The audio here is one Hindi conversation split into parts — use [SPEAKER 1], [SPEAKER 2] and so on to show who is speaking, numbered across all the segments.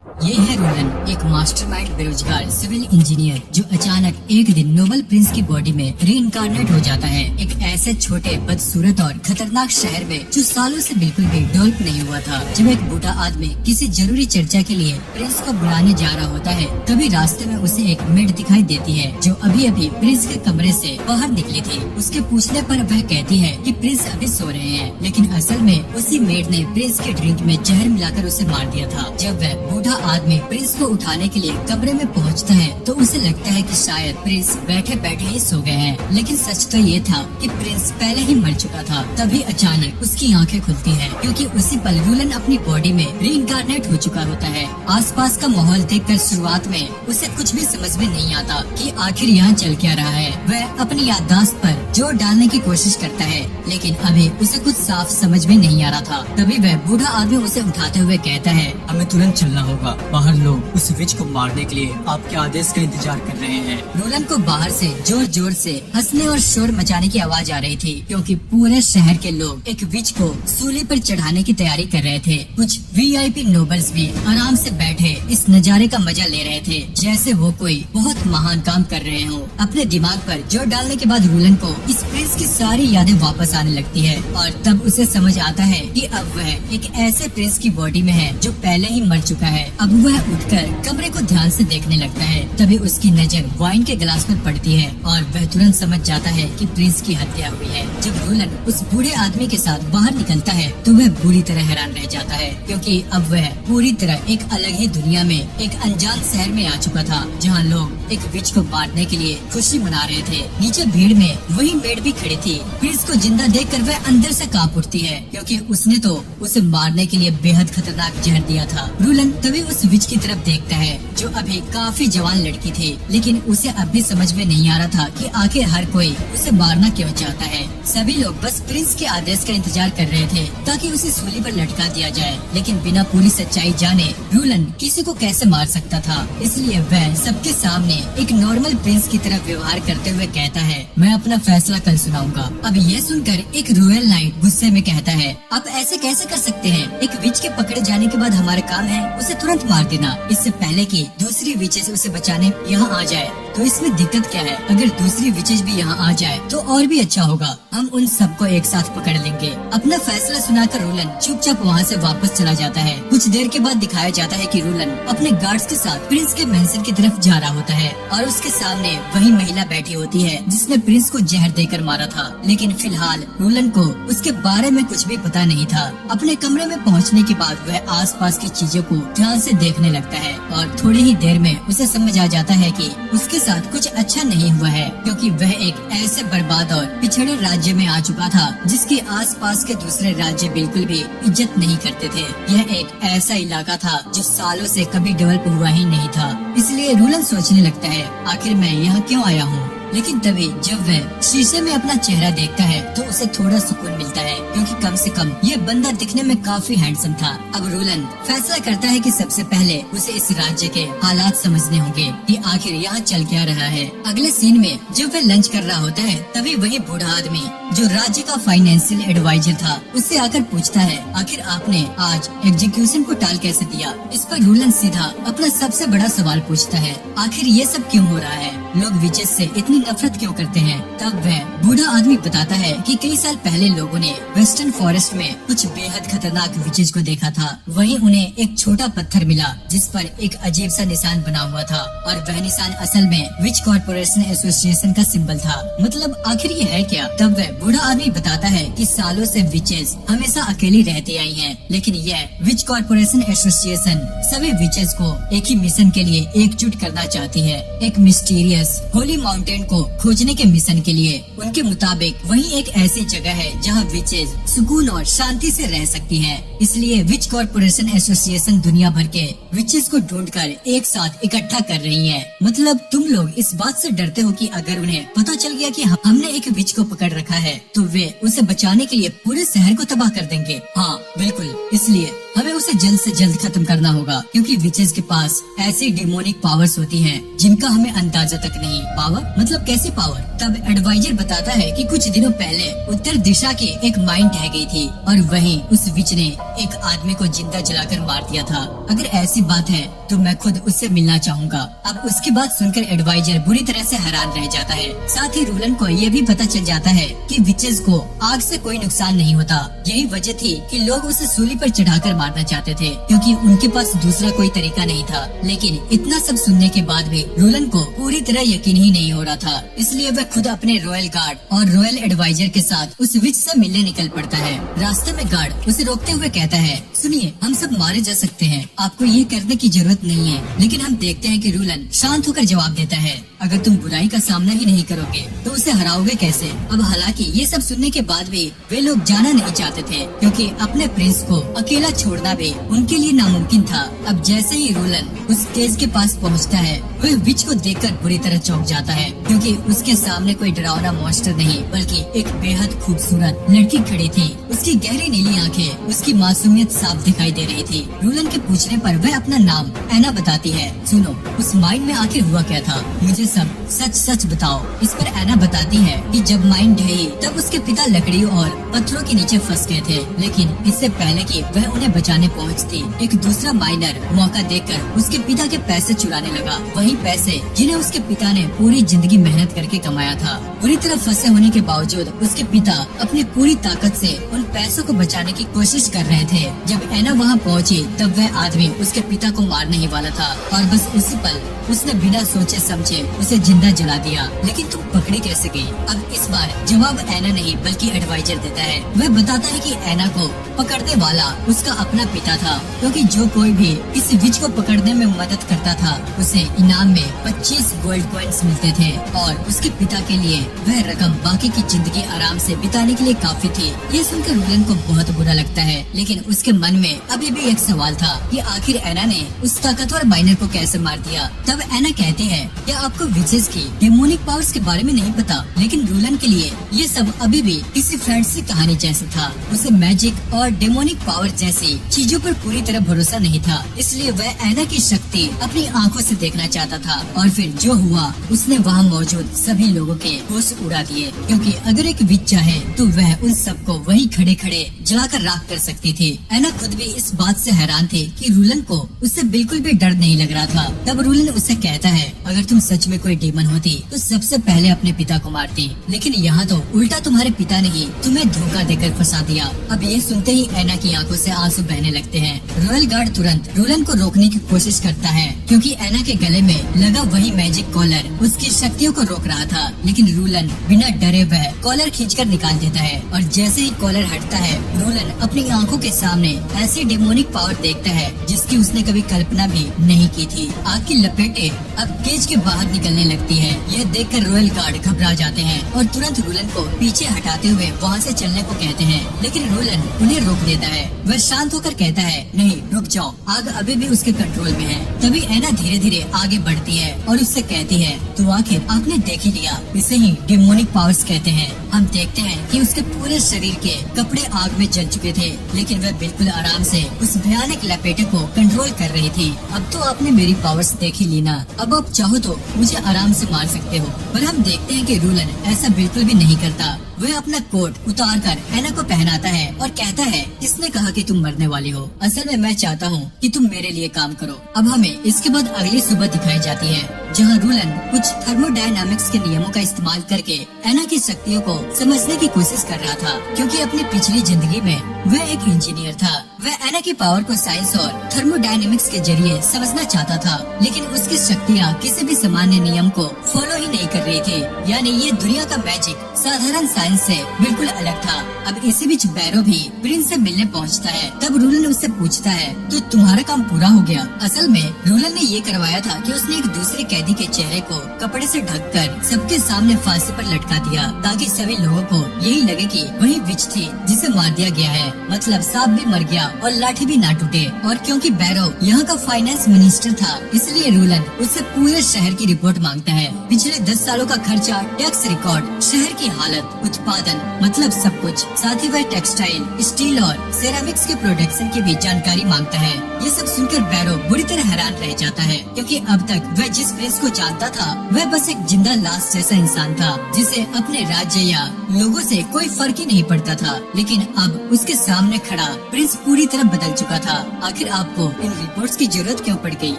[SPEAKER 1] ये है रोलन, एक मास्टरमाइंड बेरोजगार सिविल इंजीनियर जो अचानक एक दिन नोबल प्रिंस की बॉडी में रीइंकारनेट हो जाता है, एक ऐसे छोटे बदसूरत और खतरनाक शहर में जो सालों से बिल्कुल भी डेवलप नहीं हुआ था। जब एक बूढ़ा आदमी किसी जरूरी चर्चा के लिए प्रिंस को बुलाने जा रहा होता है, तभी रास्ते में उसे एक मेड दिखाई देती है जो अभी अभी प्रिंस के कमरे से बाहर निकली थी। उसके पूछने पर वह कहती है कि प्रिंस अभी सो रहे हैं, लेकिन असल में उसी मेड ने प्रिंस के ड्रिंक में जहर मिलाकर उसे मार दिया था। जब वह बूढ़ा आदमी प्रिंस को उठाने के लिए कमरे में पहुंचता है तो उसे लगता है कि शायद प्रिंस बैठे बैठे ही सो गए हैं, लेकिन सच तो ये था कि प्रिंस पहले ही मर चुका था। तभी अचानक उसकी आंखें खुलती हैं क्योंकि उसी पल रोलन अपनी बॉडी में रीइंकारनेट हो चुका होता है। आसपास का माहौल देखकर शुरुआत में उसे कुछ भी समझ में नहीं आता कि आखिर यहाँ चल क्या रहा है। वह अपनी याददाश्त पर जोर डालने की कोशिश करता है, लेकिन अभी उसे कुछ साफ समझ में नहीं आ रहा था। तभी वह बूढ़ा आदमी उसे उठाते हुए कहता है,
[SPEAKER 2] हमें तुरंत चलना होगा। बाहर लोग उस विच को मारने के लिए आपके आदेश का इंतजार कर रहे हैं।
[SPEAKER 1] रोलन को बाहर से जोर जोर से हंसने और शोर मचाने की आवाज आ रही थी क्योंकि पूरे शहर के लोग एक विच को सूली पर चढ़ाने की तैयारी कर रहे थे। कुछ वीआईपी नोबल्स भी आराम से बैठे इस नजारे का मजा ले रहे थे, जैसे वो कोई बहुत महान काम कर रहे हो। अपने दिमाग पर जोर डालने के बाद रोलन को इस प्रिंस की सारी यादें वापस आने लगती है और तब उसे समझ आता है कि अब वह एक ऐसे प्रिंस की बॉडी में है जो पहले ही मर चुका है। अब वह उठकर कमरे को ध्यान से देखने लगता है। तभी उसकी नजर वाइन के गिलास पर पड़ती है और वह तुरंत समझ जाता है कि प्रिंस की हत्या हुई है। जब रोलन उस बूढ़े आदमी के साथ बाहर निकलता है तो वह बुरी तरह हैरान रह जाता है क्योंकि अब वह पूरी तरह एक अलग ही दुनिया में, एक अनजान शहर में आ चुका था जहाँ लोग एक विच को मारने के लिए खुशी मना रहे थे। नीचे भीड़ में वही मेड भी खड़ी थी। प्रिंस को जिंदा देखकर वह अंदर से कांप उठती है क्योंकि उसने तो उसे मारने के लिए बेहद खतरनाक जहर दिया था। रोलन तभी उस विच की तरफ देखता है जो अभी काफी जवान लड़की थी, लेकिन उसे अब भी समझ में नहीं आ रहा था कि आखिर हर कोई उसे मारना क्यों चाहता है। सभी लोग बस प्रिंस के आदेश का इंतजार कर रहे थे ताकि उसे सूली पर लटका दिया जाए, लेकिन बिना पूरी सच्चाई जाने रोलन किसी को कैसे मार सकता था। इसलिए वह सबके सामने एक नॉर्मल प्रिंस की तरफ व्यवहार करते हुए कहता है, मैं अपना फैसला कल सुनाऊंगा। अब ये सुनकर एक रॉयल नाइट गुस्से में कहता है, आप ऐसे कैसे कर सकते हैं? एक विच के पकड़े जाने के बाद हमारा काम है उसे तुरंत मार देना, इससे पहले कि दूसरी विचेस उसे बचाने यहाँ आ जाए। तो इसमें दिक्कत क्या है? अगर दूसरी विचेस भी यहाँ आ जाए तो और भी अच्छा होगा, हम उन सबको एक साथ पकड़ लेंगे। अपना फैसला सुनाकर रोलन चुपचाप वहाँ से वापस चला जाता है। कुछ देर के बाद दिखाया जाता है कि रोलन अपने गार्ड्स के साथ प्रिंस के मेंशन की तरफ जा रहा होता है और उसके सामने वही महिला बैठी होती है जिसने प्रिंस को जहर देकर मारा था, लेकिन फिलहाल रोलन को उसके बारे में कुछ भी पता नहीं था। अपने कमरे में पहुँचने के बाद वह आसपास की चीजों को ध्यान से देखने लगता है और थोड़ी ही देर में उसे समझ आ जाता है कि उसके साथ कुछ अच्छा नहीं हुआ है क्योंकि वह एक ऐसे बर्बाद और पिछड़े राज्य में आ चुका था जिसके आसपास के दूसरे राज्य बिल्कुल भी इज्जत नहीं करते थे। यह एक ऐसा इलाका था जो सालों से कभी डेवलप हुआ ही नहीं था। इसलिए रोलन सोचने लगता है, आखिर मैं यहाँ क्यों आया हूँ? लेकिन तभी जब वह शीशे में अपना चेहरा देखता है तो उसे थोड़ा सुकून मिलता है क्योंकि कम से कम ये बंदा दिखने में काफी हैंडसम था। अब रोलन फैसला करता है कि सबसे पहले उसे इस राज्य के हालात समझने होंगे कि आखिर यहाँ चल क्या रहा है। अगले सीन में जब वह लंच कर रहा होता है तभी वही बूढ़ा आदमी जो राज्य का फाइनेंशियल एडवाइजर था उससे आकर पूछता है, आखिर आपने आज एग्जीक्यूशन को टाल कैसे दिया? इस पर रोलन सीधा अपना सबसे बड़ा सवाल पूछता है, आखिर ये सब क्यों हो रहा है? लोग विचेस से इतनी नफरत क्यों करते हैं? तब वह बूढ़ा आदमी बताता है कि कई साल पहले लोगों ने वेस्टर्न फॉरेस्ट में कुछ बेहद खतरनाक विचेस को देखा था। वहीं उन्हें एक छोटा पत्थर मिला जिस पर एक अजीब सा निशान बना हुआ था और वह निशान असल में विच कॉर्पोरेशन एसोसिएशन का सिंबल था। मतलब आखिर ये है क्या? तब वह बूढ़ा आदमी बताता है कि सालों से विचेस हमेशा अकेली रहती आई हैं, लेकिन यह विच कॉर्पोरेशन एसोसिएशन सभी विचेस को एक ही मिशन के लिए एकजुट करना चाहती है, एक मिस्टीरियस होली माउंटेन को खोजने के मिशन के लिए। उनके मुताबिक वही एक ऐसी जगह है जहाँ विचेस सुकून और शांति से रह सकती हैं। इसलिए विच कॉर्पोरेशन एसोसिएशन दुनिया भर के विचेस को ढूंढकर एक साथ इकट्ठा कर रही है। मतलब तुम लोग इस बात से डरते हो कि अगर उन्हें पता चल गया कि हमने एक विच को पकड़ रखा है तो वे उसे बचाने के लिए पूरे शहर को तबाह कर देंगे। हाँ बिल्कुल, इसलिए हमें उसे जल्द से जल्द खत्म करना होगा क्योंकि विचेस के पास ऐसी डिमोनिक पावर्स होती हैं जिनका हमें अंदाजा तक नहीं। पावर मतलब मतलब कैसे पावर? तब एडवाइजर बताता है कि कुछ दिनों पहले उत्तर दिशा की एक माइन ढह गई थी और वहीं उस विच ने एक आदमी को जिंदा जलाकर मार दिया था। अगर ऐसी बात है तो मैं खुद उससे मिलना चाहूँगा। अब उसकी बात सुनकर एडवाइजर बुरी तरह से हैरान रह जाता है। साथ ही रूलन को ये भी पता चल जाता है कि विचेस को आग से कोई नुकसान नहीं होता। यही वजह थी कि लोग उसे सूली पर चढ़ाकर मारना चाहते थे, क्योंकि उनके पास दूसरा कोई तरीका नहीं था। लेकिन इतना सब सुनने के बाद भी रूलन को पूरी तरह यकीन ही नहीं हो रहा था। इसलिए वह खुद अपने रॉयल गार्ड और रॉयल एडवाइजर के साथ उस विच से मिलने निकल पड़ता है। रास्ते में गार्ड उसे रोकते हुए कहता है, सुनिए, हम सब मारे जा सकते हैं, आपको ये करने की जरूरत नहीं है। लेकिन हम देखते हैं कि रूलन शांत होकर जवाब देता है, अगर तुम बुराई का सामना ही नहीं करोगे तो उसे हराओगे कैसे? अब हालांकि ये सब सुनने के बाद भी वे लोग जाना नहीं चाहते थे, क्योंकि अपने प्रिंस को अकेला छोड़ना भी उनके लिए नामुमकिन था। अब जैसे ही रूलन उस केज के पास पहुंचता है, वह विच को देखकर बुरी तरह चौंक जाता है, क्योंकि उसके सामने कोई डरावना मॉन्स्टर नहीं बल्कि एक बेहद खूबसूरत लड़की खड़ी थी। उसकी गहरी नीली आंखें, उसकी मासूमियत साफ दिखाई दे रही थी। रूलन के पूछने पर वह अपना नाम एना बताती है। सुनो, उस माइन में आखिर हुआ क्या था? मुझे सब सच सच बताओ। इस पर एना बताती है कि जब माइन ढही तब उसके पिता लकड़ी और पत्थरों के नीचे फंस गए थे, लेकिन इससे पहले कि वह उन्हें बचाने पहुंचती, एक दूसरा माइनर मौका देखकर उसके पिता के पैसे चुराने लगा। वही पैसे जिन्हें उसके पिता ने पूरी जिंदगी मेहनत करके कमाया था। बुरी तरह फंसे होने के बावजूद उसके पिता अपनी पूरी ताकत से उन पैसों को बचाने की कोशिश कर रहे थे। जब एना वहाँ पहुँची तब वह आदमी उसके पिता को मारने ही वाला था और बस उसी पल उसने बिना सोचे समझे उसे जिंदा जला दिया। लेकिन तुम पकड़ी कैसे गई? अब इस बार जवाब एना नहीं बल्कि एडवाइजर देता है। वह बताता है कि एना को पकड़ने वाला उसका अपना पिता था, क्योंकि जो कोई भी इस विच को पकड़ने में मदद करता था उसे इनाम में 25 गोल्ड कॉइन्स मिलते थे और उसके पिता के लिए वह रकम बाकी की जिंदगी आराम से बिताने के लिए काफी थी। ये सुनकर रूलन को बहुत बुरा लगता है, लेकिन उसके मन में अभी भी एक सवाल था कि आखिर एना ने उस ताकतवर माइनर को कैसे मार दिया। तब एना कहती है, क्या आपको विचेस की डेमोनिक पावर्स के बारे में नहीं पता? लेकिन रूलन के लिए ये सब अभी भी किसी फ्रेंड की कहानी जैसा था। उसे मैजिक और डेमोनिक पावर जैसी चीजों पर पूरी तरह भरोसा नहीं था, इसलिए वह एना की शक्ति अपनी आंखों से देखना चाहता था। और फिर जो हुआ, उसने वहाँ मौजूद सभी लोगों के होश उड़ा दिए, क्योंकि अगर एक विच चाहे तो वह उन सबको वहीं खड़े खड़े जलाकर राख कर सकती थी। एना खुद भी इस बात से हैरान थी कि रूलन को उससे बिल्कुल भी डर नहीं लग रहा था। तब रूलन उसे कहता है, अगर तुम सच में कोई डीमन होती तो सबसे पहले अपने पिता को मारती, लेकिन यहाँ तो उल्टा तुम्हारे पिता ने ही तुम्हें धोखा देकर फंसा दिया। अब ये सुनते ही एना की आंखों से आंसू बहने लगते हैं। रॉयल गार्ड तुरंत रूलन को रोकने की कोशिश करता है, क्योंकि एना के गले में लगा वही मैजिक कॉलर उसकी शक्तियों को रोक रहा था। लेकिन रूलन बिना डरे वह कॉलर खींचकर निकाल देता है और जैसे ही कॉलर हटता है, रूलन अपनी आंखों के सामने ऐसी डेमोनिक पावर देखता है जिसकी उसने कभी कल्पना भी नहीं की थी। आग की लपेटे अब केज के बाहर निकलने लगती है। यह देखकर रॉयल गार्ड घबरा जाते हैं और तुरंत रूलन को पीछे हटाते हुए वहाँ से चलने को कहते हैं, लेकिन रूलन उन्हें रोक देता है। वह शांत होकर कहता है, नहीं रुक जाओ, आग अभी भी उसके कंट्रोल में है। तभी एना धीरे धीरे आगे बढ़ती है और उससे कहती है, तो आखिर आपने देख ही लिया, इसे ही डेमोनिक पावर्स कहते हैं। हम देखते हैं कि उसके पूरे शरीर के कपड़े आग में जल चुके थे, लेकिन वह बिल्कुल आराम से उस भयानक लपेटे को कंट्रोल कर रही थी। अब तो आपने मेरी पावर्स देख ही ली ना, अब आप चाहो तो मुझे आराम से मार सकते हो। पर हम देखते हैं कि रूलन ऐसा बिल्कुल भी नहीं करता। वह अपना कोट उतार कर एना को पहनाता है और कहता है, किसने कहा कि तुम मरने वाली हो? असल में मैं चाहता हूँ कि तुम मेरे लिए काम करो। अब हमें इसके बाद अगली सुबह दिखाई जाती है, जहाँ रूलन कुछ थर्मोडायनामिक्स के नियमों का इस्तेमाल करके एना की शक्तियों को समझने की कोशिश कर रहा था, क्योंकि अपनी पिछली जिंदगी में वह एक इंजीनियर था। वह एना की पावर को साइंस और थर्मोडायनेमिक्स के जरिए समझना चाहता था, लेकिन उसकी शक्तियाँ किसी भी सामान्य नियम को फॉलो ही नहीं कर रही थी। यानी ये दुनिया का मैजिक साधारण साइंस से बिल्कुल अलग था। अब इसी बीच बैरो भी प्रिंस से मिलने पहुंचता है। तब रूलन उससे पूछता है, तो तुम्हारा काम पूरा हो गया? असल में रूलन ने ये करवाया था कि उसने एक दूसरे कैदी के चेहरे को कपड़े से ढककर सबके सामने फांसी पर लटका दिया, ताकि सभी लोगों को यही लगे कि वही विच थी जिसे मार दिया गया है। मतलब सांप भी मर गया और लाठी भी ना टूटे। और क्योंकि बैरो यहाँ का फाइनेंस मिनिस्टर था, इसलिए रूलन उससे पूरे शहर की रिपोर्ट मांगता है। पिछले 10 सालों का खर्चा, टैक्स रिकॉर्ड, शहर की हालत, उत्पादन मतलब सब कुछ। साथ ही वह टेक्सटाइल, स्टील और सेरामिक्स के प्रोडक्शन की भी जानकारी मांगता है। ये सब सुनकर बैरो बुरी तरह हैरान रह जाता है, क्योंकि अब तक वह जिस प्रिंस को जानता था वह बस एक जिंदा लाश जैसा इंसान था, जिसे अपने राज्य या लोगों से कोई फर्क ही नहीं पड़ता था। लेकिन अब उसके सामने खड़ा प्रिंस पूरी तरह बदल चुका था। आखिर आपको इन रिपोर्ट्स की जरूरत क्यों पड़ गई?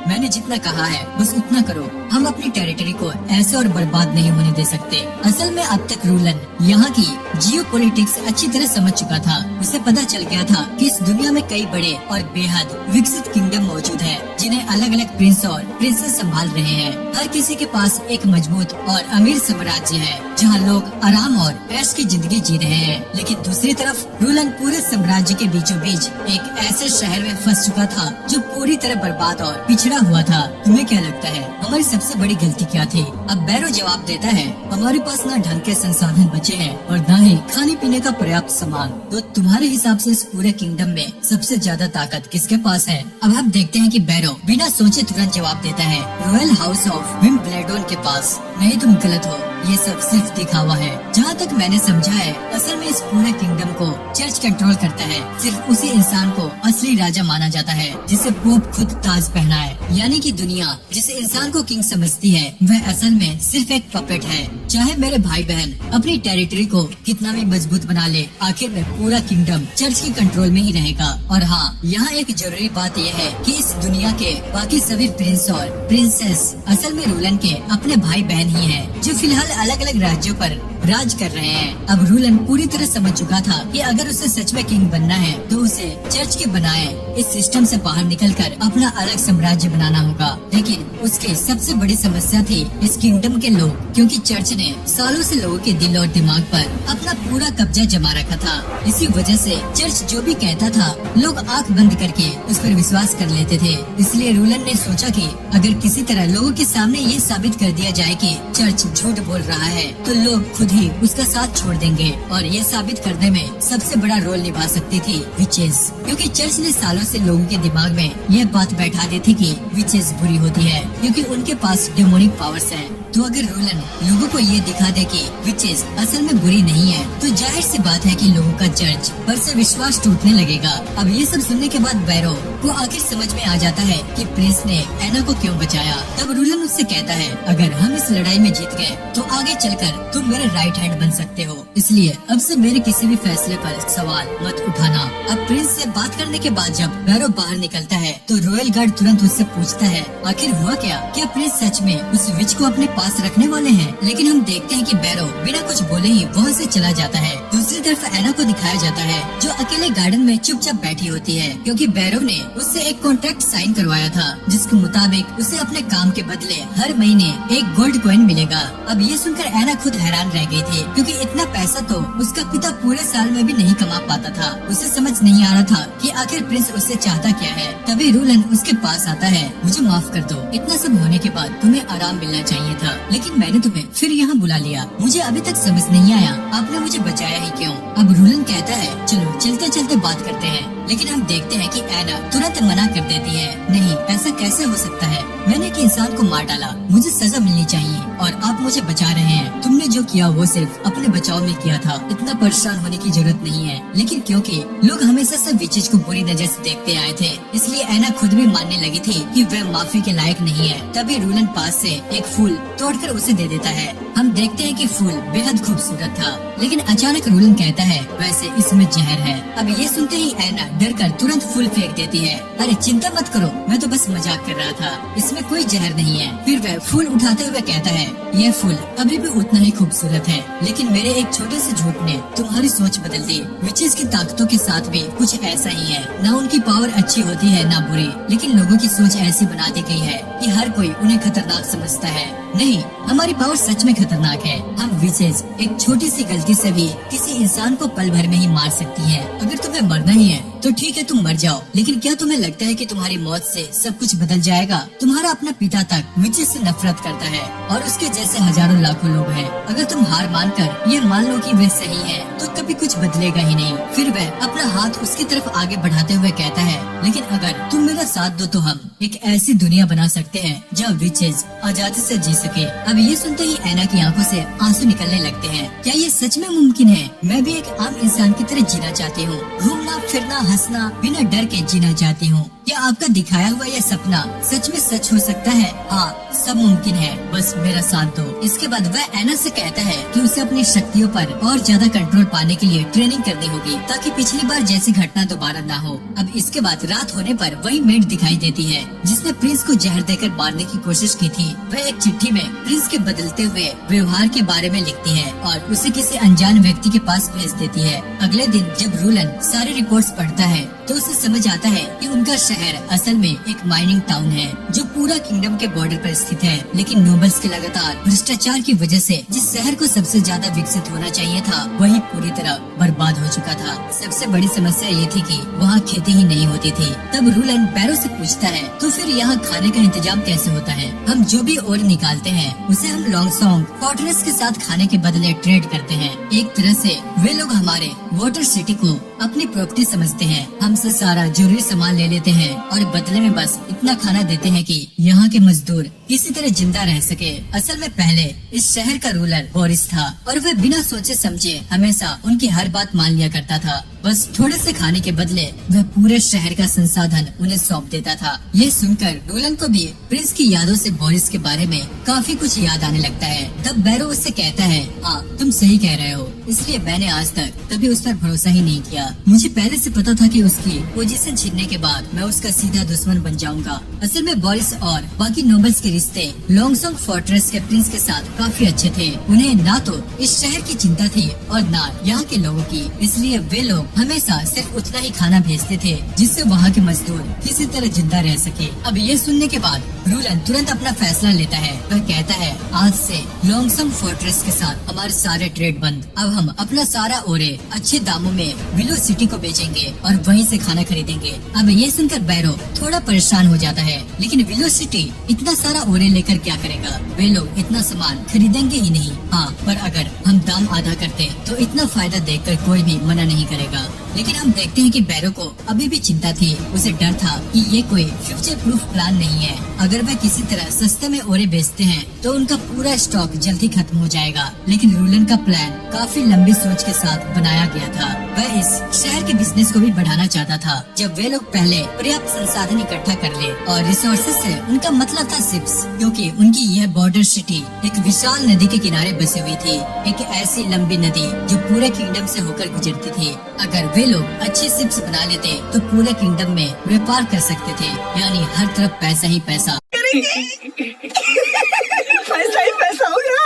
[SPEAKER 1] मैंने जितना कहा है बस उतना करो। हम अपनी टेरिटरी को ऐसे और बर्बाद नहीं होने दे सकते। असल में अब तक रूलन यहाँ की जियोपॉलिटिक्स अच्छी तरह समझ चुका था। उसे पता चल गया था कि इस दुनिया में कई बड़े और बेहद विकसित किंगडम मौजूद है, जिन्हें अलग अलग प्रिंस और प्रिंसेस संभाल रहे हैं। हर किसी के पास एक मजबूत और अमीर साम्राज्य है, जहाँ लोग आराम और ऐश की जिंदगी जी रहे हैं। लेकिन दूसरी तरफ रूलन पूरे साम्राज्य के बीचों बीच एक ऐसे शहर में फंस चुका था जो पूरी तरह बर्बाद और पिछड़ा हुआ था। तुम्हें क्या लगता है हमारी सबसे बड़ी गलती क्या थी? अब बैरो जवाब देता है, हमारे पास न ढंग के संसाधन बचे हैं और न ही खाने पीने का पर्याप्त सामान। तो तुम्हारे हिसाब से इस पूरे किंगडम में सबसे ज्यादा ताकत किसके पास है? अब हम देखते हैं कि बैरो बिना सोचे तुरंत जवाब देता है, रॉयल हाउस ऑफ विम्बलेडोन के पास। नहीं, तुम गलत हो, ये सब सिर्फ दिखावा है। जहाँ तक मैंने समझा है असल में इस पूरे किंगडम को चर्च कंट्रोल करता है। सिर्फ उसी इंसान को असली राजा माना जाता है जिसे पोप खुद ताज पहनाए। यानी कि दुनिया जिसे इंसान को किंग समझती है वह असल में सिर्फ एक पपेट है। चाहे मेरे भाई बहन अपनी टेरिटरी को कितना भी मजबूत बना ले, आखिर में पूरा किंगडम चर्च के कंट्रोल में ही रहेगा। और हाँ, यहाँ एक जरूरी बात यह है कि इस दुनिया के बाकी सभी प्रिंस और प्रिंसेस असल में रूलन के अपने भाई बहन ही हैं, जो फिलहाल अलग अलग राज्यों पर राज कर रहे हैं। अब रूलन पूरी तरह समझ चुका था कि अगर उसे सच में किंग बनना है तो उसे चर्च के बनाए इस सिस्टम से बाहर निकलकर अपना अलग साम्राज्य बनाना होगा। लेकिन उसकी सबसे बड़ी समस्या थी इस किंगडम के लोग, क्योंकि चर्च ने सालों से लोगों के दिल और दिमाग पर अपना पूरा कब्जा जमा रखा था। इसी वजह से चर्च जो भी कहता था लोग आंख बंद करके उस पर विश्वास कर लेते थे। इसलिए रूलन ने सोचा कि अगर किसी तरह लोगों के सामने ये साबित कर दिया जाए कि चर्च झूठ बोल रहा है तो लोग खुद ही उसका साथ छोड़ देंगे। और ये साबित करने में सबसे बड़ा रोल निभा सकती थी विचेस, क्योंकि चर्च ने सालों से लोगों के दिमाग में यह बात बैठा दी थी कि विचेस बुरी होती है क्योंकि उनके पास डेमोनिक पावर्स हैं। तो अगर रोलन लोगों को ये दिखा दे कि विचेस असल में बुरी नहीं है तो जाहिर सी बात है कि लोगों का चर्च पर से विश्वास टूटने लगेगा। अब ये सब सुनने के बाद बैरो को आखिर समझ में आ जाता है कि प्रिंस ने एना को क्यों बचाया। तब रूलन उससे कहता है, अगर हम इस लड़ाई में जीत गए तो आगे चलकर तुम मेरे राइट हैंड बन सकते हो, इसलिए अब से मेरे किसी भी फैसले पर सवाल मत उठाना। अब प्रिंस से बात करने के बाद जब बैरो बाहर निकलता है तो रॉयल गार्ड तुरंत उससे पूछता है, आखिर हुआ क्या? क्या प्रिंस सच में उस विच को अपने पास रखने वाले हैं? लेकिन हम देखते हैं कि बैरो बिना कुछ बोले ही वहाँ से चला जाता है। दूसरी तरफ एना को दिखाया जाता है जो अकेले गार्डन में चुपचाप बैठी होती है, क्योंकि बैरो ने उससे एक कॉन्ट्रैक्ट साइन करवाया था जिसके मुताबिक उसे अपने काम के बदले हर महीने एक गोल्ड कॉइन मिलेगा। अब ये सुनकर एना खुद हैरान रह गई थी, क्योंकि इतना पैसा तो उसका पिता पूरे साल में भी नहीं कमा पाता था। उसे समझ नहीं आ रहा था कि आखिर प्रिंस उससे चाहता क्या है। तभी रूलन उसके पास आता है, मुझे माफ कर दो, इतना सब होने के बाद तुम्हें आराम मिलना चाहिए था, लेकिन मैंने तुम्हें फिर यहाँ बुला लिया। मुझे अभी तक समझ नहीं आया आपने मुझे बचाया ही क्यों। अब रूलन कहता है, चलो चलते चलते बात करते हैं। लेकिन हम देखते हैं कि एना तुरंत मना कर देती है, नहीं ऐसा कैसे हो सकता है, मैंने एक इंसान को मार डाला, मुझे सजा मिलनी चाहिए और आप मुझे बचा रहे हैं। तुमने जो किया वो सिर्फ अपने बचाव में किया था, इतना परेशान होने की जरूरत नहीं है। लेकिन क्योंकि लोग हमेशा से विचेस को बुरी नजर से देखते आए थे, इसलिए एना खुद भी मानने लगी थी कि वह माफी के लायक नहीं है। तभी रूलन पास से एक फूल तोड़कर उसे दे देता है। हम देखते हैं कि फूल बेहद खूबसूरत था, लेकिन अचानक रूलन कहता है, वैसे इसमें जहर है। अब ये सुनते ही एना डर कर तुरंत फूल फेंक देती है। अरे चिंता मत करो, मैं तो बस मजाक कर रहा था, इसमें कोई जहर नहीं है। फिर वह फूल उठाते हुए कहता है, यह फूल अभी भी उतना ही खूबसूरत है, लेकिन मेरे एक छोटे से झूठ ने तुम्हारी सोच बदल दी। विचेस की ताकतों के साथ भी कुछ ऐसा ही है, न उनकी पावर अच्छी होती है न बुरी, लेकिन लोगों की सोच ऐसी बना दी गई है कि हर कोई उन्हें खतरनाक समझता है। नहीं, हमारी पावर सच में खतरनाक है। हम विचेस एक छोटी सी गलती से भी किसी इंसान को पल भर में ही मार सकती है। अगर तुम्हें मरना ही है तो ठीक है तुम मर जाओ, लेकिन क्या तुम्हें लगता है कि तुम्हारी मौत से सब कुछ बदल जाएगा? तुम्हारा अपना पिता तक विचेस से नफरत करता है और उसके जैसे हजारों लाखों लोग हैं। अगर तुम हार मानकर ये मान लो कि वह सही है तो कभी कुछ बदलेगा ही नहीं। फिर वह अपना हाथ उसकी तरफ आगे बढ़ाते हुए कहता है, लेकिन अगर तुम मेरा साथ दो तो हम एक ऐसी दुनिया बना सकते हैं जहाँ विचेस आजादी से जी सके। अब ये सुनते ही ऐना की आंखों से आंसू निकलने लगते हैं। क्या ये सच में मुमकिन है? मैं भी एक आम इंसान की तरह जीना चाहती हूँ, घूमना फिरना हंसना बिना डर के जीना चाहती हूँ। क्या आपका दिखाया हुआ यह सपना सच में सच हो सकता है? हाँ, सब मुमकिन है, बस मेरा साथ दो। इसके बाद वह ऐना से कहता है कि उसे अपनी शक्तियों पर और ज्यादा कंट्रोल पाने के लिए ट्रेनिंग करनी होगी ताकि पिछली बार जैसी घटना दोबारा ना हो। अब इसके बाद रात होने पर वही मेड दिखाई देती है जिसने प्रिंस को जहर देकर मारने की कोशिश की थी। वह एक चिट्ठी में प्रिंस के बदलते हुए व्यवहार के बारे में लिखती है और उसे किसी अनजान व्यक्ति के पास भेज देती है। अगले दिन जब रूलन सारी रिपोर्ट्स पढ़ता है तो उसे समझ आता है कि उनका शहर असल में एक माइनिंग टाउन है जो पूरा किंगडम के बॉर्डर पर स्थित है। लेकिन नोबल्स के लगातार भ्रष्टाचार की वजह से जिस शहर को सबसे ज्यादा विकसित होना चाहिए था वही पूरी तरह बर्बाद हो चुका था। सबसे बड़ी समस्या ये थी कि वहाँ खेती ही नहीं होती थी। तब रूलन बैरो से पूछता है, तो फिर यहाँ खाने का इंतजाम कैसे होता है? हम जो भी ओर निकालते हैं उसे हम लॉन्गसोंग फोर्ट्रेस के साथ खाने के बदले ट्रेड करते हैं। एक तरह से वे लोग हमारे वाटर सिटी को अपनी प्रॉपर्टी समझते हैं, हमसे सारा जरूरी सामान ले लेते हैं और बदले में बस इतना खाना देते हैं कि यहाँ के मजदूर किसी तरह जिंदा रह सके। असल में पहले इस शहर का रूलर बोरिस था और वह बिना सोचे समझे हमेशा उनकी हर बात मान लिया करता था। बस थोड़े से खाने के बदले वह पूरे शहर का संसाधन उन्हें सौंप देता था। ये सुनकर रूलन को भी प्रिंस की यादों से बोरिस के बारे में काफी कुछ याद आने लगता है। तब बैरो उससे कहता है, हाँ तुम सही कह रहे हो, इसलिए मैंने आज तक कभी उस पर भरोसा ही नहीं किया। मुझे पहले से पता था कि उसकी पोजीशन छीनने के बाद मैं उसका सीधा दुश्मन बन जाऊंगा। असल में बोरिस और बाकी नोबल्स के रिश्ते लॉन्गसोंग फोर्ट्रेस के प्रिंस के साथ काफी अच्छे थे। उन्हें ना तो इस शहर की चिंता थी और ना यहाँ के लोगों की, इसलिए वे लोग हमेशा सिर्फ उतना ही खाना भेजते थे जिससे वहाँ के मजदूर किसी तरह जिंदा रह सके। अब ये सुनने के बाद रूलन तुरंत अपना फैसला लेता है। वह कहता है, आज से लॉन्गसोंग फोर्ट्रेस के साथ हमारे सारे ट्रेड बंद। अब हम अपना सारा ओरे अच्छे दामों में विलो सिटी को बेचेंगे और वहीं से खाना खरीदेंगे। अब ये सुनकर बैरो थोड़ा परेशान हो जाता है, लेकिन विलो सिटी इतना सारा ओरे लेकर क्या करेगा? वे लोग इतना सामान खरीदेंगे ही नहीं। हाँ, पर अगर हम दाम आधा करते तो इतना फायदा देखकर कोई भी मना नहीं करेगा। लेकिन हम देखते हैं कि बैरो को अभी भी चिंता थी। उसे डर था कि ये कोई फ्यूचर प्रूफ प्लान नहीं है। अगर वह किसी तरह सस्ते में ओरे बेचते हैं तो उनका पूरा स्टॉक जल्दी खत्म हो जाएगा। लेकिन रूलन का प्लान काफी लंबी सोच के साथ बनाया गया था। वह इस शहर के बिजनेस को भी बढ़ाना चाहता था। जब वे लोग पहले पर्याप्त संसाधन इकट्ठा कर ले, और रिसोर्सेज से उनका मतलब था शिप्स, क्योंकि उनकी यह बॉर्डर सिटी एक विशाल नदी के किनारे बसी हुई थी। एक ऐसी लंबी नदी जो पूरे किंगडम से होकर गुजरती थी। अगर वे लोग अच्छी शिप्स बना लेते तो पूरे किंगडम में व्यापार कर सकते थे, यानी हर तरफ पैसा ही पैसा।
[SPEAKER 3] पैसा ही पैसा होगा।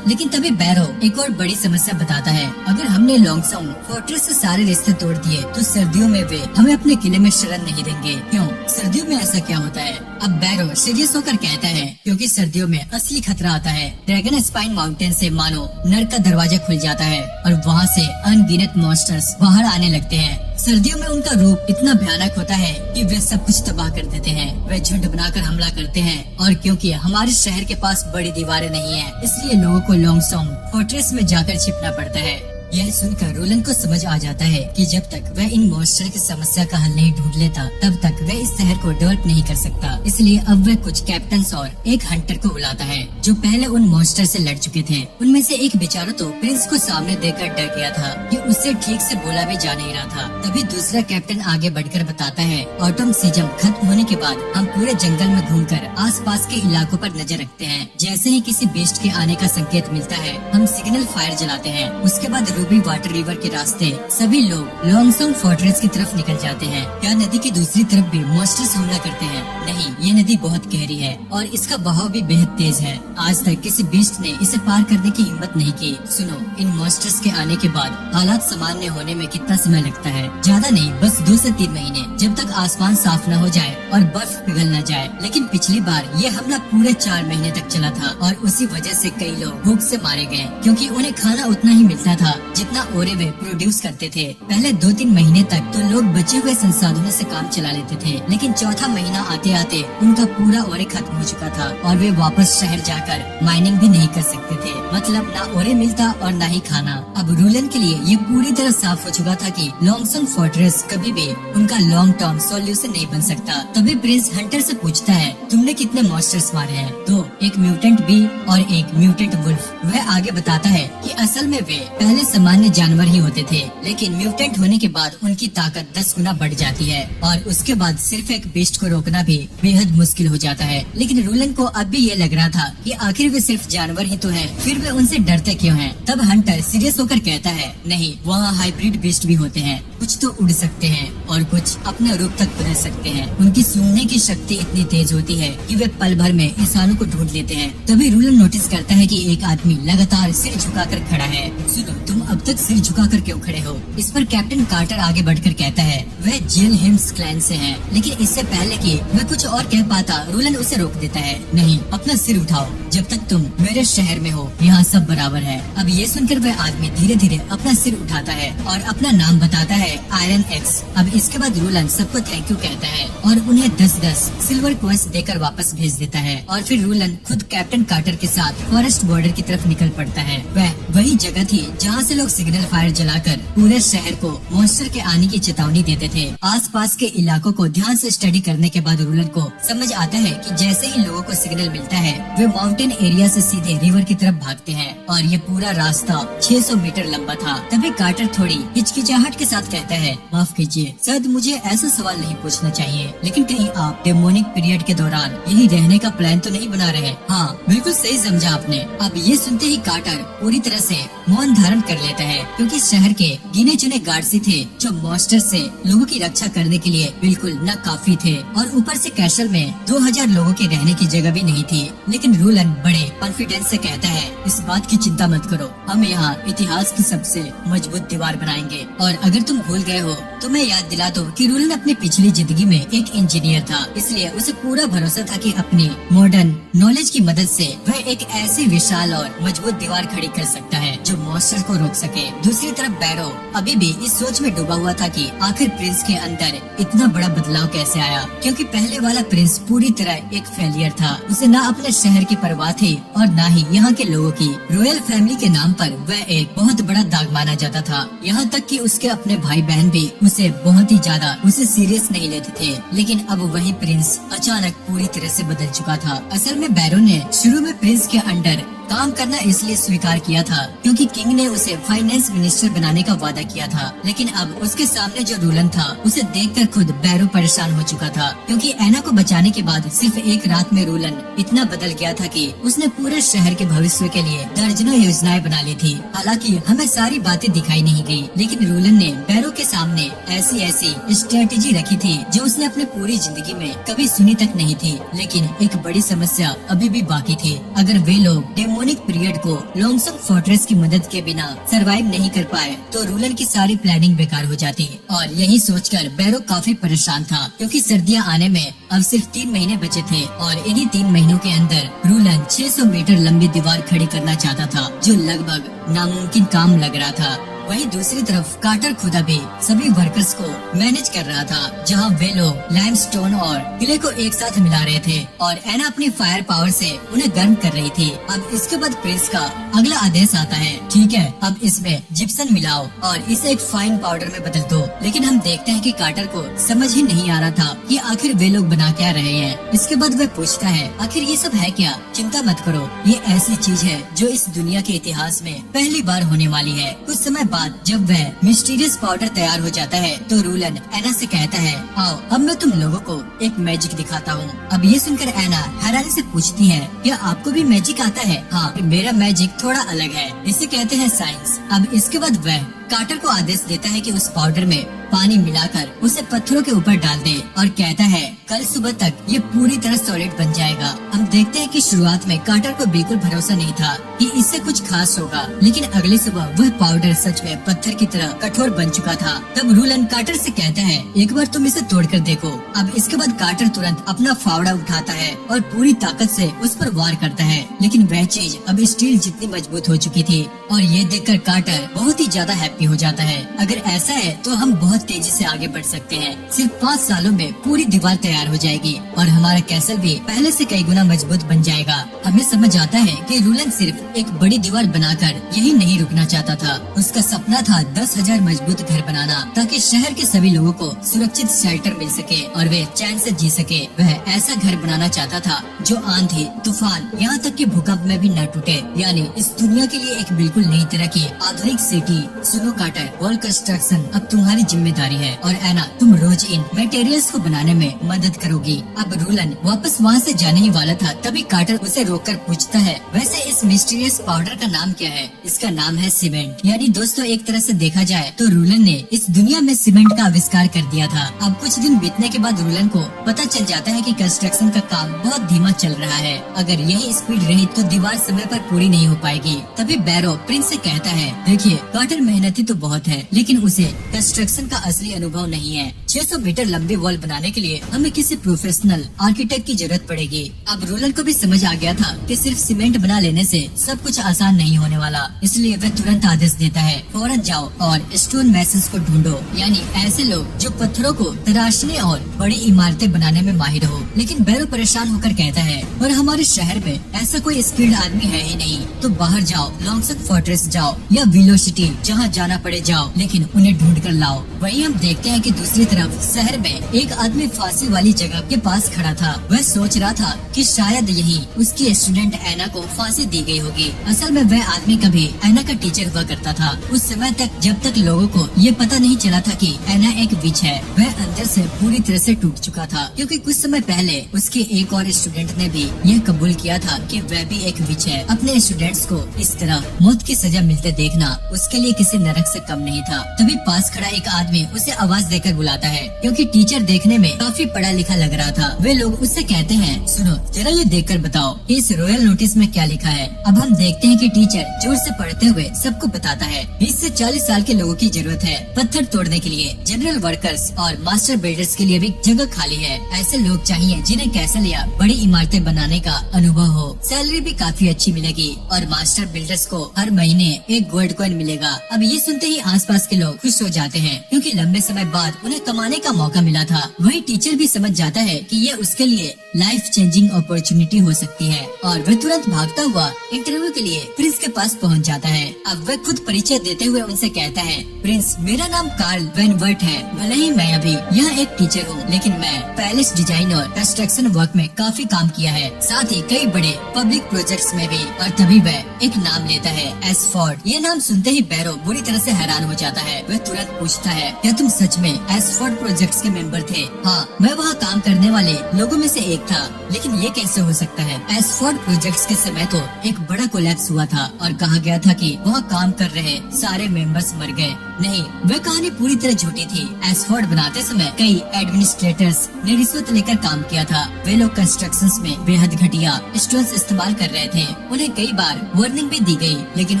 [SPEAKER 1] लेकिन तभी बैरो एक और बड़ी समस्या बताता है। अगर हमने लॉन्गसोंग फोर्ट्रेस से सारे रिश्ते तोड़ दिए तो सर्दियों में वे हमें अपने किले में शरण नहीं देंगे। क्यों? सर्दियों में ऐसा क्या होता है? अब बैरो सीरियस होकर कहता है, क्योंकि सर्दियों में असली खतरा आता है। ड्रैगन स्पाइन माउंटेन से मानो नर्क का दरवाजा खुल जाता है और वहाँ से अनगिनत मॉन्स्टर्स बाहर आने लगते हैं। सर्दियों में उनका रूप इतना भयानक होता है कि वे सब कुछ तबाह कर देते हैं। वे झुंड बनाकर हमला करते हैं और क्योंकि हमारे शहर के पास बड़ी दीवारें नहीं है, इसलिए लोगों को लॉन्गसोंग फोर्ट्रेस में जाकर छिपना पड़ता है। यह सुनकर रोलन को समझ आ जाता है कि जब तक वह इन मॉन्स्टर की समस्या का हल नहीं ढूंढ लेता तब तक वह इस शहर को डेवलप नहीं कर सकता। इसलिए अब वह कुछ कैप्टन्स और एक हंटर को बुलाता है जो पहले उन मॉन्स्टर से लड़ चुके थे। उनमें से एक बेचारा तो प्रिंस को सामने देखकर डर गया था कि उससे ठीक से बोला भी जा नहीं रहा था। तभी दूसरा कैप्टन आगे बढ़कर बताता है, ऑटम सीजन खत्म होने के बाद हम पूरे जंगल में घूमकर आसपास के इलाकों पर नजर रखते हैं। जैसे ही किसी बेस्ट के आने का संकेत मिलता है हम सिग्नल फायर जलाते हैं। उसके बाद रूबी वाटर रिवर के रास्ते सभी लोग लॉन्गसोंग फोर्ट्रेस की तरफ निकल जाते हैं। क्या नदी की दूसरी तरफ भी मॉन्स्टर्स हमला करते हैं? नहीं, ये नदी बहुत गहरी है और इसका बहाव भी बेहद तेज है। आज तक किसी बीस्ट ने इसे पार करने की हिम्मत नहीं की। सुनो, इन मॉन्स्टर्स के आने के बाद हालात सामान्य होने में कितना समय लगता है? ज्यादा नहीं, बस 2 से 3 महीने, जब तक आसमान साफ न हो जाए और बर्फ पिघल न जाए। लेकिन पिछली बार ये हमला पूरे 4 महीने तक चला था और उसी वजह से कई लोग भूख से मारे गए, क्योंकि उन्हें खाना उतना ही मिलता था जितना ओरे वे प्रोड्यूस करते थे। पहले 2-3 महीने तक तो लोग बचे हुए संसाधनों से काम चला लेते थे, लेकिन चौथा महीना आते आते उनका पूरा ओरे खत्म हो चुका था और वे वापस शहर जाकर माइनिंग भी नहीं कर सकते थे। मतलब ना ओरे मिलता और ना ही खाना। अब रूलन के लिए ये पूरी तरह साफ हो चुका था कि लॉन्गसंग फोर्ट्रेस कभी भी उनका लॉन्ग टर्म सॉल्यूशन नहीं बन सकता। तभी प्रिंस हंटर से पूछता है, तुमने कितने मॉन्स्टर्स मारे हैं? तो एक म्यूटेंट बी और एक म्यूटेंट वुल्फ। वह आगे बताता है कि असल में वे पहले सामान्य जानवर ही होते थे, लेकिन म्यूटेंट होने के बाद उनकी ताकत 10 गुना बढ़ जाती है और उसके बाद सिर्फ एक बीस्ट को रोकना भी बेहद मुश्किल हो जाता है। लेकिन रूलन को अब भी ये लग रहा था कि आखिर वे सिर्फ जानवर ही तो है, फिर वे उनसे डरते क्यों हैं? तब हंटर सीरियस होकर कहता है, नहीं, वहाँ हाइब्रिड बीस्ट भी होते हैं। कुछ तो उड़ सकते हैं और कुछ अपने रूप तक बदल सकते हैं। उनकी सूंघने की शक्ति इतनी तेज होती है कि वे पल भर में इंसानों को ढूंढ लेते हैं। तभी रूलन नोटिस करता है कि एक आदमी लगातार सिर झुकाकर खड़ा है। सुनो, तुम अब तक सिर झुकाकर क्यों खड़े हो? इस पर कैप्टन कार्टर आगे बढ़कर कहता है, वह जेल हिम्स क्लैन से हैं। लेकिन इससे पहले कि वह कुछ और कह पाता, रूलन उसे रोक देता है। नहीं, अपना सिर उठाओ, जब तक तुम मेरे शहर में हो यहाँ सब बराबर है। अब ये सुनकर वह आदमी धीरे धीरे अपना सिर उठाता है और अपना नाम बताता है, आयरन एक्स। अब इसके बाद रूलन सबको थैंक यू कहता है और उन्हें 10-10 सिल्वर कॉइंस देकर वापस भेज देता है। और फिर रूलन खुद कैप्टन कार्टर के साथ फॉरेस्ट बॉर्डर की तरफ निकल पड़ता है। वह वही जगह थी जहाँ से लोग सिग्नल फायर जलाकर पूरे शहर को मॉन्स्टर के आने की चेतावनी देते थे। आसपास के इलाकों को ध्यान से स्टडी करने के बाद रूलन को समझ आता है कि जैसे ही लोगों को सिग्नल मिलता है, वे माउंटेन एरिया से सीधे रिवर की तरफ भागते हैं और ये पूरा रास्ता 600 मीटर लंबा था। तभी कार्टर थोड़ी हिचकिचाहट के साथ कहता है, माफ कीजिए, शायद मुझे ऐसा सवाल नहीं पूछना चाहिए, लेकिन कहीं आप डेमोनिक पीरियड के दौरान यही रहने का प्लान तो नहीं बना रहे? हाँ, बिल्कुल सही समझा आपने। अब ये सुनते ही कार्टर पूरी तरह से मौन धारण कर लेता है, क्योंकि शहर के गिने चुने गार्ड्स ही थे जो मॉन्स्टर से लोगों की रक्षा करने के लिए बिल्कुल न काफी थे, और ऊपर से कैसल में 2000 लोगों के रहने की जगह भी नहीं थी। लेकिन रूलन बड़े कॉन्फिडेंस से कहता है, इस बात की चिंता मत करो, हम यहाँ इतिहास की सबसे मजबूत दीवार बनाएंगे। और अगर तुम भूल गए हो तो मैं याद दिला दूं कि रूलन अपनी पिछली जिंदगी में एक इंजीनियर था, इसलिए उसे पूरा भरोसा था कि अपनी मॉडर्न नॉलेज की मदद से वह एक ऐसी विशाल और मजबूत दीवार खड़ी कर सकता है जो मॉन्स्टर को रोक सके। दूसरी तरफ बैरो अभी भी इस सोच में डूबा हुआ था कि आखिर प्रिंस के अंदर इतना बड़ा बदलाव कैसे आया, क्योंकि पहले वाला प्रिंस पूरी तरह एक फेलियर था। उसे न अपने शहर की परवाह थी और न ही यहाँ के लोगों की। रॉयल फैमिली के नाम पर वह एक बहुत बड़ा दाग माना जाता था, यहाँ तक कि उसके अपने भाई बहन भी उसे बहुत ही ज्यादा उसे सीरियस नहीं लेते थे। लेकिन अब वही प्रिंस अचानक पूरी तरह से बदल चुका था। असल में बैरो ने शुरू में प्रिंस के अंडर काम करना इसलिए स्वीकार किया था क्योंकि किंग ने उसे फाइनेंस मिनिस्टर बनाने का वादा किया था। लेकिन अब उसके सामने जो रूलन था उसे देखकर खुद बैरो परेशान हो चुका था, क्योंकि एना को बचाने के बाद सिर्फ एक रात में रूलन इतना बदल गया था कि उसने पूरे शहर के भविष्य के लिए दर्जनों योजनाएं बना ली थी। हालांकि हमें सारी बातें दिखाई नहीं गई, लेकिन रूलन ने बैरो के सामने ऐसी स्ट्रेटेजी रखी थी जो उसने अपने पूरी जिंदगी में कभी सुनी तक नहीं थी। लेकिन एक बड़ी समस्या अभी भी बाकी थी। अगर वे लोग डेमोनिक पीरियड को लॉन्गसंग फोर्ट्रेस की मदद के बिना सरवाइव नहीं कर पाए तो रूलन की सारी प्लानिंग बेकार हो जाती। और यही सोचकर बैरो काफी परेशान था, क्योंकि सर्दियां आने में अब सिर्फ 3 महीने बचे थे और इन्हीं 3 महीनों के अंदर रूलन 600 मीटर लंबी दीवार खड़ी करना चाहता था, जो लगभग नामुमकिन काम लग रहा था। वहीं दूसरी तरफ कार्टर खुदा भी सभी वर्कर्स को मैनेज कर रहा था, जहां वे लोग लाइमस्टोन और किले को एक साथ मिला रहे थे और एना अपनी फायर पावर से उन्हें गर्म कर रही थी। अब इसके बाद प्रिंस का अगला आदेश आता है, ठीक है, अब इसमें जिप्सन मिलाओ और इसे एक फाइन पाउडर में बदल दो। लेकिन हम देखते हैं कि कार्टर को समझ ही नहीं आ रहा था कि आखिर वे लोग बना क्या रहे हैं। इसके बाद वह पूछता है, आखिर ये सब है क्या? चिंता मत करो, ये ऐसी चीज है जो इस दुनिया के इतिहास में पहली बार होने वाली है। कुछ समय बाद जब वह मिस्टीरियस पाउडर तैयार हो जाता है तो रूलन एना से कहता है, आओ अब मैं तुम लोगों को एक मैजिक दिखाता हूँ। अब ये सुनकर एना हैरानी से पूछती है, क्या आपको भी मैजिक आता है? हाँ, मेरा मैजिक थोड़ा अलग है, इसे कहते हैं साइंस। अब इसके बाद वह कार्टर को आदेश देता है कि उस पाउडर में पानी मिलाकर उसे पत्थरों के ऊपर डाल दे और कहता है कल सुबह तक ये पूरी तरह सॉलिड बन जाएगा। हम देखते हैं कि शुरुआत में कार्टर को बिल्कुल भरोसा नहीं था कि इससे कुछ खास होगा, लेकिन अगली सुबह वह पाउडर सच में पत्थर की तरह कठोर बन चुका था। तब रूलन कार्टर से कहता है एक बार तुम इसे तोड़कर देखो। अब इसके बाद कार्टर तुरंत अपना फावड़ा उठाता है और पूरी ताकत से उस पर वार करता है, लेकिन वह चीज अब स्टील जितनी मजबूत हो चुकी थी और ये देखकर कार्टर बहुत ही ज्यादा हैप्पी हो जाता है। अगर ऐसा है तो हम बहुत तेजी से आगे बढ़ सकते हैं। सिर्फ 5 सालों में पूरी दीवार तैयार हो जाएगी और हमारा कैसल भी पहले से कई गुना मजबूत बन जाएगा। हमें समझ आता है कि रूलन सिर्फ एक बड़ी दीवार बनाकर यही नहीं रुकना चाहता था। उसका सपना था 10,000 मजबूत घर बनाना ताकि शहर के सभी लोगों को सुरक्षित शेल्टर मिल सके और वे चैन से जी सके। वह ऐसा घर बनाना चाहता था जो आंधी, तूफान, यहाँ तक कि भूकंप में भी न टूटे, यानी इस दुनिया के लिए एक बिल्कुल नई तरह की आधुनिक सिटी। सुनो कार्टर, वॉल कंस्ट्रक्शन अब तुम्हारी जिम्मेदारी है और एना तुम रोज इन मटेरियल्स को बनाने में मदद करोगी। अब रूलन वापस वहाँ से जाने ही वाला था, तभी कार्टर उसे रोककर पूछता है वैसे इस मिस्टीरियस पाउडर का नाम क्या है? इसका नाम है सीमेंट। यानी दोस्तों एक तरह से देखा जाए तो रूलन ने इस दुनिया में सीमेंट का आविष्कार कर दिया था। अब कुछ दिन बीतने के बाद रूलन को पता चल जाता है कि कंस्ट्रक्शन का काम बहुत धीमा चल रहा है। अगर यही स्पीड रही तो दीवार समय पर पूरी नहीं हो पाएगी। तभी बैरो प्रिंस से कहता है देखिए कार्टर मेहनती तो बहुत है, लेकिन उसे कंस्ट्रक्शन का असली अनुभव नहीं है। 600 मीटर लंबी वॉल बनाने के लिए हमें किसी प्रोफेशनल आर्किटेक्ट की जरूरत पड़ेगी। अब रूलन को भी समझ आ गया था कि सिर्फ सीमेंट बना लेने से सब कुछ आसान नहीं होने वाला, इसलिए वह तुरंत आदेश देता है फौरन जाओ और स्टोन मैसन्स को ढूंढो, यानी ऐसे लोग जो पत्थरों को तराशने और बड़ी इमारतें बनाने में माहिर हो। लेकिन बैरो परेशान होकर कहता है और हमारे शहर में ऐसा कोई स्किल्ड आदमी है ही नहीं, तो बाहर जाओ, लॉन्गसन फोर्ट्रेस जाओ या विलो सिटी, जहाँ जाना पड़े जाओ, लेकिन उन्हें ढूंढ कर लाओ। वहीं हम देखते हैं कि दूसरी तरफ शहर में एक आदमी फांसी वाली जगह के पास खड़ा था। वह सोच रहा था कि शायद यही उसकी स्टूडेंट एना को फांसी दी गई होगी। असल में वह आदमी कभी एना का टीचर हुआ करता था, उस समय तक जब तक लोगों को ये पता नहीं चला था कि एना एक विच है। वह अंदर से पूरी तरह से टूट चुका था, क्योंकि कुछ समय पहले उसके एक और स्टूडेंट ने भी यह कबूल किया था कि वह भी एक विच है। अपने स्टूडेंट्स को इस तरह मौत की सजा मिलते देखना उसके लिए किसी नरक से कम नहीं था। तभी पास खड़ा एक आदमी उसे आवाज देकर बुलाता है, क्योंकि टीचर देखने में काफी पढ़ा लिखा लग रहा था। वे लोग उससे कहते हैं सुनो जरा ये देखकर बताओ कि इस रॉयल नोटिस में क्या लिखा है। अब हम देखते हैं कि टीचर जोर से पढ़ते हुए सबको बताता है 20 से 40 साल के लोगों की जरूरत है पत्थर तोड़ने के लिए। जनरल वर्कर्स और मास्टर बिल्डर्स के लिए भी जगह खाली है। ऐसे लोग चाहिए जिन्हें कैसल या बड़ी इमारतें बनाने का अनुभव हो। सैलरी भी काफी अच्छी मिलेगी और मास्टर बिल्डर्स को हर महीने एक गोल्ड कॉइन मिलेगा। अब ये सुनते ही आसपास के लोग खुश हो जाते हैं, क्योंकि लंबे समय बाद उन्हें कमाने का मौका मिला था। वही टीचर भी समझ जाता है कि ये उसके लिए लाइफ चेंजिंग अपॉर्चुनिटी हो सकती है और वह तुरंत भागता हुआ इंटरव्यू के लिए प्रिंस के पास पहुंच जाता है। अब वह खुद परिचय देते हुए उनसे कहता है प्रिंस मेरा नाम कार्ल वैन वर्ट है। भले ही मैं अभी यहाँ एक टीचर हूँ, लेकिन मैं पैलेस डिजाइन और कंस्ट्रक्शन वर्क में काफी काम किया है, साथ ही कई बड़े पब्लिक प्रोजेक्ट्स में भी। और तभी वह एक नाम लेता है एसफोर्ड। ये नाम सुनते ही बैरो बुरी तरह से हैरान हो जाता है। वह तुरंत पूछता है क्या तुम सच में एसफोर्ड प्रोजेक्ट्स के मेंबर थे? हाँ, मैं वहाँ काम करने वाले लोगों में से एक था, लेकिन ये कैसे हो सकता है? एसफोर्ड प्रोजेक्ट्स के समय तो एक बड़ा कोलैप्स हुआ था और कहा गया था कि वहाँ काम कर रहे सारे मेंबर्स मर गए। नहीं, वह कहानी पूरी तरह झूठी थी। एसफोर्ड बनाते समय कई एडमिनिस्ट्रेटर्स ने रिश्वत लेकर काम किया था। वे लोग कंस्ट्रक्शंस में बेहद घटिया स्टोन्स इस्तेमाल कर रहे थे। उन्हें कई बार वार्निंग भी दी गई, लेकिन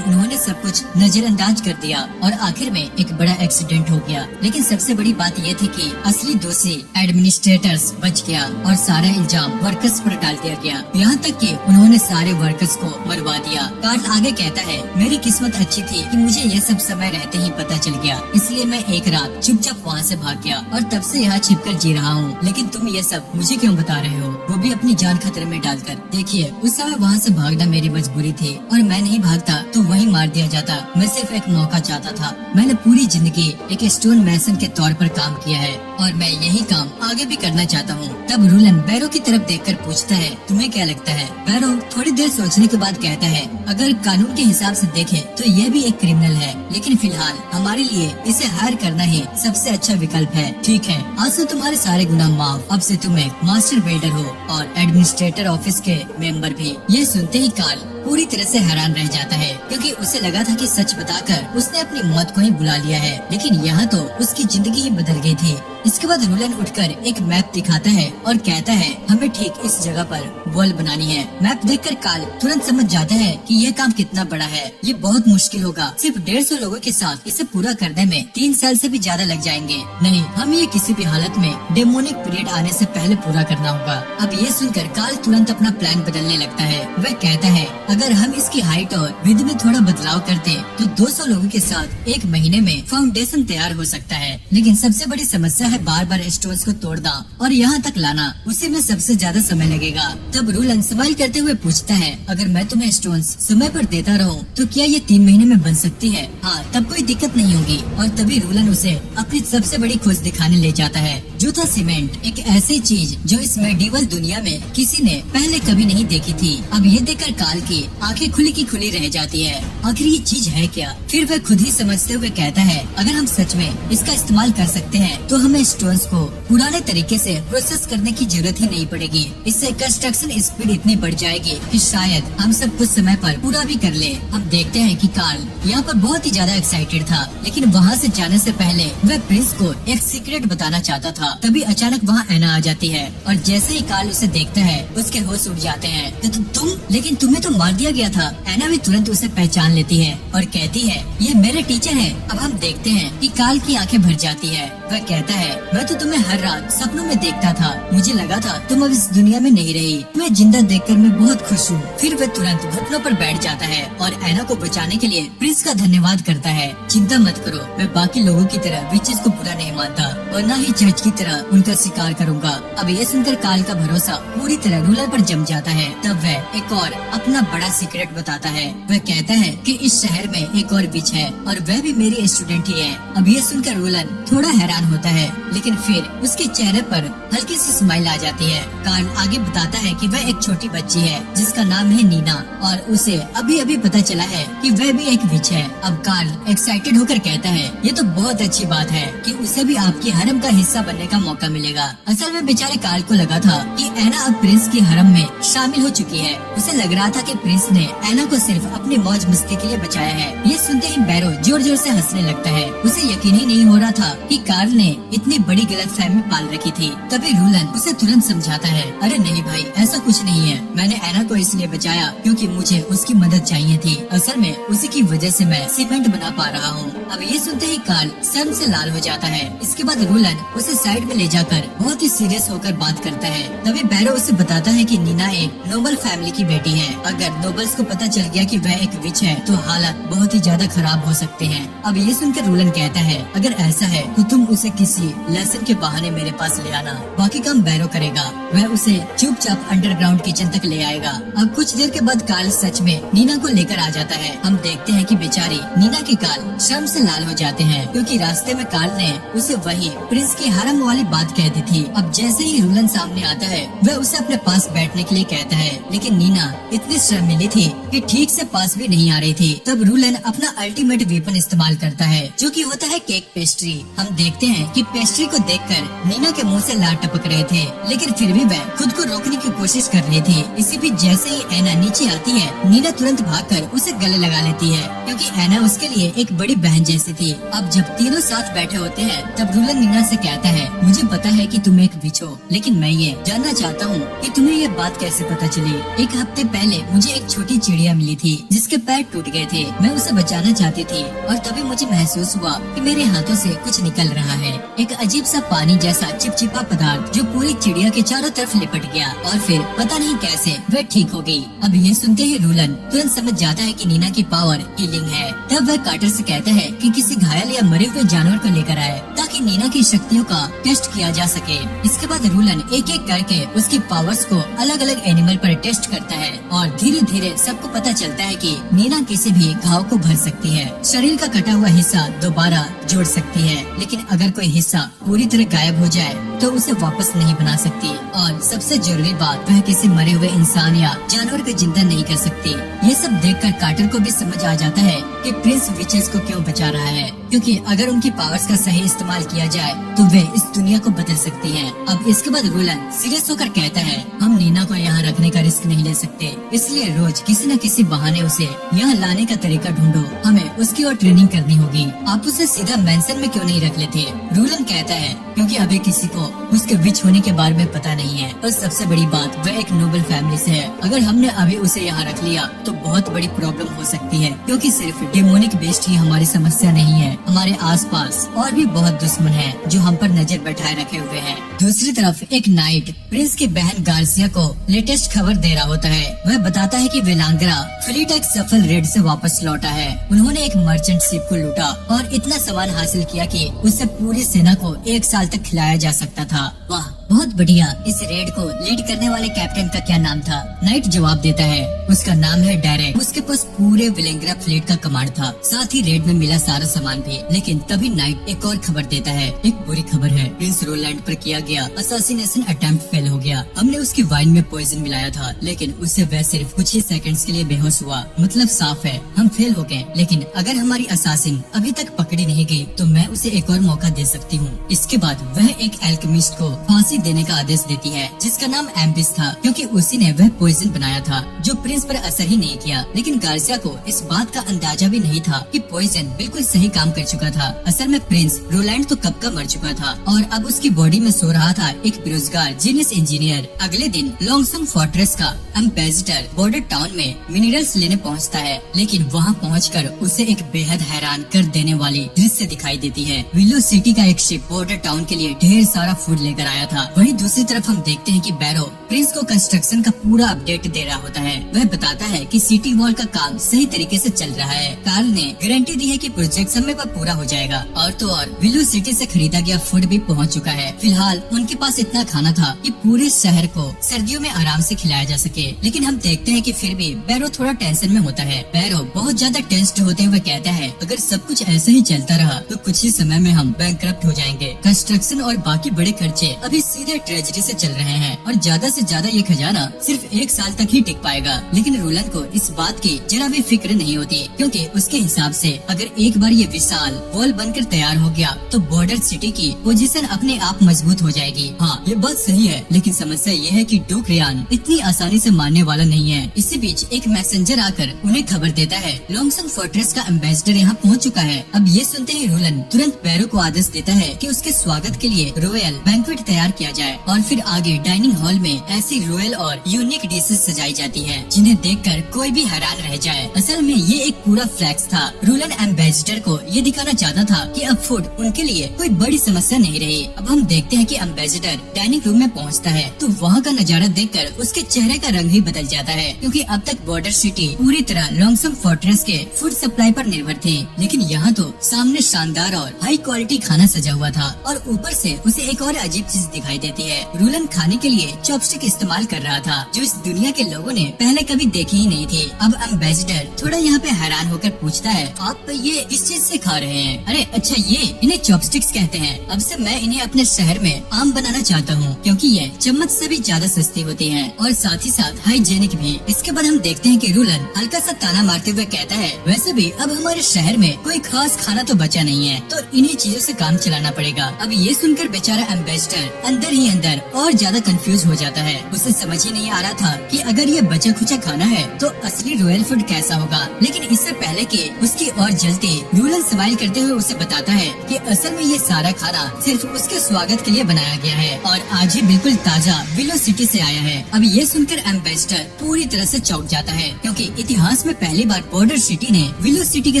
[SPEAKER 1] उन्होंने सब कुछ नजरअंदाज कर दिया और आखिर में एक बड़ा एक्सीडेंट हो गया। लेकिन सबसे बड़ी बात ये थी कि असली दोषी एडमिनिस्ट्रेटर्स बच गया और सारा इल्जाम वर्कर्स पर डाल दिया गया। यहाँ तक कि उन्होंने सारे वर्कर्स को मरवा दिया। कार्ल आगे कहता है मेरी किस्मत अच्छी थी कि मुझे ये सब समय रहते ही पता चल गया, इसलिए मैं एक रात चुपचाप वहाँ से भाग गया और तब से यहाँ छिपकर जी रहा हूँ। लेकिन तुम ये सब मुझे क्यों बता रहे हो, वो भी अपनी जान खतरे में डालकर? देखिए, उस समय वहाँ से भागना मेरी मजबूरी थी और मैं नहीं भागता तो वहीं मार दिया जाता। मैं सिर्फ एक मौका चाहता था। मैंने पूरी जिंदगी एक स्टोन मैसन के तौर पर काम किया है और मैं यही काम आगे भी करना चाहता हूँ। तब रूलन बैरो की तरफ देखकर पूछता है तुम्हें क्या लगता है? बैरो थोड़ी देर सोचने के बाद कहता है अगर कानून के हिसाब से देखें तो ये भी एक क्रिमिनल है, लेकिन फिलहाल हमारे लिए इसे हायर करना ही सबसे अच्छा विकल्प है। ठीक है, आज से तुम्हारे सारे गुनाह माफ। अब से तुम एक मास्टर बिल्डर हो और एडमिनिस्ट्रेटर ऑफिस के मेंबर भी। ये सुनते ही कार्ल पूरी तरह से हैरान रह जाता है, क्योंकि उसे लगा था कि सच बताकर उसने अपनी मौत को ही बुला लिया है, लेकिन यहाँ तो उसकी जिंदगी ही बदल गई थी। इसके बाद रूलन उठकर एक मैप दिखाता है और कहता है हमें ठीक इस जगह पर वॉल बनानी है। मैप देखकर कार्ल तुरंत समझ जाता है कि यह काम कितना बड़ा है, ये बहुत मुश्किल होगा। सिर्फ 150 लोगों के साथ इसे पूरा करने में 3 साल से भी ज्यादा लग जाएंगे। नहीं, हम ये किसी भी हालत में डेमोनिक पीरियड आने से पहले पूरा करना होगा। अब ये सुनकर कार्ल तुरंत अपना प्लान बदलने लगता है। वह कहता है अगर हम इसकी हाइट और विड्थ में थोड़ा बदलाव करते तो 200 लोगों के साथ 1 महीने में फाउंडेशन तैयार हो सकता है। लेकिन सबसे बड़ी समस्या है बार बार स्टोन्स को तोड़ना और यहाँ तक लाना, उसी में सबसे ज्यादा समय लगेगा। तब रूलन स्माइल करते हुए पूछता है अगर मैं तुम्हें स्टोन्स समय पर देता रहूं तो क्या ये 3 महीने में बन सकती है? हाँ, तब कोई दिक्कत नहीं होगी। और तभी रूलन उसे अपनी सबसे बड़ी खोज दिखाने ले जाता है, जो था सीमेंट, एक ऐसी चीज जो इस मेडिवल दुनिया में किसी ने पहले कभी नहीं देखी थी। अब ये देखकर कार्ल की आंखें खुली की खुली रह जाती है। आखिर ये चीज है क्या? फिर वह खुद ही समझते हुए कहता है अगर हम सच में इसका इस्तेमाल कर सकते हैं तो हमें स्टोन्स को पुराने तरीके से प्रोसेस करने की जरूरत ही नहीं पड़ेगी। इससे कंस्ट्रक्शन स्पीड इतनी बढ़ जाएगी कि शायद हम सब कुछ समय पर पूरा भी कर ले। हम देखते हैं कि कार्ल यहाँ पर बहुत ही ज्यादा एक्साइटेड था, लेकिन वहाँ से जाने से पहले वह प्रिंस को एक सीक्रेट बताना चाहता था। तभी अचानक वहाँ एना आ जाती है और जैसे ही कार्ल उसे देखता है उसके होश उड़ जाते हैं। तो तुम, लेकिन तुम्हें तो मार दिया गया था। एना भी तुरंत उसे पहचान लेती है और कहती है ये मेरे टीचर हैं। अब हम देखते हैं कि कार्ल की आंखें भर जाती है। वह कहता है मैं तो तुम्हें हर रात सपनों में देखता था, मुझे लगा था तुम अब इस दुनिया में नहीं रही। तुम्हें जिंदा देखकर मैं बहुत खुश हूँ। फिर वह तुरंत घुटनों पर बैठ जाता है और एना को बचाने के लिए प्रिंस का धन्यवाद करता है। चिंता मत करो, मैं बाकी लोगों की तरह विचेस को बुरा नहीं मानता और न ही जज की तरह उनका शिकार करूंगा। अब ये सुनकर कार्ल का भरोसा पूरी तरह रूलन पर जम जाता है। तब वह एक और अपना बड़ा सीक्रेट बताता है। वह कहता है कि इस शहर में एक और विच है और वह भी मेरी स्टूडेंट ही है। अब ये सुनकर रूलन थोड़ा हैरान होता है, लेकिन फिर उसके चेहरे पर हल्की सी स्माइल आ जाती है। कार्ल आगे बताता है कि वह एक छोटी बच्ची है जिसका नाम है नीना और उसे अभी अभी पता चला है कि वह भी एक विच है। अब कार्ल एक्साइटेड होकर कहता है ये तो बहुत अच्छी बात है कि उसे भी आपकी हरम का हिस्सा बनने का मौका मिलेगा। असल में बेचारे कार्ल को लगा था कि एना अब प्रिंस की हरम में शामिल हो चुकी है। उसे लग रहा था कि प्रिंस ने एना को सिर्फ अपनी मौज मस्ती के लिए बचाया है। ये सुनते ही बैरो जोर जोर से हंसने लगता है। उसे यकीन ही नहीं हो रहा था कि कार्ल ने इतनी बड़ी गलतफहमी पाल रखी थी। तभी रूलन उसे तुरंत समझाता है अरे नहीं भाई, ऐसा कुछ नहीं है। मैंने एना को इसलिए बचाया क्योंकि मुझे उसकी मदद चाहिए थी। असल में उसी की वजह से मैं सीमेंट बना पा रहा हूँ। अब ये सुनते ही कार्ल शर्म से लाल हो जाता है। इसके बाद रूलन उसे साइड में ले जाकर बहुत ही सीरियस होकर बात करता है। तभी बैरो उसे बताता है कि नीना एक नोबल फैमिली की बेटी है। अगर नोबल्स को पता चल गया कि वह एक विच है तो हालात बहुत ही ज्यादा खराब हो सकते हैं। अब ये सुनकर रूलन कहता है अगर ऐसा है तो तुम उसे किसी लेसन के बहाने मेरे पास ले आना, बाकी काम बैरो करेगा। वह उसे चुपचाप अंडरग्राउंड किचन तक ले आएगा। अब कुछ देर के बाद कार्ल सच में नीना को लेकर आ जाता है। हम देखते हैं कि बेचारी नीना के गाल शर्म से लाल हो जाते हैं, क्योंकि रास्ते में कार्ल ने उसे वही प्रिंस की हरम वाली बात कह दी थी। अब जैसे ही रूलन सामने आता है वह उसे अपने पास बैठने के लिए कहता है, लेकिन नीना इतनी शर्मिली थी कि ठीक से पास भी नहीं आ रही थी। तब रूलन अपना अल्टीमेट वेपन इस्तेमाल करता है, जो कि होता है केक पेस्ट्री। हम देखते हैं कि पेस्ट्री को देखकर नीना के मुंह से लार टपक रहे थे, लेकिन फिर भी वह खुद को रोकने की कोशिश कर रही थी। इसी बीच जैसे ही एना नीचे आती है नीना तुरंत भागकर उसे गले लगा लेती है, क्योंकि एना उसके लिए एक बड़ी बहन जैसी थी। अब जब तीनों साथ बैठे होते हैं तब रूलन नीना से कहता है मुझे पता है कि तुम एक विच हो, लेकिन मैं ये जानना चाहता हूँ कि तुम्हें ये बात कैसे पता चली। एक हफ्ते पहले मुझे एक छोटी चिड़िया मिली थी जिसके पैर टूट गए थे। मैं उसे बचाना चाहती थी और तभी मुझे महसूस हुआ कि मेरे हाथों से कुछ निकल रहा है, एक अजीब सा पानी जैसा चिपचिपा पदार्थ जो पूरी चिड़िया के चारों तरफ लिपट गया और फिर पता नहीं कैसे वह ठीक हो गई। अब ये सुनते ही रूलन तुरंत समझ जाता है कि नीना की पावर हीलिंग है। तब वह कार्टर से कहता है कि किसी घायल या मरे हुए जानवर को लेकर आए ताकि नीना की शक्तियों का टेस्ट किया जा सके। इसके बाद रूलन एक एक करके उसकी पावर्स को अलग अलग एनिमल पर टेस्ट करता है और धीरे धीरे सबको पता चलता है कि नीना किसी भी घाव को भर सकती है, शरीर का कटा हुआ हिस्सा दोबारा जोड़ सकती है, लेकिन अगर कोई हिस्सा पूरी तरह गायब हो जाए तो उसे वापस नहीं बना सकती। और सबसे जरूरी बात, वह किसी मरे हुए इंसान या जानवर को जिंदा नहीं कर सकती। ये सब देखकर कार्टर को भी समझ आ जाता है कि प्रिंस विचेस को क्यों बचा रहा है, क्योंकि अगर उनकी पावर्स का सही इस्तेमाल किया जाए तो वे इस दुनिया को बदल सकती हैं। अब इसके बाद रूलन सीरियस होकर कहता है हम नीना को यहाँ रखने का रिस्क नहीं ले सकते, इसलिए रोज किसी न किसी बहाने उसे यहाँ लाने का तरीका ढूंढो। हमें उसकी और ट्रेनिंग करनी होगी। आप उसे सीधा मेंशन में क्यों नहीं रख लेते? रूलन कहता है क्योंकि अभी किसी को उसके विच होने के बारे में पता नहीं है, और सबसे बड़ी बात वह एक नोबल फैमिली से है। अगर हमने अभी उसे यहाँ रख लिया तो बहुत बड़ी प्रॉब्लम हो सकती है, क्योंकि सिर्फ डेमोनिक बेस्ट ही हमारी समस्या नहीं है। हमारे आसपास और भी बहुत दुश्मन हैं जो हम पर नजर बैठाए रखे हुए हैं। दूसरी तरफ एक नाइट प्रिंस की बहन गार्सिया को लेटेस्ट खबर दे रहा होता है। वह बताता है कि वेलांगरा फ्लीट एक सफल रेड से वापस लौटा है। उन्होंने एक मर्चेंट शिप को लूटा और इतना सामान हासिल किया कि उससे पूरी सेना को 1 साल तक खिलाया जा सकता था। वाह, बहुत बढ़िया। इस रेड को लीड करने वाले कैप्टन का क्या नाम था? नाइट जवाब देता है उसका नाम है डेरेक। उसके पास पूरे वेलेंग्रा फ्लीट का कमांड था, साथ ही रेड में मिला सारा सामान भी। लेकिन तभी नाइट एक और खबर देता है। एक बुरी खबर है, प्रिंस रोलैंड पर किया गया असासिनेशन अटेम्प्ट फेल हो गया। हमने उसकी वाइन में पॉइजन मिलाया था, लेकिन उससे वह सिर्फ कुछ ही सेकंड्स के लिए बेहोश हुआ। मतलब साफ है हम फेल हो गए। लेकिन अगर हमारी असासिन अभी तक पकड़ी नहीं गई तो मैं उसे एक और मौका दे सकती हूँ। इसके बाद वह एक एल्केमिस्ट को फांसी देने का आदेश देती है, जिसका नाम एम्बिस था, क्योंकि उसी ने वह पॉइजन बनाया था जो प्रिंस पर असर ही नहीं किया। लेकिन गार्सिया को इस बात का अंदाजा भी नहीं था कि पॉइजन बिल्कुल सही काम कर चुका था। असल में प्रिंस रोलैंड तो कब का मर चुका था और अब उसकी बॉडी में सो रहा था एक बेरोजगार जीनियस इंजीनियर। अगले दिन लॉन्गसंग फोर्ट्रेस का एम्बेसडर बॉर्डर टाउन में मिनरल्स लेने पहुंचता है, लेकिन वहां पहुंचकर उसे एक बेहद हैरान कर देने वाली दृश्य दिखाई देती है। विलो सिटी का एक शिप बॉर्डर टाउन के लिए ढेर सारा फूड लेकर आया था। वहीं दूसरी तरफ हम देखते हैं कि बैरो प्रिंस को कंस्ट्रक्शन का पूरा अपडेट दे रहा होता है। वह बताता है कि सिटी वॉल का काम सही तरीके से चल रहा है। कार्ल ने गारंटी दी है कि प्रोजेक्ट समय पर पूरा हो जाएगा। और तो और विलो सिटी से खरीदा गया फूड भी पहुंच चुका है। फिलहाल उनके पास इतना खाना था कि पूरे शहर को सर्दियों में आराम से खिलाया जा सके। लेकिन हम देखते हैं कि फिर भी बैरो थोड़ा टेंशन में होता है। बैरो बहुत ज्यादा टेंस्ड होते हुए कहता है अगर सब कुछ ऐसे ही चलता रहा तो कुछ ही समय में हम बैंकक्रप्ट हो जाएंगे। कंस्ट्रक्शन और बाकी बड़े खर्चे अभी सीधे ट्रेजरी से चल रहे हैं और ज्यादा से ज्यादा ये खजाना सिर्फ 1 साल तक ही टिक पाएगा। लेकिन रोलन को इस बात की जरा भी फिक्र नहीं होती, क्योंकि उसके हिसाब से अगर एक बार ये विशाल वॉल बनकर तैयार हो गया तो बॉर्डर सिटी की पोजीशन अपने आप मजबूत हो जाएगी। हाँ, ये बात सही है, लेकिन समस्या ये है कि डूक रियान इतनी आसानी से मानने वाला नहीं है। इसी बीच एक मैसेंजर आकर उन्हें खबर देता है लॉन्गसंग फोर्ट्रेस का एम्बेसडर यहाँ पहुँच चुका है। अब ये सुनते ही रोलन तुरंत बैरो को आदेश देता है कि उसके स्वागत के लिए रॉयल बैंक्वेट तैयार किया जाए और फिर आगे डाइनिंग हॉल में ऐसी रॉयल और यूनिक डिशेस सजाई जाती है जिन्हें देखकर कोई भी हैरान रह जाए। असल में ये एक पूरा फ्लैक्स था। रोलन एम्बेसडर को ये दिखाना चाहता था कि अब फूड उनके लिए कोई बड़ी समस्या नहीं रही। अब हम देखते हैं कि एम्बेसडर डाइनिंग रूम में पहुंचता है तो वहाँ का नजारा देखकर उसके चेहरे का रंग ही बदल जाता है, क्योंकि अब तक बॉर्डर सिटी पूरी तरह लॉन्गसंग फोर्ट्रेस के फूड सप्लाई पर निर्भर थी। लेकिन यहाँ तो सामने शानदार और हाई क्वालिटी खाना सजा हुआ था और ऊपर से उसे एक और अजीब चीज दिखाई देती है। रोलन खाने के लिए चॉपस्टिक इस्तेमाल कर रहा था जो इस दुनिया के लोगों ने पहले कभी देखी ही नहीं थी। अब एम्बेसडर थोड़ा यहाँ पे हैरान होकर पूछता है आप ये इस चीज से खा रहे हैं? अरे अच्छा, ये इन्हें चॉपस्टिक्स कहते हैं। अब से मैं इन्हें अपने शहर में आम बनाना चाहता हूँ, क्योंकि ये चम्मच से भी ज्यादा सस्ती होती हैं और साथ ही साथ हाइजेनिक भी। इसके बाद हम देखते हैं कि रोलन हल्का सा ताना मारते हुए कहता है वैसे भी अब हमारे शहर में कोई खास खाना तो बचा नहीं है, तो इन्हीं चीजों से काम चलाना पड़ेगा। अब ये सुनकर बेचारा एम्बेसडर अंदर ही अंदर और ज्यादा कंफ्यूज हो जाता है। उसे समझ ही नहीं आ रहा था कि अगर ये बचा खुचा खाना है तो असली रॉयल फूड कैसा होगा। लेकिन इससे पहले कि उसकी और जलती, रोलन स्माइल करते हुए उसे बताता है कि असल में ये सारा खाना सिर्फ उसके स्वागत के लिए बनाया गया है और आज ही बिल्कुल ताजा विलो सिटी से आया है। अब ये सुनकर एम्बेसडर पूरी तरह से चौंक जाता है, क्योंकि इतिहास में पहली बार बॉर्डर सिटी ने विलो सिटी के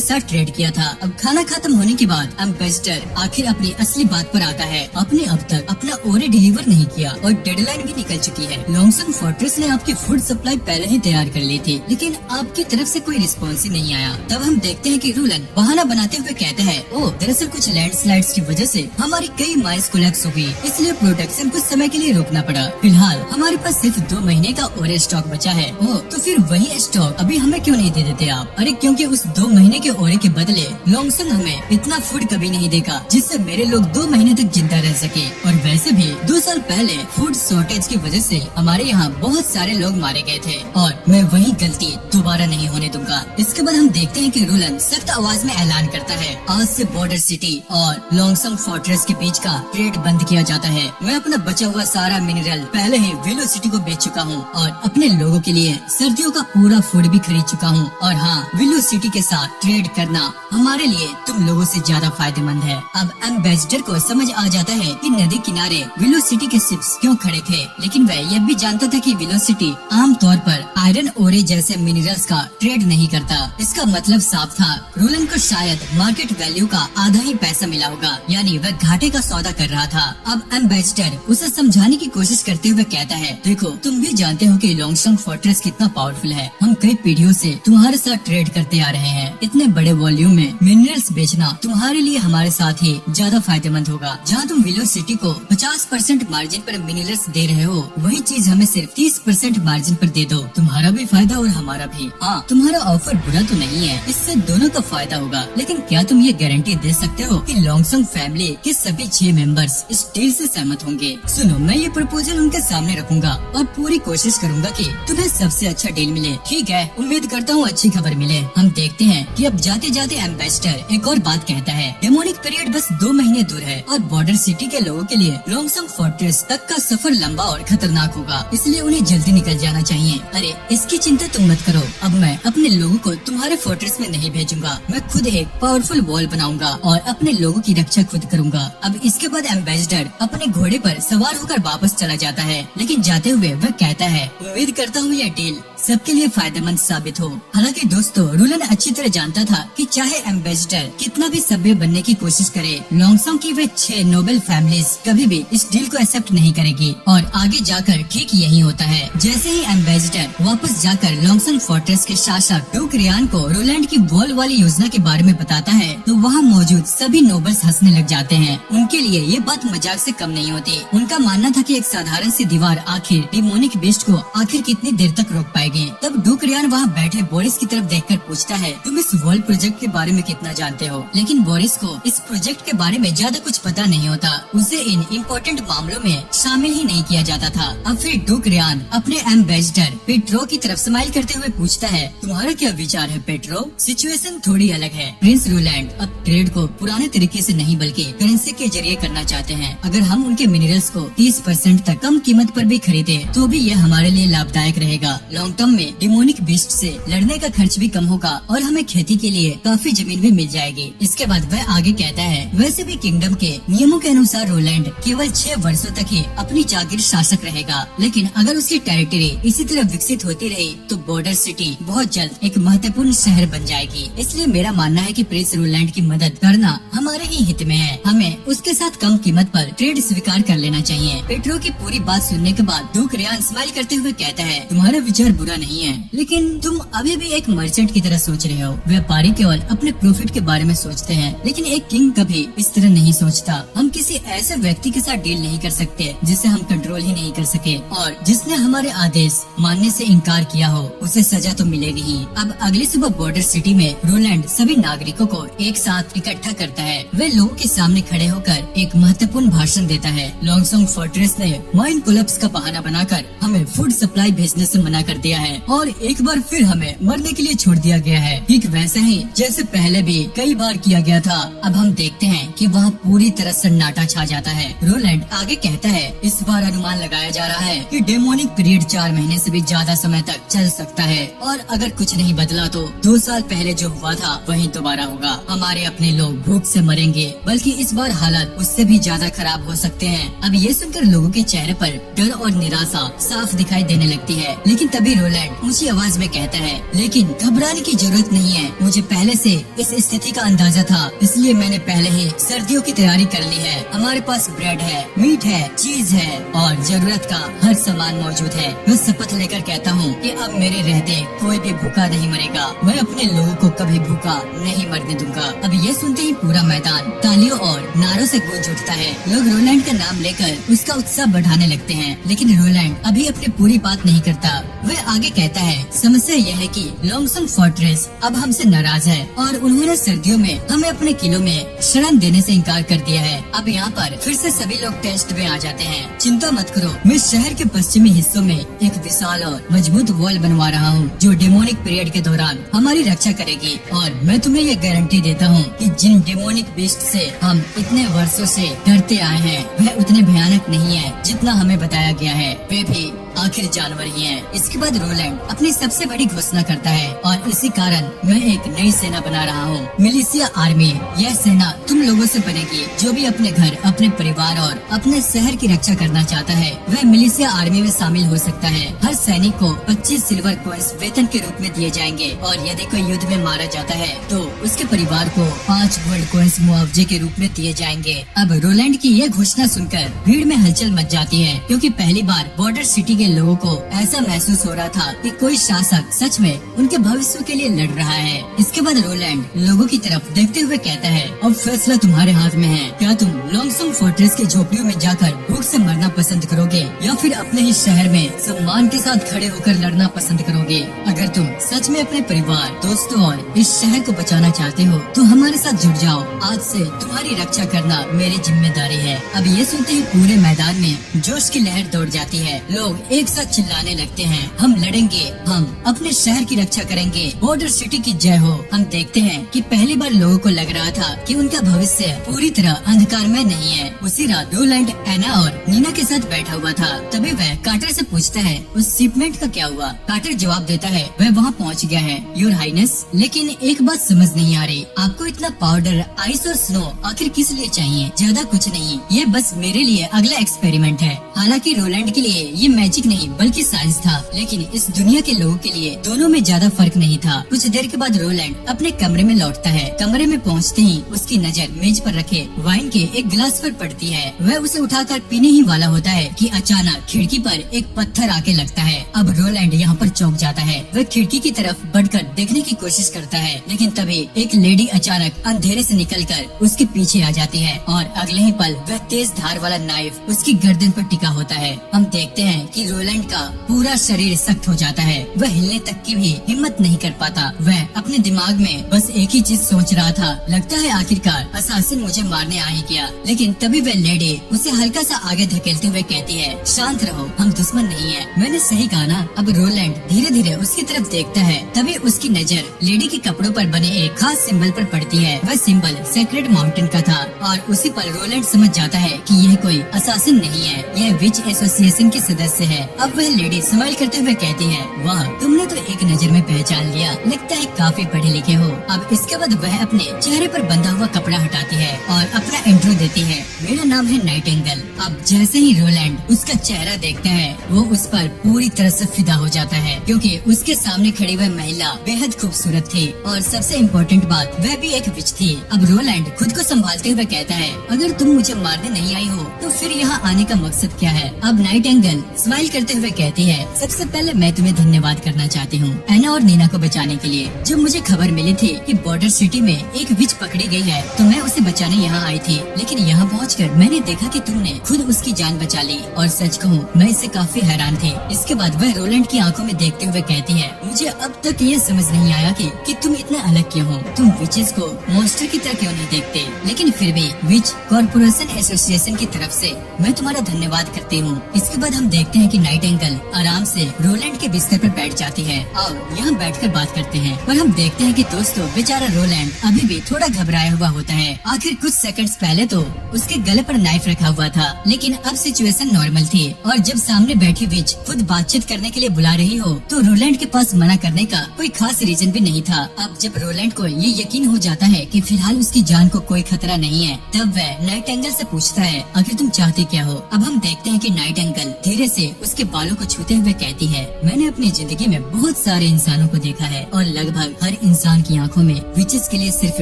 [SPEAKER 1] साथ ट्रेड किया था। अब खाना खत्म होने के बाद एम्बेसडर आखिर अपनी असली बात पर आता है। आपने अब तक अपना ऑर्डर डिलीवर नहीं किया और डेडलाइन भी निकल चुकी है। लॉन्गसंग फोर्ट्रेस ने आपकी फूड सप्लाई पहले ही तैयार कर ली थी, लेकिन आपकी तरफ से कोई रिस्पॉन्स ही नहीं आया। तब हम देखते हैं कि रोलन बहाना बनाते हुए कहता है ओह, दरअसल कुछ लैंडस्लाइड्स की वजह से हमारी कई माइल्स कोलैप्स हो गई, इसलिए प्रोडक्शन कुछ समय के लिए रोकना पड़ा। फिलहाल हमारे पास सिर्फ 2 महीने का और स्टॉक बचा है। ओह, तो फिर वही स्टॉक अभी हमें क्यों नहीं दे देते आप? अरे क्योंकि उस 2 महीने के ओरे के बदले लॉन्गसंग हमें इतना फूड कभी नहीं देगा जिससे मेरे लोग 2 महीने तक जिंदा रह सके। और वैसे भी 2 साल पहले फूड शॉर्टेज की वजह से हमारे यहाँ बहुत सारे लोग मारे गए थे और मैं वही गलती दोबारा नहीं होने दूंगा। इसके बाद हम देखते हैं कि रोलन सख्त आवाज में ऐलान करता है, आज से बॉर्डर सिटी और लॉन्गसंग फोर्ट्रेस के बीच का ट्रेड बंद किया जाता है। मैं अपना बचा हुआ सारा मिनरल पहले ही विलो सिटी को बेच चुका हूँ और अपने लोगों के लिए सर्दियों का पूरा फूड भी खरीद चुका हूँ। और हाँ, विलो सिटी के साथ ट्रेड करना हमारे लिए तुम लोगों से ज्यादा फायदेमंद है। अब एम्बेसडर को समझ आ जाता है कि नदी किनारे विलो सिटी के शिप्स क्यों खड़े थे, लेकिन वह यह भी जानता था कि विलो सिटी आमतौर पर आयरन ओरे जैसे मिनरल्स का ट्रेड नहीं करता। इसका मतलब साफ था, रोलन को शायद मार्केट वैल्यू का आधा ही पैसा मिला होगा, यानी वह घाटे का सौदा कर रहा था। अब एम्बेसडर उसे समझाने की कोशिश करते हुए कहता है, देखो तुम भी जानते हो कि लॉन्गसंग फोर्ट्रेस कितना पावरफुल है। हम कई पीढ़ियों से तुम्हारे साथ ट्रेड करते आ रहे हैं। इतने बड़े वॉल्यूम में मिनरल्स बेचना तुम्हारे लिए हमारे साथ ही ज्यादा फायदेमंद होगा। जहाँ तुम विलो सिटी को 50% मार्जिन पर मिनरल्स दे रहे हो, वही चीज हमें सिर्फ 30% मार्जिन पर दे दो। तुम्हारा भी फायदा और हमारा भी। हाँ, तुम्हारा ऑफर बुरा तो नहीं है, इससे दोनों का फायदा होगा, लेकिन क्या तुम ये गारंटी दे सकते हो कि लॉन्गसंग फैमिली के सभी 6 मेंबर्स इस डील से सहमत होंगे? सुनो, मैं ये प्रपोजल उनके सामने रखूंगा और पूरी कोशिश करूंगा कि तुम्हें सबसे अच्छा डील मिले। ठीक है, उम्मीद करता हूँ अच्छी खबर मिले। हम देखते हैं कि अब जाते जाते एम्बेसडर एक और बात कहता है, डेमोनिक पीरियड बस 2 महीने दूर है और बॉर्डर सिटी के लोगों के लिए लॉन्गसंग फोर्ट्रेस तक का सफर लंबा और खतरनाक होगा, इसलिए उन्हें जल्दी निकल जाना चाहिए। अरे इसकी चिंता तुम मत करो, अब मैं अपने लोगों को तुम्हारे फोर्ट्रेस में नहीं भेजूंगा। मैं खुद एक पावरफुल वॉल बनाऊंगा और अपने लोगों की रक्षा खुद करूंगा। अब इसके बाद एम्बेसडर अपने घोड़े पर सवार होकर वापस चला जाता है, लेकिन जाते हुए वह कहता है, उम्मीद करता हूँ यह डील सबके लिए फायदेमंद साबित हो। हालांकि दोस्तों, रोलन अच्छी तरह जानता था कि चाहे एम्बेसडर कितना भी सभ्य बनने की कोशिश करे, लॉन्गसंग की वे 6 नोबल फैमिलीज कभी भी इस डील को एक्सेप्ट नहीं करेगी। और आगे जाकर ठीक यही होता है। जैसे ही एम्बेसडर वापस जाकर लॉन्गसंग फोर्ट्रेस के शासक डूक रियान को रोलैंड की वॉल वाली योजना के बारे में बताता है, तो वहाँ मौजूद सभी नोबल्स हंसने लग जाते हैं। उनके लिए ये बात मजाक से कम नहीं होती। उनका मानना था कि एक साधारण सी दीवार आखिर डिमोनिक बेस्ट को आखिर कितनी देर तक रोक पाएगी। तब डूक रियान वहाँ बैठे बोरिस की तरफ देखकर पूछता है, तुम इस वॉल प्रोजेक्ट के बारे में कितना जानते हो? लेकिन बोरिस को इस प्रोजेक्ट के बारे में ज्यादा कुछ पता नहीं होता। उसे इन इम्पोर्टेंट मामलों में शामिल ही नहीं किया जाता था। अब फिर डूक रियान अपने एम्बेसडर पेट्रो की तरफ स्माइल करते हुए पूछता है, तुम्हारा क्या विचार है पेट्रो? सिचुएशन थोड़ी अलग है। प्रिंस रोलैंड अब ट्रेड को पुराने तरीके से नहीं बल्कि करेंसी के जरिए करना चाहते हैं। अगर हम उनके मिनरल्स को 30% तक कम कीमत पर भी खरीदे तो भी यह हमारे लिए लाभदायक रहेगा। लॉन्ग टर्म में डिमोनिक बीस्ट से लड़ने का खर्च भी कम होगा और हमें खेती के लिए काफी जमीन भी मिल जाएगी। इसके बाद वह आगे कहता है, वैसे भी किंगडम के नियमों के अनुसार रोलैंड केवल 6 वर्षों तक ही अपनी जागीर शासक रहेगा, लेकिन अगर उसकी टेरिटरी इसी तरह विकसित होती रही तो बॉर्डर सिटी बहुत जल्द एक महत्वपूर्ण शहर बन जाएगी। इसलिए मेरा मानना है कि प्रिंस रोलैंड की मदद करना हमारे ही हित में है। हमें उसके साथ कम कीमत पर ट्रेड स्वीकार कर लेना चाहिए। पेट्रो की पूरी बात सुनने के बाद डूक रियान स्माइल करते हुए कहता है, तुम्हारा विचार बुरा नहीं है, लेकिन तुम अभी भी एक मर्चेंट की तरह सोच रहे हो। व्यापारी केवल अपने प्रॉफिट के बारे में सोचते हैं, लेकिन एक किंग कभी इस तरह नहीं सोचता। हम किसी ऐसे व्यक्ति के साथ डील नहीं कर सकते जिसे हम कंट्रोल ही नहीं कर सके, और जिसने हमारे आदेश मानने से इनकार किया हो उसे सजा तो मिलेगी ही। अब अगली सुबह बॉर्डर सिटी में रोलैंड सभी नागरिकों को एक साथ इकट्ठा करता है। वे लोगों के सामने खड़े होकर एक महत्वपूर्ण भाषण देता है। लॉन्गसंग फोर्ट्रेस ने माइन कोलैप्स का बहाना बनाकर हमें फूड सप्लाई भेजने से मना कर दिया है और एक बार फिर हमें मरने के लिए छोड़ दिया गया है, ठीक वैसे ही जैसे पहले भी कई बार किया गया था। अब हम देखते हैं कि वहाँ पूरी तरह सन्नाटा छा जाता है। रोलैंड आगे कहता है, इस बार अनुमान लगाया जा रहा है कि डेमोनिक पीरियड 4 महीने से भी ज्यादा समय तक चल सकता है, और अगर कुछ नहीं बदला तो 2 साल पहले जो हुआ था वही दोबारा होगा। हमारे अपने लोग भूख से मरेंगे, बल्कि इस बार हालत उससे भी ज्यादा खराब हो सकते हैं। अब ये सुनकर लोगों के चेहरे पर डर और निराशा साफ दिखाई देने लगती है, लेकिन तभी रोलैंड ऊंची आवाज में कहता है, लेकिन घबराने की जरूरत नहीं है। मुझे पहले से इस स्थिति का अंदाजा था, इसलिए मैंने पहले ही सर्दियों की तैयारी कर ली है। हमारे पास ब्रेड है, मीट है, चीज है और जरूरत का हर सामान मौजूद है। मैं शपथ लेकर कहता हूँ कि अब मेरे रहते कोई भी भूखा नहीं मरेगा। मैं अपने लोगों को कभी भूखा नहीं मरने दूंगा। अब ये सुनते ही पूरा मैदान तालियों और नारों से गूंज उठता है। लोग रोलैंड का नाम लेकर उसका उत्साह बढ़ाने लगते हैं, लेकिन रोलैंड अभी अपनी पूरी बात नहीं करता। वह आगे कहता है, समस्या यह है कि लॉन्गसंग फोर्ट्रेस अब हमसे नाराज है और उन्होंने सर्दियों में हमें अपने किलों में शरण देने से इनकार कर दिया है। अब यहाँ पर फिर से सभी लोग कैस्ट में आ जाते हैं। चिंता मत करो, मैं शहर के पश्चिमी हिस्सों में एक विशाल और मजबूत वॉल बनवा रहा हूँ जो डेमोनिक पीरियड के दौरान हमारी रक्षा करेगी। और मैं तुम्हें ये गारंटी देता हूँ कि जिन डेमोनिक बीस्ट से हम इतने वर्षों से डरते आए हैं वह उतने भयानक नहीं है जितना हमें बताया गया है। वे भी आखिर जानवर ही हैं। इसके बाद रोलैंड अपनी सबसे बड़ी घोषणा करता है और इसी कारण मैं एक नई सेना बना रहा हूँ, मिलिशिया आर्मी। यह सेना तुम लोगों से बनेगी। जो भी अपने घर, अपने परिवार और अपने शहर की रक्षा करना चाहता है वह मिलिशिया आर्मी में शामिल हो सकता है। हर सैनिक को 25 सिल्वर कॉइंस वेतन के रूप में दिए जाएंगे और यदि कोई युद्ध में मारा जाता है तो उसके परिवार को 5 गोल्ड कॉइंस मुआवजे के रूप में दिए जाएंगे। अब रोलैंड की यह घोषणा सुनकर भीड़ में हलचल मच जाती है, क्योंकि पहली बार बॉर्डर सिटी के लोगों को ऐसा महसूस हो रहा था कि कोई शासक सच में उनके भविष्य के लिए लड़ रहा है। इसके बाद रोलैंड लोगों की तरफ देखते हुए कहता है, अब फैसला तुम्हारे हाथ में है। क्या तुम लॉन्गसॉन्ग फोर्ट्रेस की झोपड़ियों में जाकर भूख से मरना पसंद करोगे या फिर अपने ही शहर में सम्मान के साथ खड़े होकर लड़ना पसंद करोगे? अगर तुम सच में अपने परिवार, दोस्तों और इस शहर को बचाना चाहते हो तो हमारे साथ जुड़ जाओ। आज से तुम्हारी रक्षा करना मेरी जिम्मेदारी है। अब ये सुनते ही पूरे मैदान में जोश की लहर दौड़ जाती है। लोग एक साथ चिल्लाने लगते हैं, हम लड़ेंगे, हम अपने शहर की रक्षा करेंगे, बॉर्डर सिटी की जय हो। हम देखते हैं कि पहली बार लोगों को लग रहा था कि उनका भविष्य पूरी तरह अंधकार में नहीं है। उसी रात रोलैंड एना और नीना के साथ बैठा हुआ था। तभी वह कार्टर से पूछता है, उस शिपमेंट का क्या हुआ? कार्टर जवाब देता है, वह वहाँ पहुँच गया है योर हाइनेस। लेकिन एक बात समझ नहीं आ रही, आपको इतना पाउडर, आइस और स्नो आखिर किस लिए चाहिए? ज्यादा कुछ नहीं, ये बस मेरे लिए अगला एक्सपेरिमेंट है। हालांकि रोलैंड के लिए ये मैजिक नहीं बल्कि साइंस था, लेकिन इस दुनिया के लोगों के लिए दोनों में ज्यादा फर्क नहीं था। कुछ देर के बाद रोलैंड अपने कमरे में लौटता है। कमरे में पहुंचते ही उसकी नजर मेज पर रखे वाइन के एक गिलास पर पड़ती है। वह उसे उठाकर पीने ही वाला होता है कि अचानक खिड़की पर एक पत्थर आके लगता है। अब रोलैंड यहाँ पर चौंक जाता है। वह खिड़की की तरफ बढ़कर देखने की कोशिश करता है, लेकिन तभी एक लेडी अचानक अंधेरे से निकलकर उसके पीछे आ जाती है और अगले ही पल वह तेज धार वाला नाइफ उसकी गर्दन पर टिका होता है। हम देखते हैं कि रोलैंड का पूरा शरीर सख्त हो जाता है। वह हिलने तक की भी हिम्मत नहीं कर पाता। वह अपने दिमाग में बस एक ही चीज सोच रहा था, लगता है आखिरकार असासिन मुझे मारने आ ही गया। लेकिन तभी वह लेडी उसे हल्का सा आगे धकेलते हुए कहती है, शांत रहो, हम दुश्मन नहीं है। मैंने सही कहा ना? अब रोलैंड धीरे धीरे उसकी तरफ देखता है। तभी उसकी नजर लेडी के कपड़ों पर बने एक खास सिंबल पर पड़ती है। वह सिंबल सेक्रेड माउंटेन का था और उसी पर रोलैंड समझ जाता है कि यह कोई असासिन नहीं है, यह विच एसोसिएशन की सदस्य है। अब वह लेडी स्माइल करते हुए कहती है, वाह, तुमने तो एक नजर में पहचान लिया, लगता है काफी पढ़े लिखे हो। अब इसके बाद वह अपने चेहरे पर बंधा हुआ कपड़ा हटाती है और अपना इंट्रो देती है, मेरा नाम है नाइटिंगेल। अब जैसे ही रोलैंड उसका चेहरा देखता है वो उस पर पूरी तरह से फिदा हो जाता है, क्योंकि उसके सामने खड़ी हुई महिला बेहद खूबसूरत थी और सबसे इम्पोर्टेंट बात, वह भी एक विच थी। अब रोलैंड खुद को संभालते हुए कहता है, अगर तुम मुझे मारने नहीं आई हो तो फिर यहाँ आने का मकसद क्या है? अब नाइटिंगेल स्माइल करते हुए कहती है, सबसे पहले मैं तुम्हें धन्यवाद करना चाहती हूँ एना और नीना को बचाने के लिए। जब मुझे खबर मिली थी कि बॉर्डर सिटी में एक विच पकड़ी गई है तो मैं उसे बचाने यहाँ आई थी, लेकिन यहाँ पहुँचकर मैंने देखा कि तुमने खुद उसकी जान बचा ली और सच कहूँ मैं इससे काफी हैरान थी। इसके बाद वह रोलैंड की आंखों में देखते हुए कहती है, मुझे अब तक ये समझ नहीं आया कि तुम इतने अलग क्यों हो। तुम विचेस को मॉन्स्टर की तरह क्यों नहीं देखते? लेकिन फिर भी विच कॉर्पोरेशन एसोसिएशन की तरफ से मैं तुम्हारा धन्यवाद करती हूँ। इसके बाद हम देखते हैं कि नाइटिंगेल आराम से रोलैंड के बिस्तर पर बैठ जाती है और यहाँ बैठकर बात करते हैं। पर हम देखते हैं कि दोस्तों बेचारा रोलैंड अभी भी थोड़ा घबराया हुआ होता है। आखिर कुछ सेकंड्स पहले तो उसके गले पर नाइफ रखा हुआ था, लेकिन अब सिचुएशन नॉर्मल थी और जब सामने बैठी विच खुद बातचीत करने के लिए बुला रही हो तो रोलैंड के पास मना करने का कोई खास रीजन भी नहीं था। अब जब रोलैंड को ये यकीन हो जाता है कि फिलहाल उसकी जान को कोई खतरा नहीं है, तब वह नाइटिंगेल से पूछता है, आखिर तुम चाहते क्या हो? अब हम देखते हैं कि नाइटिंगेल धीरे से उसके बालों को छूते हुए कहती है, मैंने अपनी जिंदगी में बहुत सारे इंसानों को देखा है और लगभग हर इंसान की आंखों में विचेस के लिए सिर्फ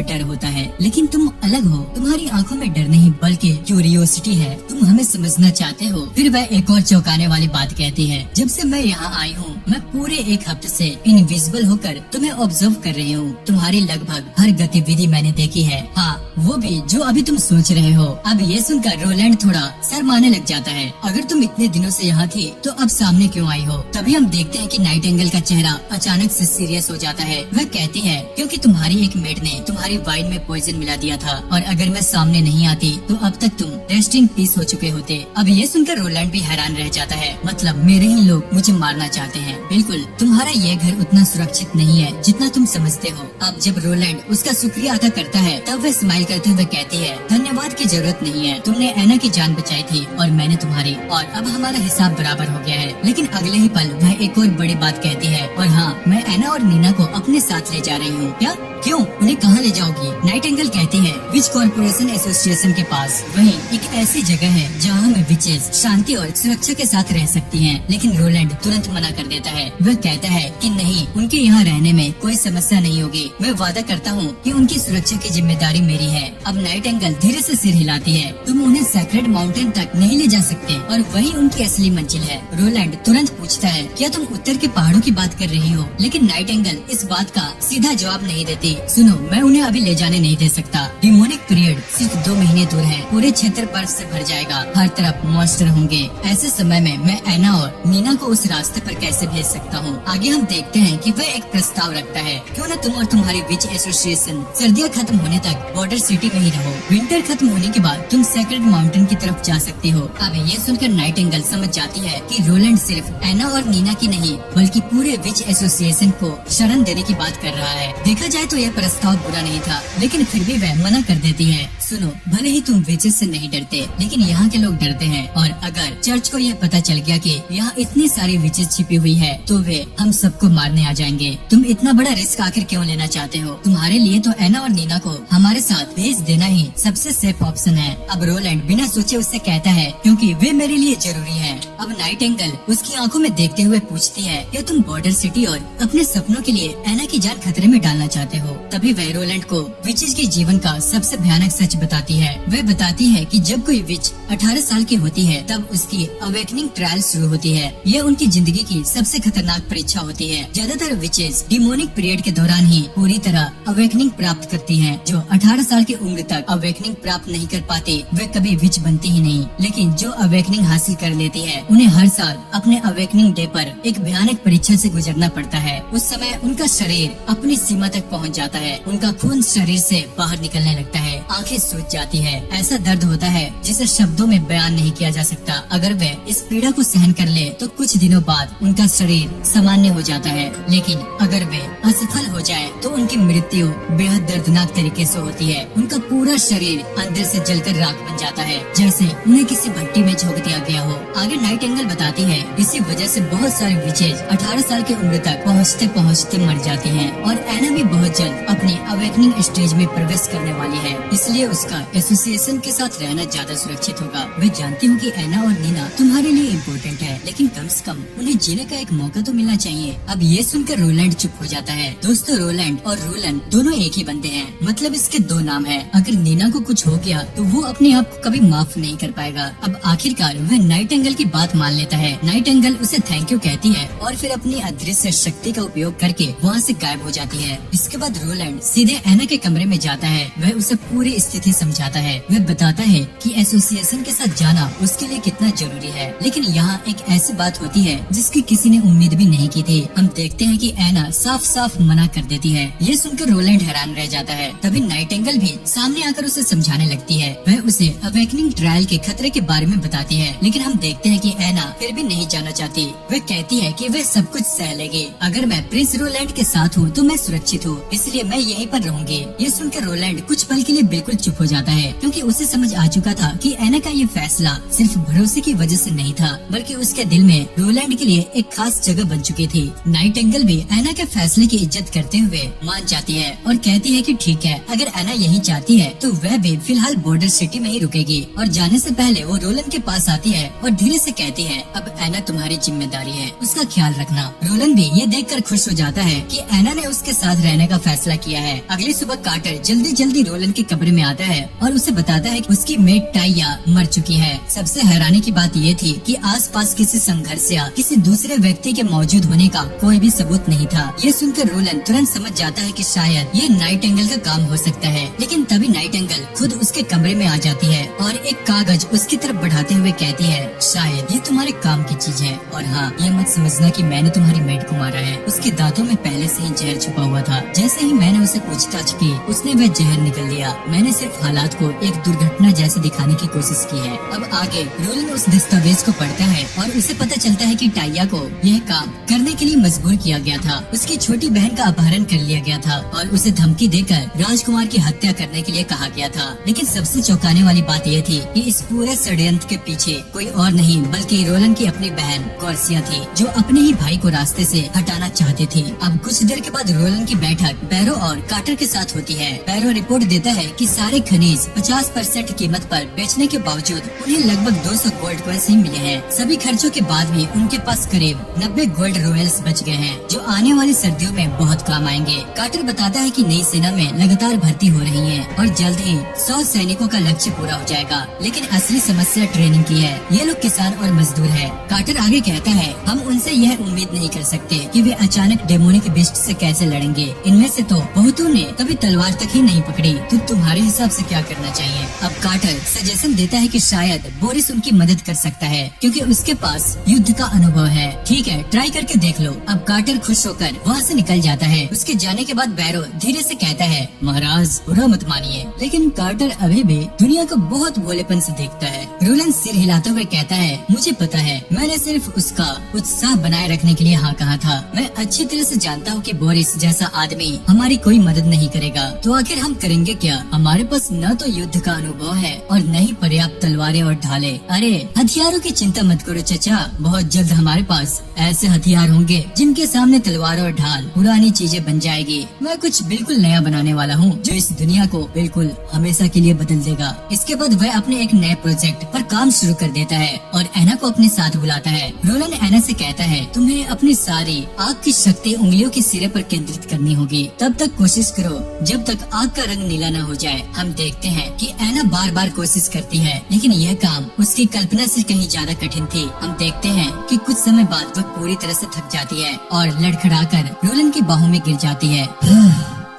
[SPEAKER 1] डर होता है, लेकिन तुम अलग हो। तुम्हारी आंखों में डर नहीं बल्कि क्यूरियोसिटी है, तुम हमें समझना चाहते हो। फिर वह एक और चौंकाने वाली बात कहती है, जब से मैं यहाँ आई हूँ मैं पूरे एक हफ्ते से इनविजिबल होकर तुम्हें ऑब्जर्व कर रही हूँ। तुम्हारी लगभग हर गतिविधि मैंने देखी है, हाँ वो भी जो अभी तुम सोच रहे हो। अब ये सुनकर रोलैंड थोड़ा शर्माने लग जाता है। अगर तुम इतने दिनों से यहाँ थी तो अब सामने क्यों आई हो? तभी हम देखते हैं कि नाइटिंगेल का चेहरा अचानक से सीरियस हो जाता है। वह कहती है क्योंकि तुम्हारी एक मेड ने तुम्हारी वाइन में पॉइजन मिला दिया था और अगर मैं सामने नहीं आती तो अब तक तुम रेस्ट इन पीस हो चुके होते। अब ये सुनकर रोलैंड भी हैरान रह जाता है। मतलब मेरे ही लोग मुझे मारना चाहते हैं। बिल्कुल, तुम्हारा ये घर उतना सुरक्षित नहीं है जितना तुम समझते हो। अब जब रोलैंड उसका शुक्रिया अदा करता है तब वह स्माइल करते हुए कहती है धन्यवाद की जरूरत नहीं है, तुमने एना की जान बचाई थी और मैंने तुम्हारी, और अब हमारा हिसाब बराबर हो गया है। लेकिन अगले ही पल वह एक और बड़ी बात कहती है, और हाँ, मैं एना और नीना को अपने साथ ले जा रही हूँ। क्या? क्यों? उन्हें कहाँ ले जाओगी? नाइटिंगेल कहती है विच कॉर्पोरेशन एसोसिएशन के पास। वही एक ऐसी जगह है जहाँ हमें विचेस शांति और सुरक्षा के साथ रह सकती हैं। लेकिन रोलैंड तुरंत मना कर देता है। वह कहता है कि नहीं, उनके यहाँ रहने में कोई समस्या नहीं होगी। मैं वादा करता हूँ कि उनकी सुरक्षा की जिम्मेदारी मेरी है। अब नाइटिंगेल धीरे से सिर हिलाती है। तुम उन्हें सेक्रेड माउंटेन तक नहीं ले जा सकते और वही उनकी असली मंजिल है। रोलैंड तुरंत पूछता है क्या तुम उत्तर के पहाड़ों की बात कर रही हो? लेकिन नाइटिंगेल इस बात का सीधा जवाब नहीं देती। सुनो, मैं उन्हें अभी ले जाने नहीं दे सकता। डिमोनिक पीरियड सिर्फ 2 महीने दूर है। पूरे क्षेत्र बर्फ से भर जाएगा, हर तरफ मॉन्स्टर होंगे। ऐसे समय में मैं एना और नीना को उस रास्ते पर कैसे भेज सकता हूँ? आगे हम देखते हैं कि वह एक प्रस्ताव रखता है, क्यों न तुम और तुम्हारी विच एसोसिएशन सर्दियाँ खत्म होने तक बॉर्डर सिटी में ही रहो। विंटर खत्म होने के बाद तुम सेक्रेड माउंटेन की तरफ जा सकती हो। अब ये सुनकर नाइटिंगेल समझ जाती है कि रोलैंड सिर्फ एना और नीना की नहीं बल्कि पूरे विच एसोसिएशन को शरण देने की बात कर रहा है। देखा जाए तो यह प्रस्ताव बुरा नहीं था, लेकिन फिर भी वह मना कर देती है। सुनो, भले ही तुम विचेस से नहीं डरते, लेकिन यहाँ के लोग डरते हैं, और अगर चर्च को यह पता चल गया कि यहाँ इतनी सारी विचेस छिपी हुई है तो वे हम सबको मारने आ जाएंगे। तुम इतना बड़ा रिस्क आखिर क्यों लेना चाहते हो? तुम्हारे लिए तो एना और नीना को हमारे साथ भेज देना ही सबसे सेफ ऑप्शन है। अब रोलैंड बिना सोचे उससे कहता है क्योंकि वे मेरे लिए जरूरी है। अब नाइटिंगेल उसकी आंखों में देखते हुए पूछती है क्या तुम बॉर्डर सिटी और अपने सपनों के लिए एना की जान खतरे में डालना चाहते हो? तभी वह रोलैंड को विचेस के जीवन का सबसे भयानक सच बताती है। वह बताती है कि जब कोई विच 18 साल की होती है तब उसकी अवेकनिंग ट्रायल शुरू होती है। यह उनकी जिंदगी की सबसे खतरनाक परीक्षा होती है। ज्यादातर विचेस डिमोनिक पीरियड के दौरान ही पूरी तरह अवेकनिंग प्राप्त करती हैं। जो 18 साल की उम्र तक अवेकनिंग प्राप्त नहीं कर पाते वे कभी विच बनती ही नहीं। लेकिन जो अवेकनिंग हासिल कर लेती है उन्हें हर साल अपने अवेकनिंग डे पर एक भयानक परीक्षा से गुजरना पड़ता है। उस समय उनका शरीर अपनी सीमा तक पहुंच जाता है। उनका खून शरीर से बाहर निकलने लगता है, आंखें सूज जाती है। ऐसा दर्द होता है जिसे शब्दों में बयान नहीं किया जा सकता। अगर वे इस पीड़ा को सहन कर ले तो कुछ दिनों बाद उनका शरीर सामान्य हो जाता है। लेकिन अगर वे असफल हो जाए तो उनकी मृत्यु बेहद दर्दनाक तरीके से होती है। उनका पूरा शरीर अंदर से जलकर राख बन जाता है, जैसे उन्हें किसी भट्टी में झोंक दिया गया हो। आगे नाइटिंगेल बताती है इसी वजह से बहुत सारे विचेस 18 साल की उम्र तक पहुँचते पहुँचते मर जाती हैं और एना भी बहुत जल्द अपनी अवेकनिंग स्टेज में प्रवेश करने वाली है। इसलिए उसका एसोसिएशन के साथ रहना ज्यादा सुरक्षित होगा। वे जानती हूँ कि एना और नीना तुम्हारे लिए इम्पोर्टेंट है, लेकिन कम से कम उन्हें जीने का एक मौका तो मिलना चाहिए। अब ये सुनकर रोलैंड चुप हो जाता है। दोस्तों, रोलैंड और रोलन दोनों एक ही बंदे हैं, मतलब इसके 2 नाम है। अगर नीना को कुछ हो गया तो वो अपने आप को कभी माफ नहीं कर पाएगा। अब आखिरकार वह नाइटिंगेल की बात मान लेता है। नाइटिंगेल उसे थैंक यू कहती है और फिर अपनी अदृश्य शक्ति का उपयोग करके वहाँ से गायब हो जाती है। इसके बाद रोलैंड सीधे एना के कमरे में जाता है। वह उसे पूरी स्थिति समझाता है। वह बताता है कि एसोसिएशन के साथ जाना उसके लिए कितना जरूरी है। लेकिन यहाँ एक ऐसी बात होती है जिसकी किसी ने उम्मीद भी नहीं की थी। हम देखते हैं कि एना साफ साफ मना कर देती है। ये सुनकर रोलैंड हैरान रह जाता है। तभी नाइटिंगेल भी सामने आकर उसे समझाने लगती है। वह उसे अवेकनिंग ट्रायल के खतरे के बारे में बताती है। लेकिन हम देखते हैं कि एना फिर भी नहीं जाना चाहती। वह कहती है कि वह सब कुछ सह लेगी। अगर मैं प्रिंस रोलैंड के साथ हूँ तो मैं सुरक्षित हूँ, इसलिए मैं यहीं पर रहूंगी। ये सुनकर रोलैंड कुछ पल के लिए बिल्कुल चुप हो जाता है, क्योंकि उसे समझ आ चुका था कि एना का ये फैसला सिर्फ भरोसे की वजह से नहीं था, बल्कि उसके दिल में रोलैंड के लिए एक खास जगह बन चुकी थी। नाइटिंगेल भी एना के फैसले की इज्जत करते हुए मान जाती है और कहती है कि ठीक है, अगर एना यही चाहती है तो वह भी फिलहाल बॉर्डर सिटी में ही रुकेगी। और जाने से पहले वो रोलन के पास आती है और धीरे से कहती है, अब एना तुम्हारी जिम्मेदारी है, उसका ख्याल रखना। रोलन भी ये देखकर खुश हो जाता है कि एना ने उसके साथ रहने का फैसला किया है। अगली सुबह कार्टर जल्दी जल्दी रोलन के कमरे में आता है और उसे बताता है कि उसकी मेट टाइया मर चुकी है। सबसे हैरानी की बात ये थी कि आसपास किसी संघर्ष या किसी दूसरे व्यक्ति के मौजूद होने का कोई भी सबूत नहीं था। ये सुनकर रोलन तुरंत समझ जाता है कि शायद ये नाइटिंगेल का काम हो सकता है। लेकिन तभी नाइटिंगेल खुद उसके कमरे में आ जाती है और एक कागज उसकी तरफ बढ़ाते हुए कहती है, शायद ये तुम्हारे काम की चीज है। और हाँ, ये मत समझना कि मैंने तुम्हारी मेड को मारा है। उसके दांतों में पहले से ही जहर छुपा हुआ था। जैसे ही मैंने उसे पूछताछ की, उसने वह जहर निकल लिया। मैंने सिर्फ हालात को एक दुर्घटना जैसे दिखाने की कोशिश की है। अब आगे रोलन उस दस्तावेज को पढ़ता है और उसे पता चलता है कि टाइया को यह काम करने के लिए मजबूर किया गया था। उसकी छोटी बहन का अपहरण कर लिया गया था और उसे धमकी देकर राजकुमार की हत्या करने के लिए कहा गया था। लेकिन सबसे चौंकाने वाली बात यह थी कि इस पूरे षड्यंत्र के पीछे कोई और नहीं बल्कि रोलन की अपनी बहन कॉर्सिया थी, जो अपने ही भाई को रास्ते से हटाना चाहती थी। अब कुछ देर के बाद रोलन की बैठक बैरो और कार्टर के साथ होती है। बैरो रिपोर्ट देता है कि सारे खनिज 50% कीमत पर बेचने के बावजूद उन्हें लगभग 200 गोल्ड कॉइन्स ही मिले हैं। सभी खर्चों के बाद भी उनके पास करीब 90 गोल्ड रॉयल्स बच गए हैं, जो आने वाली सर्दियों में बहुत काम आएंगे। कार्टर बताता है कि नई सेना में लगातार भर्ती हो रही है और जल्द ही 100 सैनिकों का लक्ष्य पूरा हो जाएगा। लेकिन असली समस्या ट्रेनिंग की है। ये लोग किसान और मजदूर है। कार्टर आगे कहता है, हम उनसे यह उम्मीद नहीं कर सकते कि वे अचानक डेमोनिक बिस्ट से कैसे लड़ेंगे। इनमें से तो बहुतों ने कभी तलवार तक ही नहीं पकड़ी। तो तुम्हारे हिसाब से क्या करना चाहिए? अब कार्टर सजेशन देता है कि शायद बोरिस उनकी मदद कर सकता है, क्योंकि उसके पास युद्ध का अनुभव है। ठीक है, ट्राई करके देख लो। अब कार्टर खुश होकर वहाँ से निकल जाता है। उसके जाने के बाद बैरो धीरे से कहता है, महाराज बुरा मत मानिए, लेकिन कार्टर अभी भी दुनिया को बहुत भोलेपन से देखता है। रोलन सिर हिलाते हुए कहता है, मुझे पता है, मैंने सिर्फ उसका उत्साह बनाए रखने के लिए हाँ कहा था। मैं अच्छी तरह से जानता हूँ कि बोरिस जैसा आदमी हमारी कोई मदद नहीं करेगा। तो आखिर हम करेंगे क्या? हमारे पास न तो युद्ध का अनुभव है और न ही पर्याप्त तलवारें और ढाले। अरे हथियारों की चिंता मत करो चचा, बहुत जल्द हमारे पास ऐसे हथियार होंगे जिनके सामने तलवार और ढाल पुरानी चीजें बन जाएगी। मैं कुछ बिल्कुल नया बनाने वाला हूँ, जो इस दुनिया को बिल्कुल हमेशा के लिए बदल देगा। इसके बाद वह अपने एक नए प्रोजेक्ट पर काम शुरू कर देता है और एना को अपने साथ बुलाता है। रोलन एना से कहता है, तुम्हें अपनी सारी आग की शक्ति उंगलियों के सिरे पर केंद्रित करनी होगी। तब तक कोशिश करो जब तक आग का रंग नीला न हो जाए। हम देखते हैं कि एना बार बार कोशिश करती है, लेकिन यह काम उसकी कल्पना से कहीं ज्यादा कठिन थी। हम देखते हैं कि कुछ समय बाद वह पूरी तरह से थक जाती है और लड़खड़ाकर रोलन की बाहों में गिर जाती है।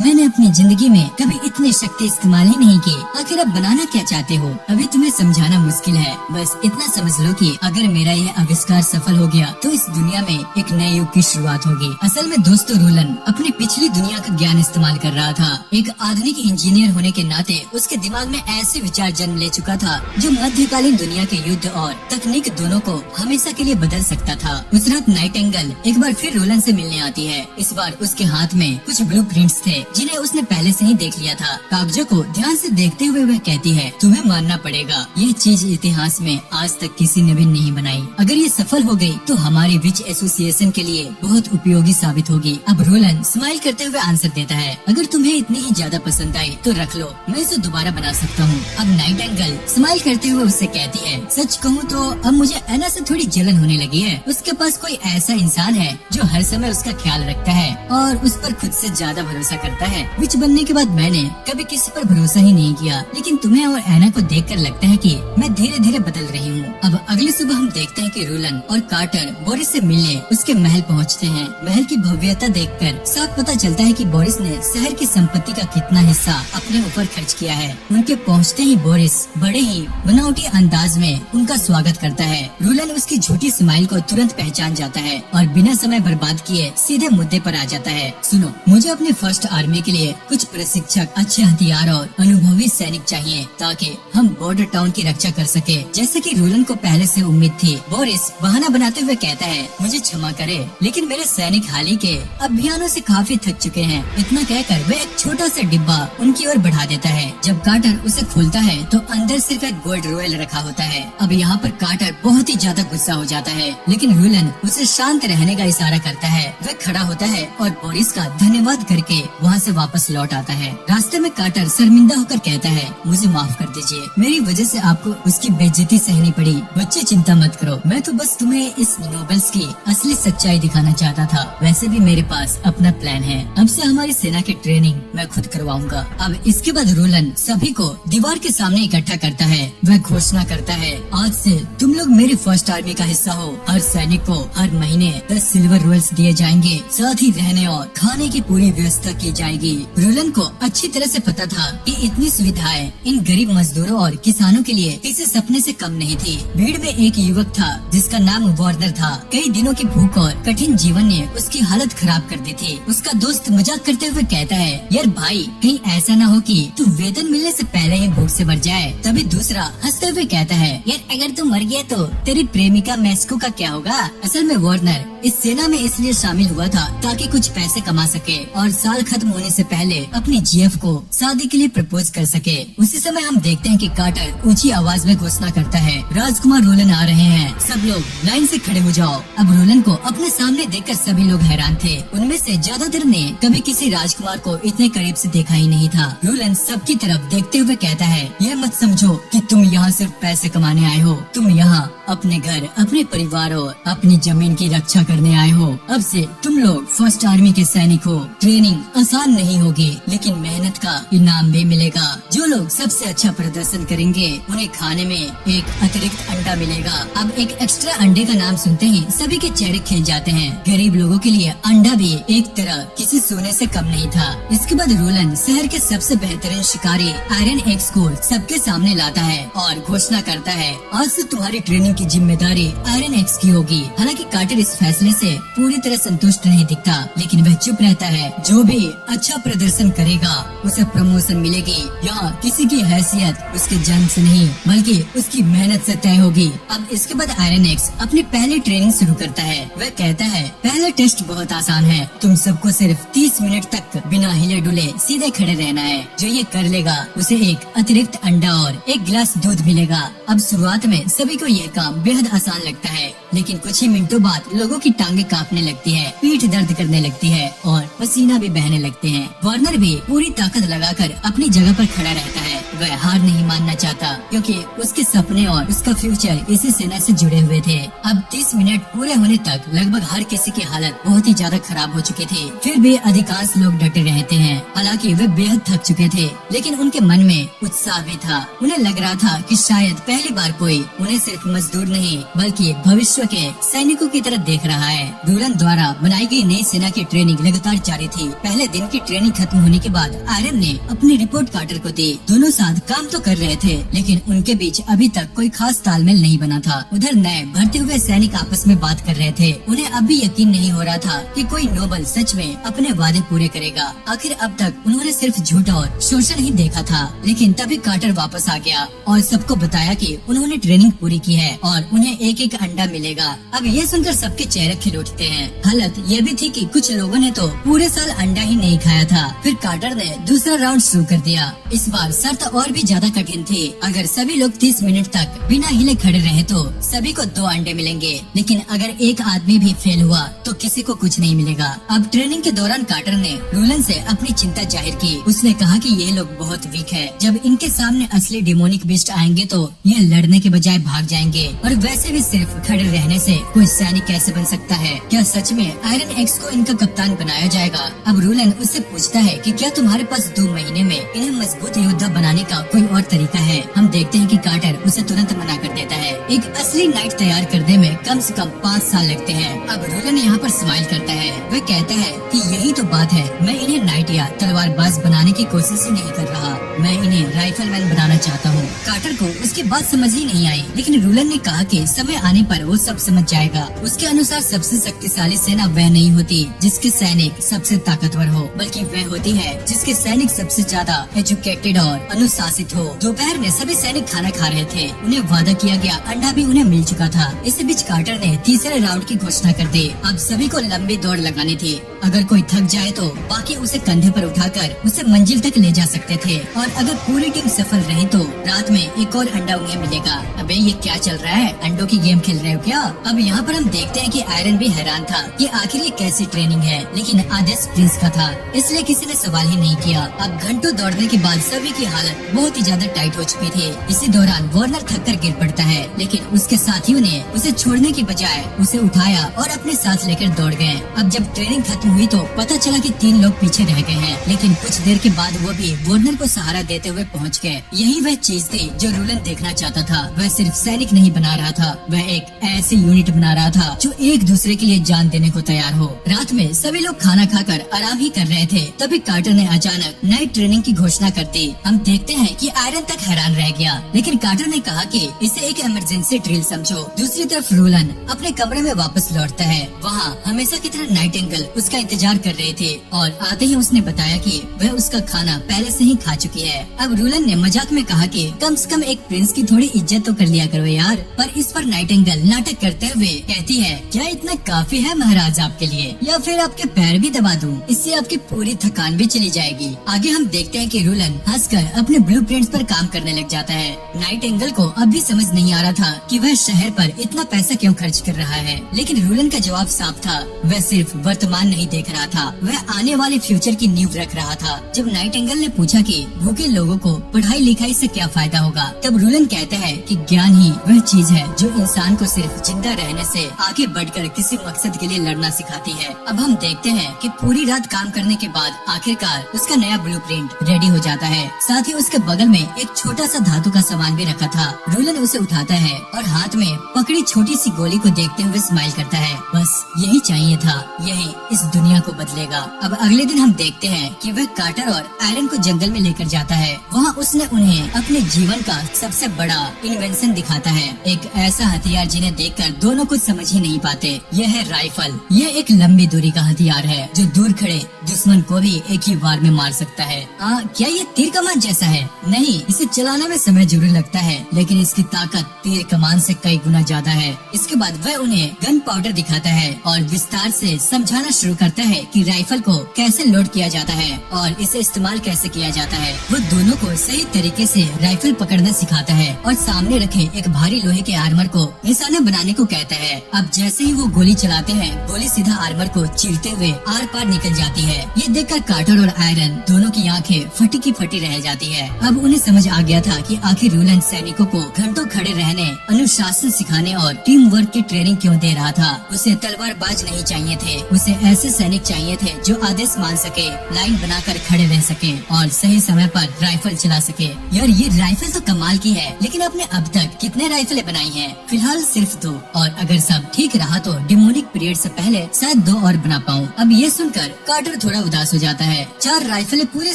[SPEAKER 1] मैंने अपनी जिंदगी में कभी इतनी शक्ति इस्तेमाल ही नहीं की। आखिर अब बनाना क्या चाहते हो? अभी तुम्हें समझाना मुश्किल है, बस इतना समझ लो कि अगर मेरा यह आविष्कार सफल हो गया तो इस दुनिया में एक नए युग की शुरुआत होगी। असल में दोस्तों, रोलन अपनी पिछली दुनिया का ज्ञान इस्तेमाल कर रहा था। एक आधुनिक इंजीनियर होने के नाते उसके दिमाग में ऐसे विचार जन्म ले चुका था जो मध्यकालीन दुनिया के युद्ध और तकनीक दोनों को हमेशा के लिए बदल सकता था। उस रात नाइटिंगेल एक बार फिर रोलन से मिलने आती है। इस बार उसके हाथ में कुछ ब्लूप्रिंट्स थे जिन्हें उसने पहले से ही देख लिया था। कागजों को ध्यान से देखते हुए वह कहती है, तुम्हें मानना पड़ेगा, ये चीज इतिहास में आज तक किसी ने भी नहीं बनाई। अगर ये सफल हो गई तो हमारी विच एसोसिएशन के लिए बहुत उपयोगी साबित होगी। अब रोलन स्माइल करते हुए आंसर देता है, अगर तुम्हें इतनी ही ज्यादा पसंद आई तो रख लो, मैं इसे दोबारा बना सकता हूँ। अब नाइटिंगेल स्माइल करते हुए उससे कहती है, सच कहूँ तो अब मुझे एना से थोड़ी जलन होने लगी है। उसके पास कोई ऐसा इंसान है जो हर समय उसका ख्याल रखता है और उस पर खुद से ज्यादा भरोसा करता है। विच बनने के बाद मैंने कभी किसी पर भरोसा ही नहीं किया, लेकिन तुम्हें और एना को देखकर लगता है कि मैं धीरे धीरे बदल रही हूँ। अब अगली सुबह हम देखते हैं कि रोलन और कार्टर बोरिस से मिलने उसके महल पहुँचते हैं। महल की भव्यता देखकर साफ पता चलता है कि बोरिस ने शहर की संपत्ति का कितना हिस्सा अपने ऊपर खर्च किया है। उनके पहुँचते ही बोरिस बड़े ही बनावटी अंदाज में उनका स्वागत करता है। रोलन उसकी झूठी स्माइल को तुरंत पहचान जाता है और बिना समय बर्बाद किए सीधे मुद्दे पर आ जाता है। सुनो, मुझे अपने फर्स्ट आर्मी के लिए कुछ प्रशिक्षक, अच्छे हथियार और अनुभवी सैनिक चाहिए ताकि हम बॉर्डर टाउन की रक्षा कर सके, जैसे कि रोलन को पहले से उम्मीद थी। बोरिस बहाना बनाते हुए कहता है, मुझे क्षमा करे, लेकिन मेरे सैनिक हाल ही के अभियानों से काफी थक चुके हैं। इतना कहकर वह एक छोटा सा डिब्बा उनकी ओर बढ़ा देता है। जब कार्टर उसे खोलता है तो अंदर सिर्फ एक गोल्ड रॉयल रखा होता है। अब यहाँ पर कार्टर बहुत ही ज्यादा गुस्सा हो जाता है, लेकिन रोलन उसे शांत रहने का इशारा करता है। वह खड़ा होता है और बोरिस का धन्यवाद करके वहाँ से वापस लौट आता है। रास्ते में कार्टर शर्मिंदा होकर कहता है, मुझे माफ कर दीजिए, मेरी वजह से आपको उसकी बेइज्जती सहनी पड़ी। बच्चे चिंता मत करो, मैं तो बस तुम्हें इस नोबल्स की असली सच्चाई दिखाना चाहता था। वैसे भी मेरे पास अपना प्लान है, अब से हमारी सेना की ट्रेनिंग मैं खुद करवाऊंगा। अब इसके बाद रोलन सभी को दीवार के सामने इकट्ठा करता है। वह घोषणा करता है, आज से तुम लोग मेरी फर्स्ट आर्मी का हिस्सा हो। हर सैनिक को हर महीने 10 सिल्वर रॉयल्स दिए जाएंगे, साथ ही रहने और खाने की पूरी व्यवस्था की जाएगी। जाएगी। रोलन को अच्छी तरह से पता था कि इतनी सुविधाएं इन गरीब मजदूरों और किसानों के लिए किसी सपने से कम नहीं थी। भीड़ में एक युवक था जिसका नाम वार्नर था। कई दिनों की भूख और कठिन जीवन ने उसकी हालत खराब कर दी थी। उसका दोस्त मजाक करते हुए कहता है, यार भाई, कहीं ऐसा न हो कि तू वेतन मिलने से पहले ही भूख से मर जाए। तभी दूसरा हंसते हुए कहता है, यार अगर तू मर गया तो तेरी प्रेमिका मैस्को का क्या होगा। असल में वार्नर इस सेना में इसलिए शामिल हुआ था ताकि कुछ पैसे कमा सके और साल खत्म होने से पहले अपनी जीएफ को शादी के लिए प्रपोज कर सके। उसी समय हम देखते हैं कि कार्टर ऊंची आवाज में घोषणा करता है, राजकुमार रोलन आ रहे हैं, सब लोग लाइन से खड़े हो जाओ। अब रोलन को अपने सामने देखकर सभी लोग हैरान थे। उनमें से ज्यादातर ने कभी किसी राजकुमार को इतने करीब से देखा ही नहीं था। रोलन सबकी तरफ देखते हुए कहता है, यह मत समझो कि तुम यहाँ सिर्फ पैसे कमाने आए हो, तुम यहाँ अपने घर, अपने परिवार और अपनी जमीन की रक्षा करने आए हो। अब से तुम लोग फर्स्ट आर्मी के सैनिक हो। ट्रेनिंग आसान नहीं होगी, लेकिन मेहनत का इनाम भी मिलेगा। जो लोग सबसे अच्छा प्रदर्शन करेंगे उन्हें खाने में एक अतिरिक्त अंडा मिलेगा। अब एक एक्स्ट्रा अंडे का नाम सुनते ही सभी के चेहरे खिल जाते हैं। गरीब लोगों के लिए अंडा भी एक तरह किसी सोने से कम नहीं था। इसके बाद रोलन शहर के सबसे बेहतरीन शिकारी आयरन एक्स को सबके सामने लाता है और घोषणा करता है, आज से तुम्हारी ट्रेनिंग की जिम्मेदारी आयरन एक्स की होगी। हालांकि कार्टर इस फैसले से पूरी तरह संतुष्ट नहीं दिखता, लेकिन वह चुप रहता है। जो भी अच्छा प्रदर्शन करेगा उसे प्रमोशन मिलेगी। यहाँ किसी की हैसियत उसके जन्म से नहीं बल्कि उसकी मेहनत से तय होगी। अब इसके बाद आयरन एक्स अपनी पहली ट्रेनिंग शुरू करता है। वह कहता है, पहला टेस्ट बहुत आसान है, तुम सबको सिर्फ 30 मिनट तक बिना हिले डुले सीधे खड़े रहना है। जो ये कर लेगा उसे एक अतिरिक्त अंडा और एक गिलास दूध मिलेगा। अब शुरुआत में सभी को यह काम बेहद आसान लगता है, लेकिन कुछ ही मिनटों बाद लोगों की टांगे कांपने लगती है, पीठ दर्द करने लगती है और पसीना भी बहने लगते हैं। वार्नर भी पूरी ताकत लगाकर अपनी जगह पर खड़ा रहता है। वह हार नहीं मानना चाहता क्योंकि उसके सपने और उसका फ्यूचर इसी सेना से जुड़े हुए थे। अब 30 मिनट पूरे होने तक लगभग हर किसी की हालत बहुत ही ज्यादा खराब हो चुकी थी। फिर भी अधिकांश लोग डटे रहते हैं। हालांकि वे बेहद थक चुके थे, लेकिन उनके मन में उत्साह भी था। उन्हें लग रहा था कि शायद पहली बार कोई उन्हें सिर्फ मजदूर नहीं बल्कि भविष्य के सैनिकों की तरह देख रहा है। रोलन द्वारा बनाई गई नई सेना की ट्रेनिंग लगातार जारी थी। पहले दिन की ट्रेनिंग खत्म होने के बाद आयरन ने अपनी रिपोर्ट कार्टर को दी। दोनों साथ काम तो कर रहे थे, लेकिन उनके बीच अभी तक कोई खास तालमेल नहीं बना था। उधर नए भर्ती हुए सैनिक आपस में बात कर रहे थे। उन्हें अब भी यकीन नहीं हो रहा था कि कोई नोबल सच में अपने वादे पूरे करेगा। आखिर अब तक उन्होंने सिर्फ झूठ और शोषण ही देखा था। लेकिन तभी कार्टर वापस आ गया और सबको बताया कि उन्होंने ट्रेनिंग पूरी की है और उन्हें एक एक अंडा मिलेगा। अब ये सुनकर सबके चेहरे खिल उठते हैं। हालत ये भी थी कि कुछ लोगों ने तो पूरे साल अंडा ही नहीं खाया था। फिर कार्टर ने दूसरा राउंड शुरू कर दिया। इस बार शर्त और भी ज्यादा कठिन थी। अगर सभी लोग 30 मिनट तक बिना हिले खड़े रहे तो सभी को 2 अंडे मिलेंगे, लेकिन अगर एक आदमी भी फेल हुआ तो किसी को कुछ नहीं मिलेगा। अब ट्रेनिंग के दौरान कार्टर ने रोलन से अपनी चिंता जाहिर की। उसने कहा कि ये लोग बहुत वीक है। जब इनके सामने असली डिमोनिक बीस्ट आएंगे तो ये लड़ने के बजाय भाग जाएंगे, और वैसे भी सिर्फ खड़े रहने से कोई सैनिक कैसे बन सकता है। क्या सच में आयरन एक्स को इनका कप्तान बनाया जाएगा? अब रोलन उससे पूछता है कि क्या तुम्हारे पास 2 महीने में इन्हें मजबूत योद्धा बनाने का कोई और तरीका है? हम देखते हैं कि कार्टर उसे तुरंत मना कर देता है। एक असली नाइट तैयार करने में कम से कम 5 साल लगते हैं। अब रोलन यहाँ पर स्माइल करता है। वह कहता है कि यही तो बात है, मैं इन्हें नाइट या तलवारबाज बनाने की कोशिश ही नहीं कर रहा, मैं इन्हें राइफलमैन बनाना चाहता हूँ। कार्टर को उसकी बात समझ ही नहीं आई, लेकिन रोलन ने कहा कि समय आने पर वो सब समझ जाएगा। उसके अनुसार सबसे शक्तिशाली सेना वह नहीं होती जिसके सैनिक सबसे ताकतवर हो, बल्कि वह होती है जिसके सैनिक सबसे ज्यादा एजुकेटेड और अनुशासित हो। दोपहर में सभी सैनिक खाना खा रहे थे। उन्हें वादा किया गया अंडा भी उन्हें मिल चुका था। इसी बीच कार्टर ने तीसरे राउंड की घोषणा कर दी। अब सभी को लंबी दौड़ लगानी थी। अगर कोई थक जाए तो बाकी उसे कंधे पर उठाकर उसे मंजिल तक ले जा सकते थे, और अगर पूरी टीम सफल रही तो रात में एक और अंडा उन्हें मिलेगा। अबे ये क्या चल रहा है, अंडों की गेम खेल रहे हो क्या? अब यहाँ पर हम देखते हैं कि आयरन भी हैरान था कि आखिर ये कैसी ट्रेनिंग है, लेकिन आदेश प्रिंस का था इसलिए किसी ने सवाल ही नहीं किया। अब घंटों दौड़ने के बाद सभी की हालत बहुत ही ज्यादा टाइट हो चुकी थी। इसी दौरान वार्नर थककर गिर पड़ता है, लेकिन उसके साथियों ने उसे छोड़ने की बजाय उसे उठाया और अपने साथ लेकर दौड़ गए। अब जब ट्रेनिंग खत्म हुई तो पता चला कि 3 लोग पीछे रह गए हैं, लेकिन कुछ देर के बाद वो भी वार्नर को सहारा देते हुए पहुंच गए। यही वह चीज थी जो रूलन देखना चाहता था। वह सिर्फ सैनिक नहीं बना रहा था, वह एक ऐसी यूनिट बना रहा था जो एक दूसरे के लिए जान देने को तैयार हो। रात में सभी लोग खाना खाकर आराम ही कर रहे थे, तभी कार्टर ने अचानक नाइट ट्रेनिंग की घोषणा कर दी। हम देखते हैं कि आयरन तक हैरान रह गया, लेकिन कार्टर ने कहा कि इसे एक इमरजेंसी ड्रिल समझो। दूसरी तरफ रूलन अपने कमरे में वापस लौटता है। वहाँ हमेशा की तरह नाइटिंगेल उसका इंतजार कर रहे थे और आते ही उसने बताया कि वह उसका खाना पहले से ही खा चुकी है। अब रूलन ने मजाक में कहा कि कम से कम एक प्रिंस की थोड़ी इज्जत तो कर लिया करो यार। पर इस पर नाइटिंगेल नाटक करते हुए कहती है, क्या इतना काफी है महाराज आपके लिए, या फिर आपके पैर भी दबा दूं, इससे आपकी पूरी थकान भी चली जाएगी। आगे हम देखते हैं कि रूलन हंसकर अपने ब्लूप्रिंट्स पर काम करने लग जाता है। नाइटिंगेल को अब भी समझ नहीं आ रहा था कि वह शहर पर इतना पैसा क्यों खर्च कर रहा है, लेकिन रूलन का जवाब साफ था। वह सिर्फ वर्तमान नहीं देख रहा था, वह आने वाले फ्यूचर की नींव रख रहा था। जब नाइटिंगेल ने पूछा कि भूखे लोगों को पढ़ाई लिखाई से क्या फायदा होगा, तब रूलन कहता है कि ज्ञान ही वह चीज है जो इंसान को सिर्फ जिंदा रहने से आगे बढ़कर किसी मकसद के लिए लड़ना सिखाती है। अब हम देखते हैं कि पूरी रात काम करने के बाद आखिरकार उसका नया ब्लूप्रिंट रेडी हो जाता है। साथ ही उसके बगल में एक छोटा सा धातु का सामान भी रखा था। रूलन उसे उठाता है और हाथ में पकड़ी छोटी सी गोली को देखते हुए स्माइल करता है। बस यही चाहिए था, यही इस दुनिया को बदलेगा। अब अगले दिन हम देखते हैं कि वह कार्टर और आयरन को जंगल में लेकर जाता है। वहाँ उसने उन्हें अपने जीवन का सबसे बड़ा इन्वेंशन दिखाता है, एक ऐसा हथियार जिन्हें देखकर दोनों कुछ समझ ही नहीं पाते। यह है राइफल। यह एक लंबी दूरी का हथियार है जो दूर खड़े दुश्मन को भी एक ही वार में मार सकता है। क्या ये तीर कमान जैसा है? नहीं, इसे चलाने में समय जरूर लगता है, लेकिन इसकी ताकत तीर कमान से कई गुना ज्यादा है। इसके बाद वह उन्हें गन पाउडर दिखाता है और विस्तार से समझाना शुरू करता है कि राइफल को कैसे लोड किया जाता है और इसे इस्तेमाल कैसे किया जाता है। वो दोनों को सही तरीके से राइफल पकड़ना सिखाता है और सामने रखे एक भारी लोहे के आर्मर को निशाना बनाने को कहता है। अब जैसे ही वो गोली चलाते हैं, गोली सीधा आर्मर को चीरते हुए आर पार निकल जाती है। ये देखकर कार्टर और आयरन दोनों की आंखें फटी की फटी रह जाती है। अब उन्हें समझ आ गया था कि आखिर रूलन सैनिकों को घंटों खड़े रहने, अनुशासन सिखाने और टीम वर्क की ट्रेनिंग क्यों दे रहा था। उसे तलवारबाज नहीं चाहिए थे, उसे ऐसे सैनिक चाहिए थे जो आदेश मान सके, लाइन बनाकर खड़े रह सके और सही समय पर राइफल चला सके। यार ये राइफल तो कमाल की है, लेकिन आपने अब तक कितने राइफलें बनाई हैं? फिलहाल सिर्फ 2, और अगर सब ठीक रहा तो डिमोनिक पीरियड से पहले शायद 2 और बना पाऊँ। अब ये सुनकर कार्टर थोड़ा उदास हो जाता है। 4 राइफलें पूरे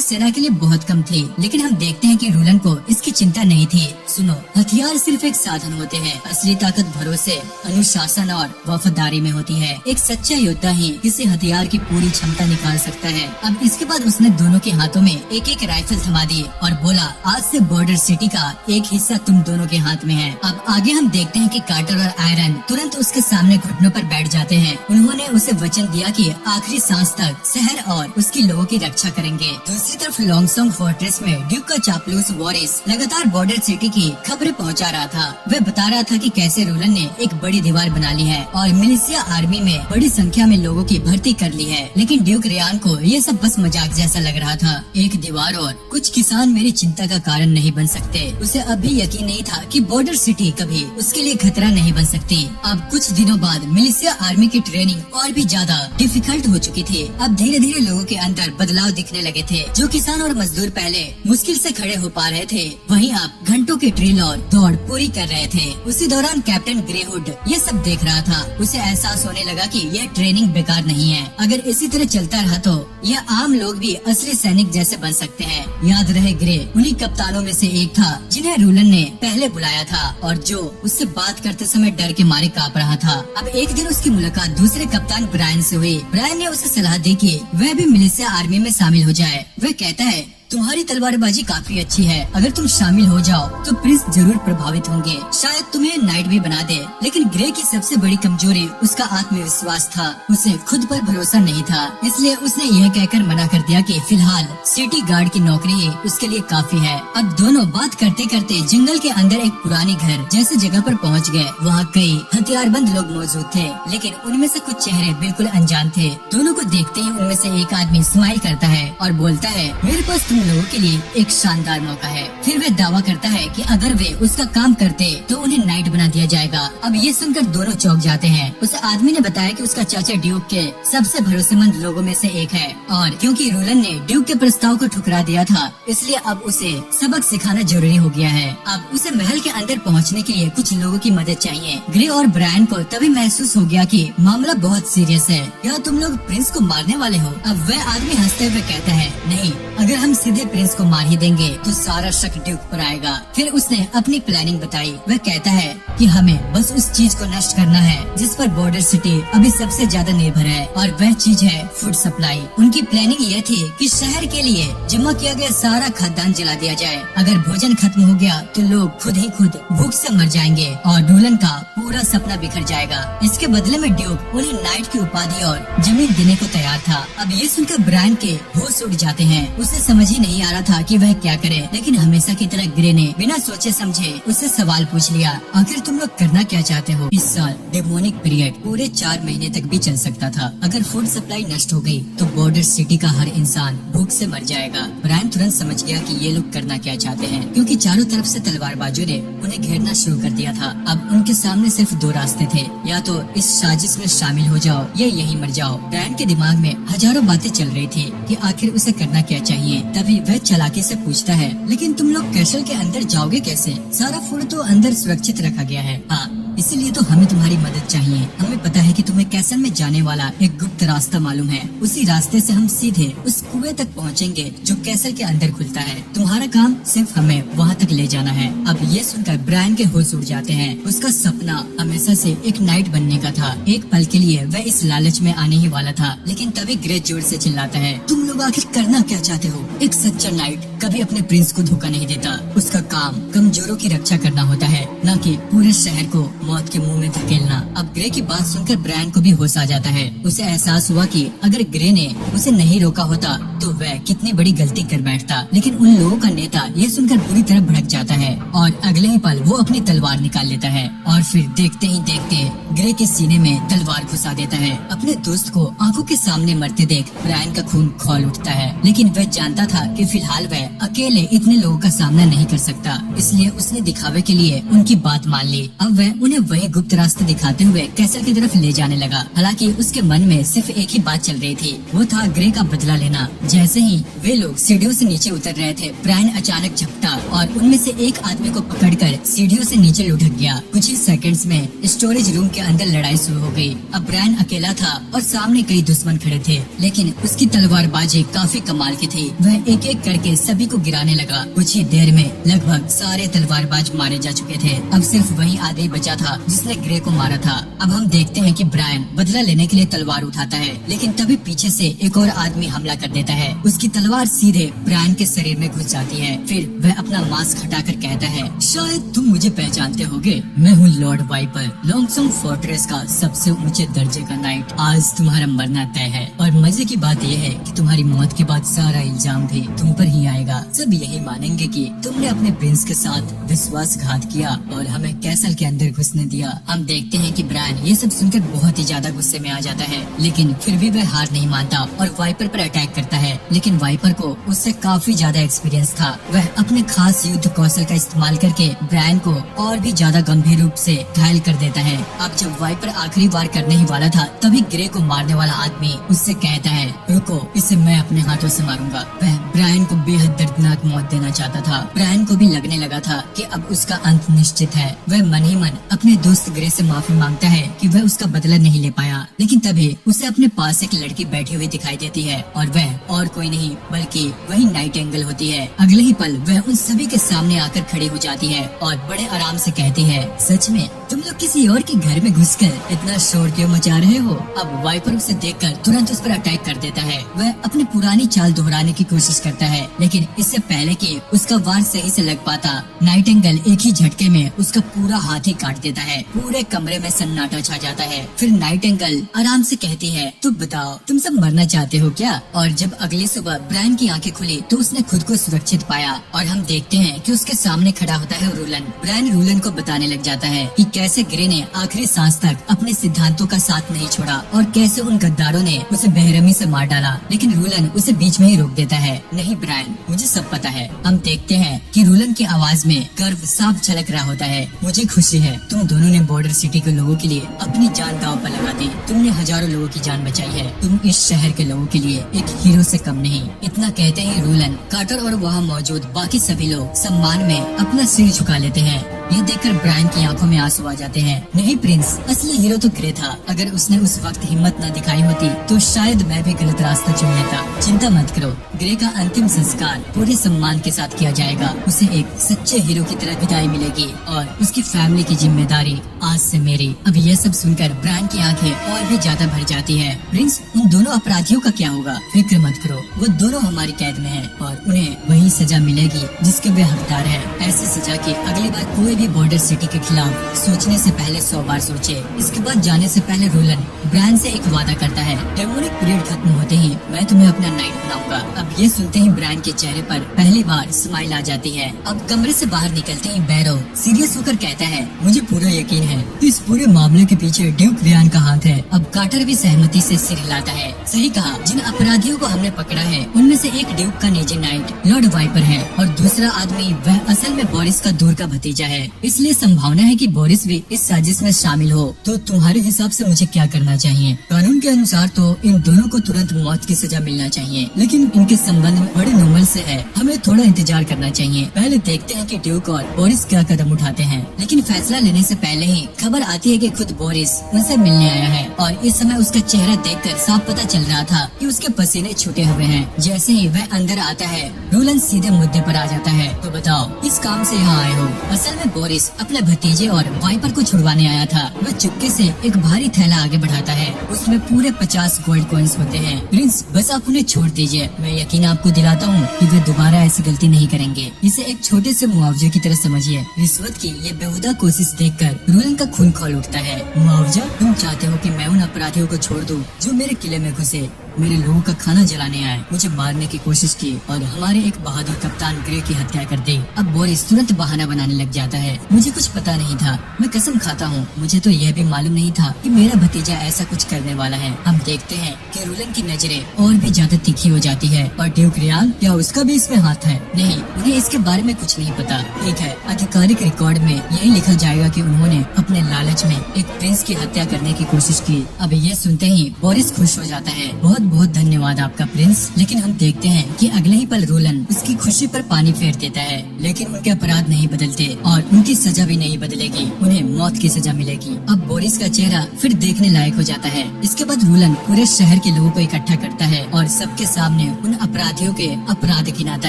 [SPEAKER 1] सेना के लिए बहुत कम थी, लेकिन हम देखते हैं कि रूलन को इसकी चिंता नहीं थी। सुनो, हथियार सिर्फ एक साधन होते हैं, असली ताकत भरोसे, अनुशासन और वफादारी में होती है। एक सच्चा योद्धा ही किसी हथियार की पूरी क्षमता निकाल सकता है। अब इसके बाद उसने दोनों के हाथों में एक एक राइफल थमा दी और बोला, आज से बॉर्डर सिटी का एक हिस्सा तुम दोनों के हाथ में है। अब आगे हम देखते हैं कि कार्टर और आयरन तुरंत उसके सामने घुटनों पर बैठ जाते हैं। उन्होंने उसे वचन दिया कि आखिरी सांस तक शहर और उसकी लोगों की रक्षा करेंगे। दूसरी तरफ लॉन्गसोंग फोर्ट्रेस में ड्यूक का चापलूस वॉरिस लगातार बॉर्डर सिटी की खबरें पहुंचा रहा था। वह बता रहा था कि कैसे रूलन ने एक बड़ी दीवार बना ली है और मिलिशिया आर्मी में बड़ी संख्या में लोगों की भर्ती कर ली है। लेकिन ड्यूक रियान को ये सब बस मजाक जैसा लग रहा था। एक दीवार और कुछ किसान मेरी चिंता का कारण नहीं बन सकते। उसे अभी यकीन नहीं था कि बॉर्डर सिटी कभी उसके लिए खतरा नहीं बन सकती। अब कुछ दिनों बाद मिलिशिया आर्मी की ट्रेनिंग और भी ज्यादा डिफिकल्ट हो चुकी थी। अब धीरे धीरे लोगों के अंदर बदलाव दिखने लगे थे। जो किसान और मजदूर पहले मुश्किल से खड़े हो पा रहे थे, वहीं अब घंटों की ड्रिल और दौड़ पूरी कर रहे थे। उसी दौरान कैप्टन ग्रेहुड ये सब देख रहा था। उसे एहसास होने लगा कि यह ट्रेनिंग बेकार नहीं है। अगर इसी तरह चलता रहा तो यह आम लोग भी असली सैनिक जैसे बन सकते हैं। याद रहे, ग्रे उन्हीं कप्तानों में से एक था जिन्हें रूलन ने पहले बुलाया था और जो उससे बात करते समय डर के मारे कांप रहा था। अब एक दिन उसकी मुलाकात दूसरे कप्तान ब्रायन से हुई। ब्रायन ने उसे सलाह दी कि वह भी मिलिशिया आर्मी में शामिल हो जाए। वह कहता है, तुम्हारी तलवारबाजी काफी अच्छी है, अगर तुम शामिल हो जाओ तो प्रिंस जरूर प्रभावित होंगे, शायद तुम्हें नाइट भी बना दे। लेकिन ग्रे की सबसे बड़ी कमजोरी उसका आत्मविश्वास था। उसे खुद पर भरोसा नहीं था, इसलिए उसने यह कहकर मना कर दिया कि फिलहाल सिटी गार्ड की नौकरी ही उसके लिए काफी है। अब दोनों बात करते करते जंगल के अंदर एक पुरानी घर जैसे जगह पर पहुंच गए। वहाँ कई हथियारबंद लोग मौजूद थे, लेकिन उनमें से कुछ चेहरे बिल्कुल अनजान थे। दोनों को देखते ही उनमें से एक आदमी स्माइल करता है और बोलता है, मेरे पास तुम लोगों के लिए एक शानदार मौका है। फिर वह दावा करता है कि अगर वे उसका काम करते तो उन्हें नाइट बना दिया जाएगा। अब ये सुनकर दोनों चौंक जाते हैं। उस आदमी ने बताया कि उसका चाचा ड्यूक के सबसे भरोसेमंद लोगों में से एक है और क्योंकि रोलन ने ड्यूक के प्रस्ताव को ठुकरा दिया था, इसलिए अब उसे सबक सिखाना जरूरी हो गया है। अब उसे महल के अंदर पहुंचने के लिए कुछ लोगों की मदद चाहिए। ग्रे और ब्रायन को तभी महसूस हो गया कि मामला बहुत सीरियस है। क्या तुम लोग प्रिंस को मारने वाले हो? अब वह आदमी हंसते हुए कहता है, नहीं, अगर हम सीधे प्रिंस को मार ही देंगे तो सारा शक ड्यूक पर आएगा। फिर उसने अपनी प्लानिंग बताई। वह कहता है कि हमें बस उस चीज को नष्ट करना है जिस पर बॉर्डर सिटी अभी सबसे ज्यादा निर्भर है, और वह चीज है फूड सप्लाई। उनकी प्लानिंग यह थी कि शहर के लिए जमा किया गया सारा खाद्यान्न जला दिया जाए। अगर भोजन खत्म हो गया तो लोग खुद ही खुद भूख से मर जाएंगे और रोलन का पूरा सपना बिखर जाएगा। इसके बदले में ड्यूक उन्हें नाइट की उपाधि और जमीन देने को तैयार था। अब ये सुनकर ब्रायन के होश उड़ जाते हैं। उसे समझ ही नहीं आ रहा था कि वह क्या करे, लेकिन हमेशा की तरह ग्रे ने बिना सोचे समझे उससे सवाल पूछ लिया, आखिर तुम लोग करना क्या चाहते हो? इस साल डेमोनिक पीरियड पूरे 4 महीने तक भी चल सकता था। अगर फूड सप्लाई नष्ट हो गई तो बॉर्डर सिटी का हर इंसान भूख से मर जाएगा। ब्रायन तुरंत समझ गया कि ये लोग करना क्या चाहते हैं, क्योंकि चारों तरफ से तलवारबाजों ने उन्हें घेरना शुरू कर दिया था। अब उनके सामने सिर्फ 2 रास्ते थे, या तो इस साजिश में शामिल हो जाओ या यहीं मर जाओ। ब्रायन के दिमाग में हजारों बातें चल रही थी कि आखिर उसे करना क्या चाहिए। तभी वह चालाकी से पूछता है, लेकिन तुम लोग कैसल के अंदर जाओगे कैसे? सारा फूड तो अंदर सुरक्षित रखा गया है। हाँ, इसीलिए तो हमें तुम्हारी मदद चाहिए। हमें पता है कि तुम्हें कैसल में जाने वाला एक गुप्त रास्ता मालूम है। उसी रास्ते से हम सीधे उस कुएं तक पहुंचेंगे जो कैसल के अंदर खुलता है। तुम्हारा काम सिर्फ हमें वहां तक ले जाना है। अब ये सुनकर ब्रायन के होश उड़ जाते हैं। उसका सपना हमेशा से एक नाइट बनने का था। एक पल के लिए वह इस लालच में आने ही वाला था, लेकिन तभी ग्रे जोर से चिल्लाता है, तुम लोग आखिर करना क्या चाहते हो? एक सच्चा नाइट कभी अपने प्रिंस को धोखा नहीं देता। उसका काम कमजोरों की रक्षा करना होता है, न कि पूरे शहर को मौत के मुंह में धकेलना। अब ग्रे की बात सुनकर ब्रायन को भी होश आ जाता है। उसे एहसास हुआ कि अगर ग्रे ने उसे नहीं रोका होता तो वह कितनी बड़ी गलती कर बैठता। लेकिन उन लोगों का नेता ये सुनकर बुरी तरह भड़क जाता है और अगले ही पल वो अपनी तलवार निकाल लेता है और फिर देखते ही देखते ग्रे के सीने में तलवार घुसा देता है। अपने दोस्त को आंखों के सामने मरते देख ब्रायन का खून खौल उठता है, लेकिन वह जानता था कि फिलहाल वह अकेले इतने लोगों का सामना नहीं कर सकता, इसलिए उसने दिखावे के लिए उनकी बात मान ली। अब वह उन्हें वही गुप्त रास्ते दिखाते हुए कैसल की तरफ ले जाने लगा। हालांकि उसके मन में सिर्फ एक ही बात चल रही थी, वो था ग्रे का बदला लेना। जैसे ही वे लोग सीढ़ियों से नीचे उतर रहे थे, ब्रायन अचानक झपटा और उनमें से एक आदमी को पकड़कर सीढ़ियों से नीचे लुढ़क गया। कुछ ही सेकंड्स में स्टोरेज रूम के अंदर लड़ाई शुरू हो गई। अब ब्रायन अकेला था और सामने कई दुश्मन खड़े थे, लेकिन उसकी तलवारबाजी काफी कमाल की थी। वह एक एक करके सभी को गिराने लगा। कुछ ही देर में लगभग सारे तलवारबाज मारे जा चुके थे। अब सिर्फ वही आदमी बचा था जिसने ग्रे को मारा था। अब हम देखते हैं कि ब्रायन बदला लेने के लिए तलवार उठाता है, लेकिन तभी पीछे से एक और आदमी हमला कर देता है। उसकी तलवार सीधे ब्रायन के शरीर में घुस जाती है। फिर वह अपना मास्क हटाकर कहता है, शायद तुम मुझे पहचानते होगे, मैं हूँ लॉर्ड वाइपर, लॉन्गसॉन्ग फोर्ट्रेस का सबसे ऊंचे दर्जे का नाइट। आज तुम्हारा मरना तय है और मजे की बात यह है कि तुम्हारी मौत के बाद सारा इल्जाम भी तुम पर ही आएगा। सब यही मानेंगे कि तुमने अपने प्रिंस के साथ विश्वासघात किया और हमें कैसल के अंदर घुसने दिया। हम देखते हैं कि ब्रायन ये सब सुनकर बहुत ही ज्यादा गुस्से में आ जाता है, लेकिन फिर भी वह हार नहीं मानता और वाइपर पर अटैक करता है। लेकिन वाइपर को उससे काफी ज्यादा एक्सपीरियंस था। वह अपने खास युद्ध कौशल का इस्तेमाल करके ब्रायन को और भी ज्यादा गंभीर रूप से घायल कर देता है। अब जब वाइपर आखिरी वार करने ही वाला था, तभी ग्रे को मारने वाला आदमी उससे कहता है, रुको, इसे मैं अपने हाथों से मारूंगा। वह ब्रायन को बेहद दर्दनाक मौत देना चाहता था। ब्रायन को भी लगने लगा था कि अब उसका अंत निश्चित है। वह मन ही मन अपने दोस्त ग्रे से माफी मांगता है कि वह उसका बदला नहीं ले पाया, लेकिन तभी उसे अपने पास एक लड़की बैठी हुई दिखाई देती है और वह और कोई नहीं बल्कि वही नाइटिंगेल होती है। अगले ही पल वह उन सभी के सामने आकर खड़ी हो जाती है और बड़े आराम से कहती है, सच में तुम लोग किसी और के घर में घुसकर इतना शोर क्यों मचा रहे हो? अब वाइपर उसे देखकर तुरंत उस पर अटैक कर देता है। वह अपनी पुरानी चाल दोहराने की कोशिश करता है, लेकिन इससे पहले कि उसका वार सही से लग पाता, नाइटिंगेल एक ही झटके में उसका पूरा हाथ ही काट देता है। पूरे कमरे में सन्नाटा छा जाता है। फिर नाइटिंगेल आराम से कहती है, तुम बताओ, तुम सब मरना चाहते हो क्या? और जब अगली सुबह ब्रायन की आंखें खुली तो उसने खुद को सुरक्षित पाया और हम देखते हैं कि उसके सामने खड़ा होता है रूलन। ब्रायन रूलन को बताने लग जाता है कि कैसे ग्रे ने आखिरी सांस तक अपने सिद्धांतों का साथ नहीं छोड़ा और कैसे उन गद्दारों ने उसे बेरहमी से मार डाला, लेकिन रूलन उसे बीच में ही रोक देता है नहीं ब्रायन, मुझे सब पता है। हम देखते हैं कि रूलन की आवाज में गर्व साफ झलक रहा होता है। मुझे खुशी है तुम दोनों ने बॉर्डर सिटी के लोगों के लिए अपनी जान दांव पर लगा दी। तुमने हजारों लोगों की जान बचाई है। तुम इस शहर के लोगों के लिए एक हीरो से कम नहीं। इतना कहते ही रूलन, कार्टर और वहाँ मौजूद बाकी सभी लोग सम्मान में अपना सिर झुका लेते हैं। यह देखकर ब्रायन की आंखों में आंसू आ जाते हैं। नहीं प्रिंस, असली हीरो तो ग्रे था। अगर उसने उस वक्त हिम्मत न दिखाई होती तो शायद मैं भी गलत रास्ता चुन लेता। चिंता मत करो, ग्रे का अंतिम संस्कार पूरे सम्मान के साथ किया जाएगा। उसे एक सच्चे हीरो की तरह विदाई मिलेगी और उसकी फैमिली की जिम्मेदारी आज से मेरी। अब यह सब सुनकर ब्रायन की आंखें और भी ज्यादा भर जाती है। प्रिंस, उन दोनों अपराधियों का क्या होगा? फिक्र मत करो, वो दोनों हमारी कैद में हैं और उन्हें वही सजा मिलेगी जिसके वे हकदार है। ऐसी सजा की अगली बार कोई भी बॉर्डर सिटी के खिलाफ सोचने से पहले 100 बार सोचे। इसके बाद जाने से पहले रूलन ब्रायन से एक वादा करता है, डेमोनिक पीरियड खत्म होते ही मैं तुम्हें अपना नाइट बनाऊंगा। अब ये सुनते ही ब्रायन के चेहरे पर पहली बार स्माइल आ जाती है। अब कमरे से बाहर निकलते ही बैरो सीरियस होकर कहता है, मुझे पूरा यकीन है कि इस पूरे मामले के पीछे ड्यूक रियान का हाथ है। अब कार्टर भी सहमति से सिर हिलाता है। सही कहा, जिन अपराधियों को हमने पकड़ा है उनमें से एक ड्यूक का निजी नाइट लॉर्ड वाइपर है और दूसरा आदमी वह असल में बोरिस का दूर का भतीजा है। इसलिए संभावना है कि बोरिस भी इस साजिश में शामिल हो। तो तुम्हारे हिसाब से मुझे क्या करना चाहिए? कानून के अनुसार तो इन दोनों को तुरंत मौत की सजा मिलना चाहिए, लेकिन इनके संबंध में बड़े नोमल से है। हमें थोड़ा इंतजार करना चाहिए। पहले देखते हैं कि ड्यूक और बोरिस क्या कदम उठाते हैं। लेकिन फैसला लेने से पहले ही खबर आती है कि खुद बोरिस उनसे मिलने आया है और इस समय उसका चेहरा देखकर साफ पता चल रहा था कि उसके पसीने छूटे हुए हैं। जैसे ही वह अंदर आता है, रूलन सीधे मुद्दे पर आ जाता है। तो बताओ, इस काम से यहाँ आए हो? असल में बोरिस अपने भतीजे और वाइपर को छुड़वाने आया था। वह चुपके से एक भारी थैला आगे बढ़ाता है। उसमें पूरे 50 गोल्ड कॉइन्स होते हैं। प्रिंस, बस आप उन्हें छोड़ दीजिए। मैं यकीन आपको दिलाता हूँ कि वे दोबारा ऐसी गलती नहीं करेंगे। इसे एक छोटे से मुआवजे की तरह समझिए। रिश्वत की ये बेहुदा कोशिश देखकर रूलन का खून खौल उठता है। मुआवजा? तुम चाहते हो कि मैं उन अपराधियों को छोड़ दूं जो मेरे किले में घुसे, मेरे लोगों का खाना जलाने आए, मुझे मारने की कोशिश की और हमारे एक बहादुर कप्तान ग्रे की हत्या कर दी? अब बोरिस तुरंत बहाना बनाने लग जाता है। मुझे कुछ पता नहीं था, मैं कसम खाता हूँ, मुझे तो यह भी मालूम नहीं था कि मेरा भतीजा ऐसा कुछ करने वाला है। हम देखते हैं कि रूलन की नजरें और भी ज्यादा तीखी हो जाती है। और ड्यूक रियान, क्या उसका भी इसमें हाथ है? नहीं, उन्हें इसके बारे में कुछ नहीं पता। ठीक है, आधिकारिक रिकॉर्ड में यही लिखा जाएगा कि उन्होंने अपने लालच में एक प्रिंस की हत्या करने की कोशिश की। अब ये सुनते ही बोरिस खुश हो जाता है। बहुत बहुत धन्यवाद आपका प्रिंस। लेकिन हम देखते हैं कि अगले ही पल रूलन उसकी खुशी पर पानी फेर देता है। लेकिन उनके अपराध नहीं बदलते और उनकी सजा भी नहीं बदलेगी। उन्हें मौत की सजा मिलेगी। अब बोरिस का चेहरा फिर देखने लायक हो जाता है। इसके बाद रूलन पूरे शहर के लोगों को इकट्ठा करता है और सबके सामने उन अपराधियों के अपराध गिनाता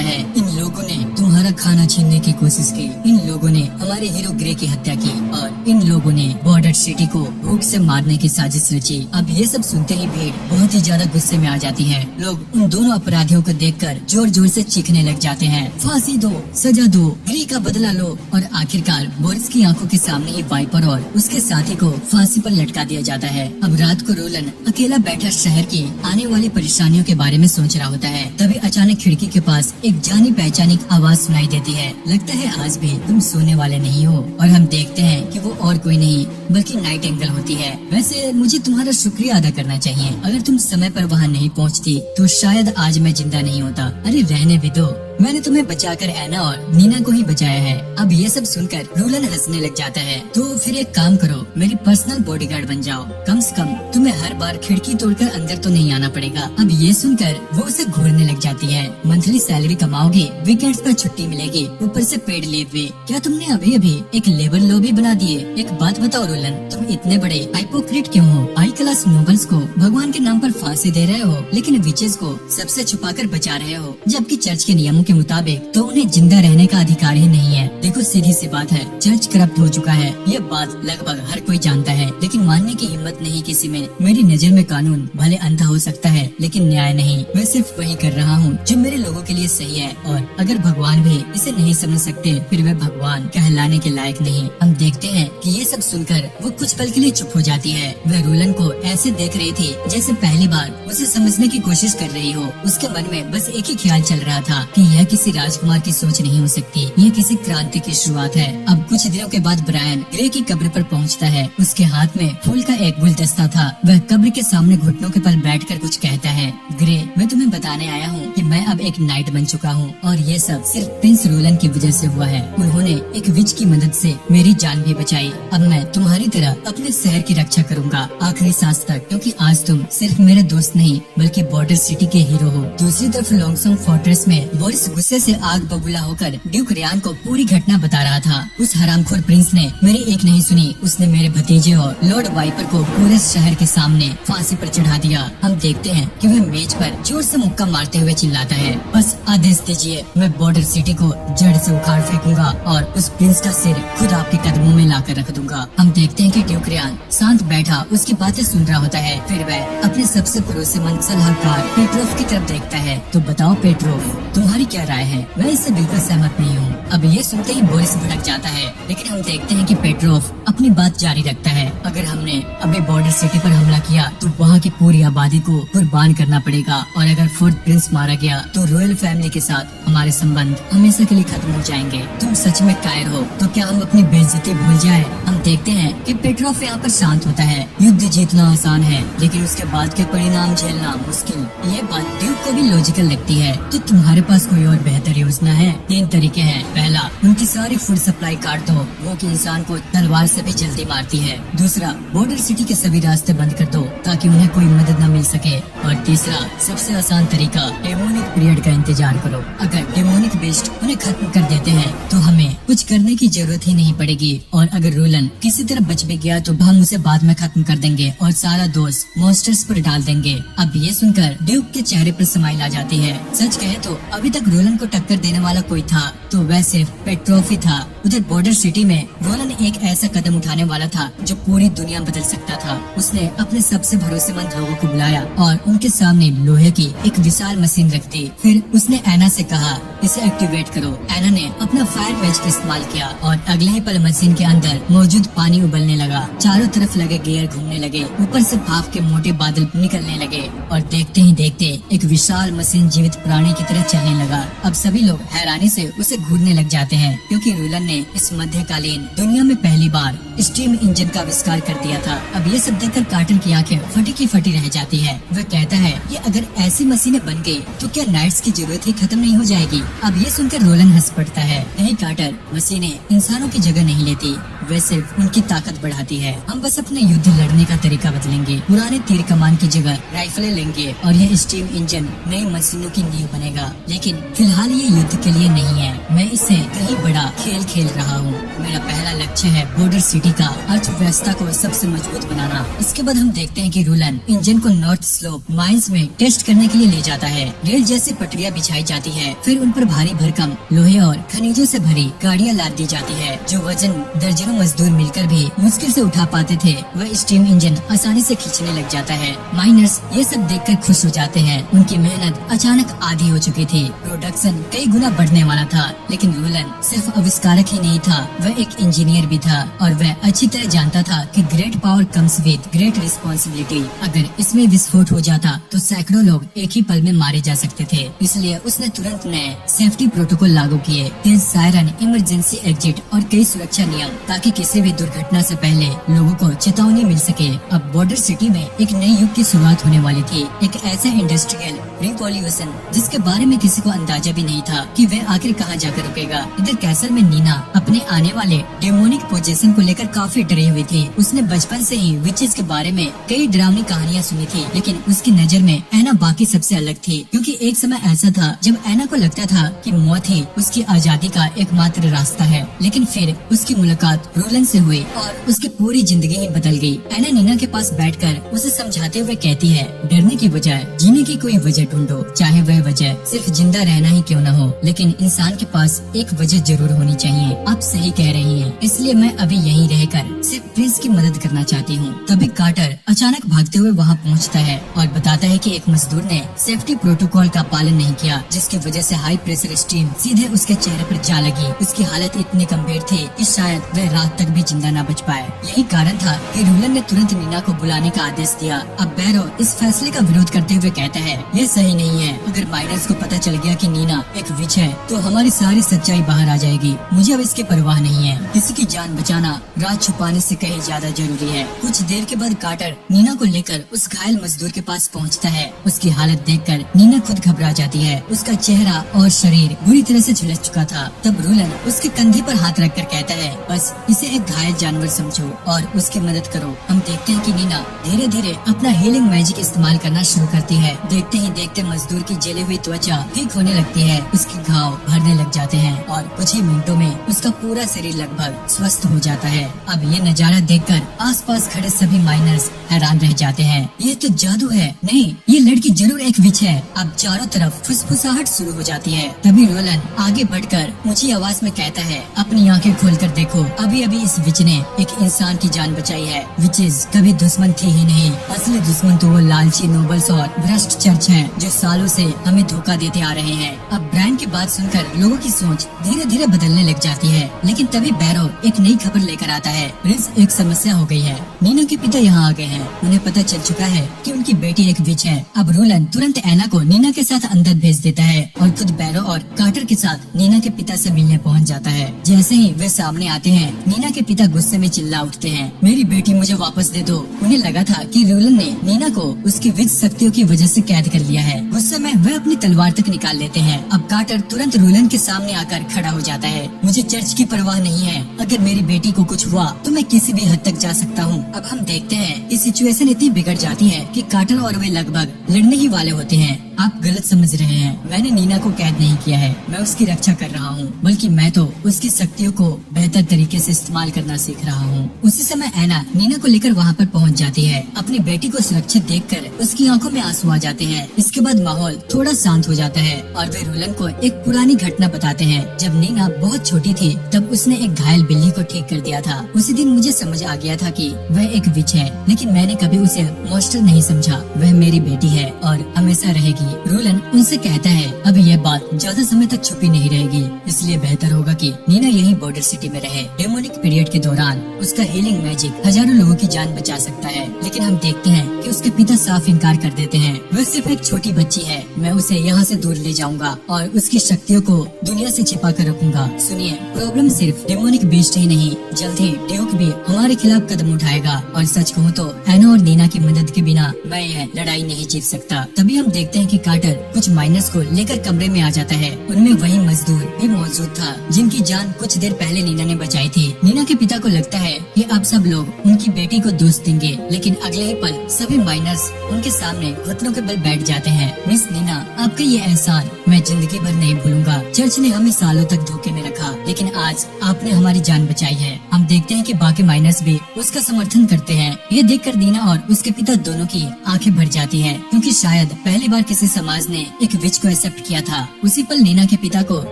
[SPEAKER 1] है। इन लोगों ने तुम्हारा खाना छीनने की कोशिश की, इन लोगों ने हमारे हीरो ग्रे की हत्या की और इन लोगों ने बॉर्डर सिटी को भूख से मारने की साजिश रची। अब ये सब सुनते ही भीड़ बहुत ही ज्यादा गुस्से में आ जाती है। लोग उन दोनों अपराधियों को देखकर जोर जोर से चीखने लग जाते हैं, फांसी दो, सजा दो, ग्रे का बदला लो। और आखिरकार बोरिस की आंखों के सामने ही वाइपर और उसके साथी को फांसी पर लटका दिया जाता है। अब रात को रोलन अकेला बैठा शहर की आने वाली परेशानियों के बारे में सोच रहा होता है। तभी अचानक खिड़की के पास एक जानी पहचानी आवाज सुनाई देती है। लगता है आज भी तुम सोने वाले नहीं हो। और हम देखते हैं कि वो और कोई नहीं बल्कि नाइट एंगल होती है। वैसे मुझे तुम्हारा शुक्रिया अदा करना चाहिए। अगर तुम समय पर वहाँ नहीं पहुँचती तो शायद आज मैं जिंदा नहीं होता। अरे रहने भी दो, मैंने तुम्हें बचाकर एना और नीना को ही बचाया है। अब ये सब सुनकर रूलन हंसने लग जाता है। तो फिर एक काम करो, मेरी पर्सनल बॉडीगार्ड बन जाओ। कम से कम तुम्हें हर बार खिड़की तोड़कर अंदर तो नहीं आना पड़ेगा। अब ये सुनकर वो उसे घूरने लग जाती है। मंथली सैलरी कमाओगे, वीकेंड्स पर छुट्टी मिलेगी, ऊपर से पेड लीव भी। क्या तुमने अभी अभी एक लेबर लॉ भी बना दिए? एक बात बताओ रूलन, तुम इतने बड़े हाइपोक्रिट क्यों हो? हाई क्लास नोबल्स को भगवान के नाम पर फांसी दे रहे हो, लेकिन विचेस को सबसे छुपाकर बचा रहे हो, जबकि चर्च के नियमों के मुताबिक तो उन्हें जिंदा रहने का अधिकार ही नहीं है। देखो सीधी सी बात है, चर्च करप्ट हो चुका है। ये बात लगभग हर कोई जानता है, लेकिन मानने की हिम्मत नहीं किसी में। मेरी नजर में कानून भले अंधा हो सकता है, लेकिन न्याय नहीं। मैं सिर्फ वही कर रहा हूँ जो मेरे लोगों के लिए सही है। और अगर भगवान भी इसे नहीं समझ सकते, फिर वे भगवान कहलाने के लायक नहीं। हम देखते हैं कि ये सब सुनकर वो कुछ पल के लिए चुप हो जाती है। वह रोलन को ऐसे देख रही थी जैसे पहली बार उसे समझने की कोशिश कर रही हो। उसके मन में बस एक ही ख्याल चल रहा था कि यह किसी राजकुमार की सोच नहीं हो सकती, यह किसी क्रांति की शुरुआत है। अब कुछ दिनों के बाद ब्रायन ग्रे की कब्र पर पहुंचता है। उसके हाथ में फूल का एक गुलदस्ता था। वह कब्र के सामने घुटनों के बल बैठकर कुछ कहता है। ग्रे, मैं तुम्हें बताने आया हूँ कि मैं अब एक नाइट बन चुका हूँ और ये सब सिर्फ प्रिंस रोलन की वजह से हुआ है। उन्होंने एक विच की मदद से मेरी जान भी बचाई। अब मैं तुम्हारी तरह अपने शहर की रक्षा करूंगा आखिरी सांस तक, क्योंकि आज तुम सिर्फ मेरे दोस्त नहीं बल्कि बॉर्डर सिटी के हीरो हो। दूसरी तरफ लॉन्गसॉन्ग फोर्ट्रेस में बोरिस गुस्से से आग बबूला होकर ड्यूक रियान को पूरी घटना बता रहा था। उस हरामखोर प्रिंस ने मेरी एक नहीं सुनी, उसने मेरे भतीजे और लॉर्ड वाइपर को पूरे शहर के सामने फांसी पर चढ़ा दिया। हम देखते हैं कि वह मेज पर जोर से मुक्का मारते हुए चिल्लाता है, बस आदेश दीजिए, मैं बॉर्डर सिटी को जड़ से उखाड़ फेंकूंगा और उस प्रिंस का सिर खुद आपके कदमों में लाकर रख दूंगा। हम देखते हैं कि ड्यूक रियान शांत बैठा उसकी बातें सुन रहा होता है। फिर वह अपने सबसे भरोसेमंद सलाहकार पेट्रोफ की तरफ देखता है। तो बताओ पेट्रोफ, तुम्हारी क्या राय है? मैं इससे बिल्कुल सहमत नहीं हूँ। अब ये सुनते ही बोरिस भड़क जाता है, लेकिन हम देखते हैं कि पेट्रोफ अपनी बात जारी रखता है। अगर हमने अभी बॉर्डर सिटी पर हमला किया तो वहाँ की पूरी आबादी को कुर्बान करना पड़ेगा, और अगर फोर्थ प्रिंस मारा गया तो रॉयल फैमिली के साथ हमारे संबंध हमेशा के लिए खत्म हो जाएंगे। तुम सच में कायर हो तो क्या हम अपनी बेइज्जती भूल जाए? हम देखते हैं कि पेट्रोफ यहाँ पर शांत होता है। युद्ध जीतना आसान है लेकिन उसके बाद के परिणाम झेलना मुश्किल। ये बात ड्यूक को भी लॉजिकल लगती है। तो तुम्हारे पास कोई और बेहतर योजना है? 3 तरीके हैं। पहला, उनकी सारी फूड सप्लाई काट दो, वो कि इंसान को तलवार से भी जल्दी मारती है। दूसरा, बॉर्डर सिटी के सभी रास्ते बंद कर दो ताकि उन्हें कोई मदद न मिल सके। और तीसरा, सबसे आसान तरीका, डेमोनिक पीरियड का इंतजार करो। अगर डेमोनिक बेस्ट उन्हें खत्म कर देते हैं तो हमें कुछ करने की जरूरत ही नहीं पड़ेगी, और अगर रोलन किसी तरह बच भी गया तो हम उसे बाद में खत्म कर देंगे और सारा दोष मॉन्स्टर्स पर डाल देंगे। अब ये सुनकर ड्यूक के चेहरे पर स्माइल आ जाती है। सच कहे तो अभी तक रोलन को टक्कर देने वाला कोई था तो वह सिर्फ पेट्रोफ ही था। उधर बॉर्डर सिटी में रोलन एक ऐसा कदम उठाने वाला था जो पूरी दुनिया बदल सकता था। उसने अपने सबसे भरोसेमंद लोगों को बुलाया और उनके सामने लोहे की एक विशाल मशीन रख दी। फिर उसने एना से कहा, इसे एक्टिवेट करो। एना ने अपना फायर मैच का इस्तेमाल किया और अगले ही पल मशीन के अंदर मौजूद पानी उबलने लगा। चारों तरफ लगे गियर घूमने लगे, ऊपर से भाप के मोटे बादल निकलने लगे और देखते ही देखते एक विशाल मशीन जीवित प्राणी की तरह चलने लगा। अब सभी लोग हैरानी से उसे घूरने लग जाते हैं, क्योंकि रोलन ने इस मध्यकालीन दुनिया में पहली बार स्टीम इंजन का आविष्कार कर दिया था। अब ये सब देखकर कार्टर की आंखें फटी की फटी रह जाती है। वह कहता है कि अगर ऐसी मशीनें बन गई तो क्या नाइट्स की जरूरत ही खत्म नहीं हो जाएगी? अब ये सुनकर रोलन हंस पड़ता है। नहीं कार्टर, मशीनें इंसानों की जगह नहीं लेती, वे सिर्फ उनकी ताकत बढ़ाती है। हम बस अपने युद्ध लड़ने का तरीका बदलेंगे, पुराने तीर कमान की जगह राइफलें लेंगे और यह स्टीम इंजन नई मशीनों की नींव बनेगा। लेकिन फिलहाल ये युद्ध के लिए नहीं है, मैं इससे कहीं बड़ा खेल खेल रहा हूँ। मेरा पहला लक्ष्य है बॉर्डर सिटी का अर्थव्यवस्था को सबसे मजबूत बनाना। इसके बाद हम देखते हैं कि रोलन इंजन को नॉर्थ स्लोप माइंस में टेस्ट करने के लिए ले जाता है। रेल जैसी पटरियां बिछाई जाती है, फिर उन पर भारी भरकम लोहे और खनिजों से भरी गाड़ियां लाद दी जाती है, जो वजन दर्जनों मजदूर मिलकर भी मुश्किल से उठा पाते थे। वह स्टीम इंजन आसानी से खींचने लग जाता है। माइनर्स ये सब देखकर खुश हो जाते हैं। उनकी मेहनत अचानक आधी हो चुकी थी। प्रोडक्शन कई गुना बढ़ने वाला था, लेकिन रोलन सिर्फ आविष्कारक ही नहीं था, वह एक इंजीनियर भी था और वह अच्छी तरह जानता था कि great power comes with great responsibility. अगर इसमें विस्फोट हो जाता तो सैकड़ों लोग एक ही पल में मारे जा सकते थे। इसलिए उसने तुरंत नए सेफ्टी प्रोटोकॉल लागू किए, तेज सायरन, इमरजेंसी एग्जिट और कई सुरक्षा नियम, ताकि किसी भी दुर्घटना से पहले लोगों को चेतावनी मिल सके। अब बॉर्डर सिटी में एक नए युग की शुरुआत होने वाली थी, एक ऐसा इंडस्ट्रियल रिवॉल्यूशन जिसके बारे में किसी को अंदाजा भी नहीं था कि वह आखिर कहां जाकर रुकेगा। इधर कैसल में नीना अपने आने वाले डेमोनिक पोजेशन को लेकर काफी डरी हुई थी। उसने बचपन से ही विचेस के बारे में कई डरावनी कहानियां सुनी थी, लेकिन उसकी नजर में एना बाकी सबसे अलग थी, क्योंकि एक समय ऐसा था जब एना को लगता था कि मौत ही उसकी आजादी का एकमात्र रास्ता है। लेकिन फिर उसकी मुलाकात रोलन से हुई और उसकी पूरी जिंदगी ही बदल गई। एना नीना के पास बैठकर उसे समझाते हुए कहती है, डरने की बजाय जीने की कोई वजह ढूंढो, चाहे वह वजह सिर्फ जिंदा रहना ही क्यों न हो, लेकिन इंसान के पास एक वजह जरूर होनी चाहिए। आप सही कह रही हैं, इसलिए मैं अभी यहीं रहकर सिर्फ प्रिंस की मदद करना चाहती हूँ। तभी कार्टर अचानक भागते हुए वहाँ पहुँचता है और बताता है कि एक मजदूर ने सेफ्टी प्रोटोकॉल का पालन नहीं किया, जिसकी वजह से हाई प्रेशर स्टीम सीधे उसके चेहरे पर जा लगी। उसकी हालत इतनी गंभीर थी कि शायद वह रात तक भी जिंदा न बच पाए। यही कारण था कि रोलन ने तुरंत नीना को बुलाने का आदेश दिया। अब बैरो इस फैसले का विरोध करते हुए कहता है, यह सही ही नहीं है। अगर माइनस को पता चल गया कि नीना एक विच है तो हमारी सारी सच्चाई बाहर आ जाएगी। मुझे अब इसकी परवाह नहीं है। किसी की जान बचाना राज छुपाने से कहीं ज्यादा जरूरी है। कुछ देर के बाद कार्टर नीना को लेकर उस घायल मजदूर के पास पहुंचता है। उसकी हालत देखकर नीना खुद घबरा जाती है। उसका चेहरा और शरीर बुरी तरह से झुलस चुका था। तब रूलन उसके कंधे पर हाथ रखकर कहता है, बस इसे एक घायल जानवर समझो और उसकी मदद करो। हम देखते हैं कि नीना धीरे धीरे अपना हीलिंग मैजिक इस्तेमाल करना शुरू करती है। देखते ही देखते मजदूर की जली हुई त्वचा ठीक होने लगती है। उसके घाव भरने लग जाते हैं और कुछ ही मिनटों में उसका पूरा शरीर लगभग स्वस्थ हो जाता है। अब ये नजारा देखकर आसपास खड़े सभी माइनर्स हैरान रह जाते हैं। ये तो जादू है। नहीं, ये लड़की जरूर एक विच है। अब चारों तरफ फुसफुसाहट शुरू हो जाती है। तभी रोलन आगे बढ़कर ऊंची आवाज में कहता है, अपनी आंखें खोलकर देखो, अभी अभी इस विच ने एक इंसान की जान बचाई है। विचेस कभी दुश्मन थी ही नहीं। असली दुश्मन तो वो लालची नोबल्स और भ्रष्ट चर्च हैं, जो सालों से हमें धोखा देते आ रहे हैं। अब ब्रायन की बात सुनकर लोगों की सोच धीरे धीरे बदलने लग जाती है। लेकिन तभी बैरो एक नई खबर लेकर आता है। प्रिंस, एक समस्या हो गई है। नीना के पिता यहाँ आ गए हैं। उन्हें पता चल चुका है कि उनकी बेटी एक विच है। अब रोलन तुरंत एना को नीना के साथ अंदर भेज देता है और खुद बैरो और कार्टर के साथ नीना के पिता से मिलने पहुँच जाता है। जैसे ही वे सामने आते हैं, नीना के पिता गुस्से में चिल्ला उठते हैं, मेरी बेटी मुझे वापस दे दो। उन्हें लगा था कि रोलन ने नीना को उसकी विच शक्तियों की वजह से कैद कर लिया है। गुस्से में वे अपनी तलवार तक निकाल लेते हैं। अब कार्टर तुरंत रोलन के सामने आकर खड़ा हो जाता है। मुझे चर्च की परवाह नहीं है। अगर मेरी बेटी को कुछ हुआ तो मैं किसी भी हद तक जा सकता हूँ। अब हम देखते हैं कि सिचुएशन इतनी बिगड़ जाती है कि कार्टर और वे लगभग लड़ने ही वाले होते हैं। आप गलत समझ रहे हैं। मैंने नीना को कैद नहीं किया है। मैं उसकी रक्षा कर रहा हूँ, बल्कि मैं तो उसकी शक्तियों को बेहतर तरीके से इस्तेमाल करना सीख रहा हूँ। उसी समय एना नीना को लेकर वहाँ पर पहुँच जाती है। अपनी बेटी को सुरक्षित देखकर उसकी आंखों में आंसू आ जाते हैं। इसके बाद माहौल थोड़ा शांत हो जाता है और वे रोलन को एक पुरानी घटना बताते हैं। जब नीना बहुत छोटी थी तब उसने एक घायल बिल्ली को ठीक कर दिया था। उसी दिन मुझे समझ आ गया था कि वह एक विच है, लेकिन मैंने कभी उसे मॉन्स्टर नहीं समझा। वह मेरी बेटी है और हमेशा रहेगी। रोलन उनसे कहता है, अब यह बात ज्यादा समय तक छुपी नहीं रहेगी, इसलिए बेहतर होगा कि नीना यहीं बॉर्डर सिटी में रहे। डेमोनिक पीरियड के दौरान उसका हीलिंग मैजिक हजारों लोगों की जान बचा सकता है। लेकिन हम देखते हैं कि उसके पिता साफ इनकार कर देते हैं। वह सिर्फ एक छोटी बच्ची है। मैं उसे यहाँ से दूर ले जाऊंगा और उसकी शक्तियों को दुनिया से छिपा कर रखूंगा। सुनिए, प्रॉब्लम सिर्फ डेमोनिक बीस्ट ही नहीं, जल्द ही ड्यूक भी हमारे खिलाफ कदम उठाएगा। और सच कहूँ तो एना और नीना की मदद के बिना मैं यह लड़ाई नहीं जीत सकता। तभी हम देखते हैं कि कार्टर कुछ माइनर्स को लेकर कमरे में आ जाता है। उनमें वही मजदूर भी मौजूद था जिनकी जान कुछ देर पहले नीना ने बचाई थी। नीना के पिता को लगता है कि अब सब लोग उनकी बेटी को दोष देंगे, लेकिन अगले ही पल सभी माइनर्स उनके सामने घुटनों के बल बैठ जाते हैं। मिस नीना, आपका ये एहसान मैं जिंदगी भर नहीं भूलूंगा। चर्च ने हमें सालों तक धोखे में रखा, लेकिन आज आपने हमारी जान बचाई है। हम देखते हैं कि बाकी माइनर्स भी उसका समर्थन करते हैं। ये देखकर नीना और उसके पिता दोनों की आंखें भर जाती हैं, क्योंकि शायद पहली बार किसी समाज ने एक विच को एक्सेप्ट किया था। उसी पल नीना के पिता को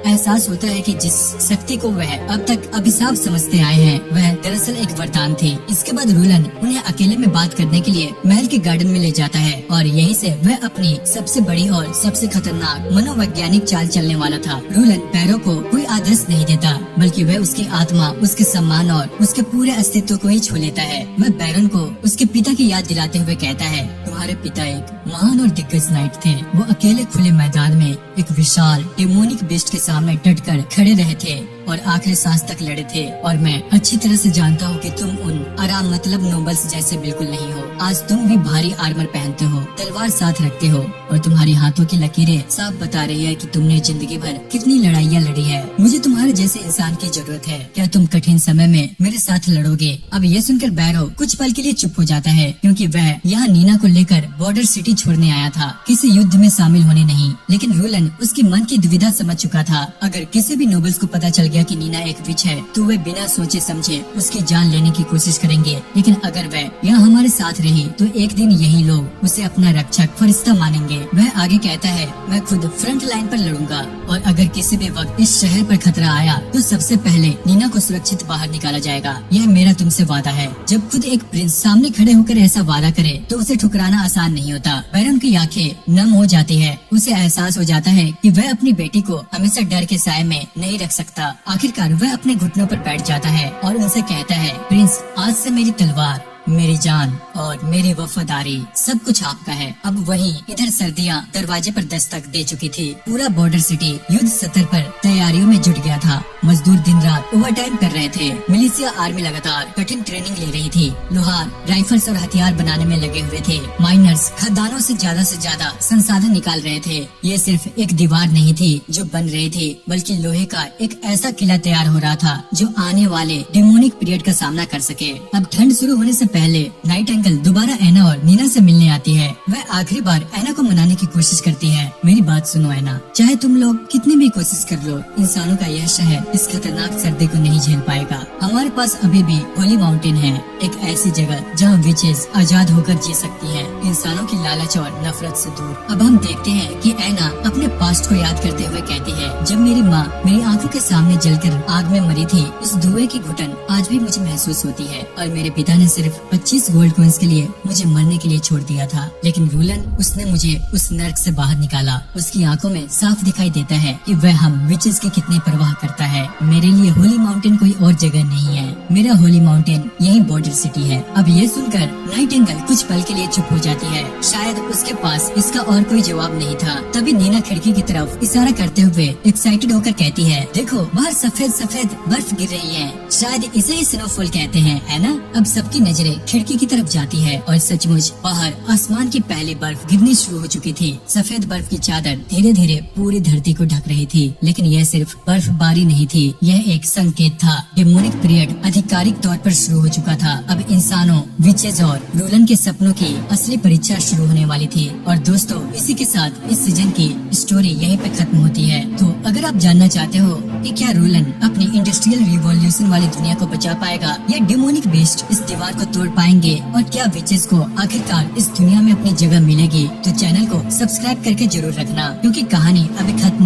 [SPEAKER 1] एहसास होता है कि जिस शक्ति को वह अब तक अभिशाप समझते आए हैं, वह दरअसल एक वरदान थी। इसके बाद रोलन उन्हें अकेले में बात करने के लिए महल के गार्डन में ले जाता है और यहीं से वह अपनी सबसे बड़ी और सबसे खतरनाक मनोवैज्ञानिक चाल चलने वाला था। रोलन पैरों को कोई आदेश नहीं देता, बल्कि वह उसकी आत्मा, उसके सम्मान और उसके पूरे अस्तित्व को ही छू लेता है। वह बैरन को उसके पिता की याद दिलाते हुए कहता है, तुम्हारे पिता एक महान और दिग्गज नाइट थे। वो अकेले खुले मैदान में एक विशाल डेमोनिक बीस्ट के सामने डटकर खड़े रहे थे और आखिरी सांस तक लड़े थे। और मैं अच्छी तरह से जानता हूँ कि तुम उन आराम मतलब नोबल्स जैसे बिल्कुल नहीं हो। आज तुम भी भारी आर्मर पहनते हो, तलवार साथ रखते हो और तुम्हारी हाथों की लकीरें साफ बता रही है कि तुमने जिंदगी भर कितनी लड़ाइयाँ लड़ी है। मुझे तुम्हारे जैसे इंसान की जरूरत है। क्या तुम कठिन समय में मेरे साथ लड़ोगे? अब ये सुनकर बैरो कुछ पल के लिए चुप हो जाता है, क्योंकि वह यहाँ नीना को लेकर बॉर्डर सिटी छोड़ने आया था, किसी युद्ध में शामिल होने नहीं। लेकिन रोलन उसकी मन की दुविधा समझ चुका था। अगर किसी भी नोबल्स को पता चल गया कि नीना एक विच है, तो वे बिना सोचे समझे उसकी जान लेने की कोशिश करेंगे। लेकिन अगर वह यहाँ हमारे साथ रही तो एक दिन यही लोग उसे अपना रक्षक फरिश्ता मानेंगे। वह आगे कहता है, मैं खुद फ्रंट लाइन पर लड़ूंगा और अगर किसी भी वक्त इस शहर पर खतरा आया तो सबसे पहले नीना को सुरक्षित बाहर निकाला जाएगा। यह मेरा तुमसे वादा है। जब खुद एक प्रिंस सामने खड़े होकर ऐसा वादा करे तो उसे ठुकराना आसान नहीं होता। बैरन की आंखें नम हो जाती है। उसे एहसास हो जाता है कि वह अपनी बेटी को हमेशा डर के साए में नहीं रख सकता। आखिरकार वह अपने घुटनों पर बैठ जाता है और उनसे कहता है, प्रिंस, आज से मेरी तलवार मेरी जान और मेरी वफादारी सब कुछ आपका है। अब वहीं इधर सर्दियां दरवाजे पर दस्तक दे चुकी थी। पूरा बॉर्डर सिटी युद्ध सत्र पर तैयारियों में जुट गया था। मजदूर दिन रात ओवरटाइम कर रहे थे। मिलिशिया आर्मी लगातार कठिन ट्रेनिंग ले रही थी। लोहार राइफल्स और हथियार बनाने में लगे हुए थे। माइनर्स खदानों से ज्यादा संसाधन निकाल रहे थे। ये सिर्फ एक दीवार नहीं थी जो बन रही थी, बल्कि लोहे का एक ऐसा किला तैयार हो रहा था जो आने वाले डेमोनिक पीरियड का सामना कर सके। अब ठंड शुरू होने से पहले नाइटिंगेल दोबारा एना और नीना से मिलने आती है। वह आखिरी बार एना को मनाने की कोशिश करती है। मेरी बात सुनो एना, चाहे तुम लोग कितनी भी कोशिश कर लो, इंसानों का यह शहर इस खतरनाक सर्दी को नहीं झेल पाएगा। हमारे पास अभी भी होली माउंटेन है, एक ऐसी जगह जहाँ विचेस आजाद होकर जी सकती है, इंसानों की लालच और नफरत से दूर। अब हम देखते हैं कि एना अपने पास्ट को याद करते हुए कहती है, जब मेरी माँ मेरी आंखों के सामने जलकर आग में मरी थी, उस धुएं की घुटन आज भी मुझे महसूस होती है। और मेरे पिता ने सिर्फ 25 गोल्ड कॉइंस के लिए मुझे मरने के लिए छोड़ दिया था, लेकिन रूलन उसने मुझे उस नर्क से बाहर निकाला। उसकी आंखों में साफ दिखाई देता है कि वह हम विचेस की कितनी परवाह करता है। मेरे लिए होली माउंटेन कोई और जगह नहीं है, मेरा होली माउंटेन यही बॉर्डर सिटी है। अब ये सुनकर नाइटिंगेल कुछ पल के लिए चुप हो जाती है। शायद उसके पास इसका और कोई जवाब नहीं था। तभी नीना खिड़की की तरफ इशारा करते हुए एक्साइटेड होकर कहती है, देखो बाहर सफेद सफेद बर्फ गिर रही है, शायद इसे ही स्नोफॉल कहते हैं, है ना? अब सबकी नजरें खिड़की की तरफ जाती है और सचमुच बाहर आसमान की पहली बर्फ गिरनी शुरू हो चुकी थी। सफेद बर्फ की चादर धीरे धीरे पूरी धरती को ढक रही थी, लेकिन यह सिर्फ बर्फबारी नहीं थी, यह एक संकेत था। डेमोनिक पीरियड आधिकारिक तौर पर शुरू हो चुका था। अब इंसानों, विचेस और रूलन के सपनों की असली परीक्षा शुरू होने वाली थी। और दोस्तों, इसी के साथ इस सीजन की स्टोरी यहीं पे खत्म होती है। तो अगर आप जानना चाहते हो कि क्या रूलन अपनी इंडस्ट्रियल रिवॉल्यूशन वाली दुनिया को बचा पाएगा या डेमोनिक बेस्ट इस दीवार को तोड़ पाएंगे, और क्या विचेस को आखिरकार इस दुनिया में अपनी जगह मिलेगी, तो चैनल को सब्सक्राइब करके जरूर रखना, क्योंकि कहानी अभी खत्म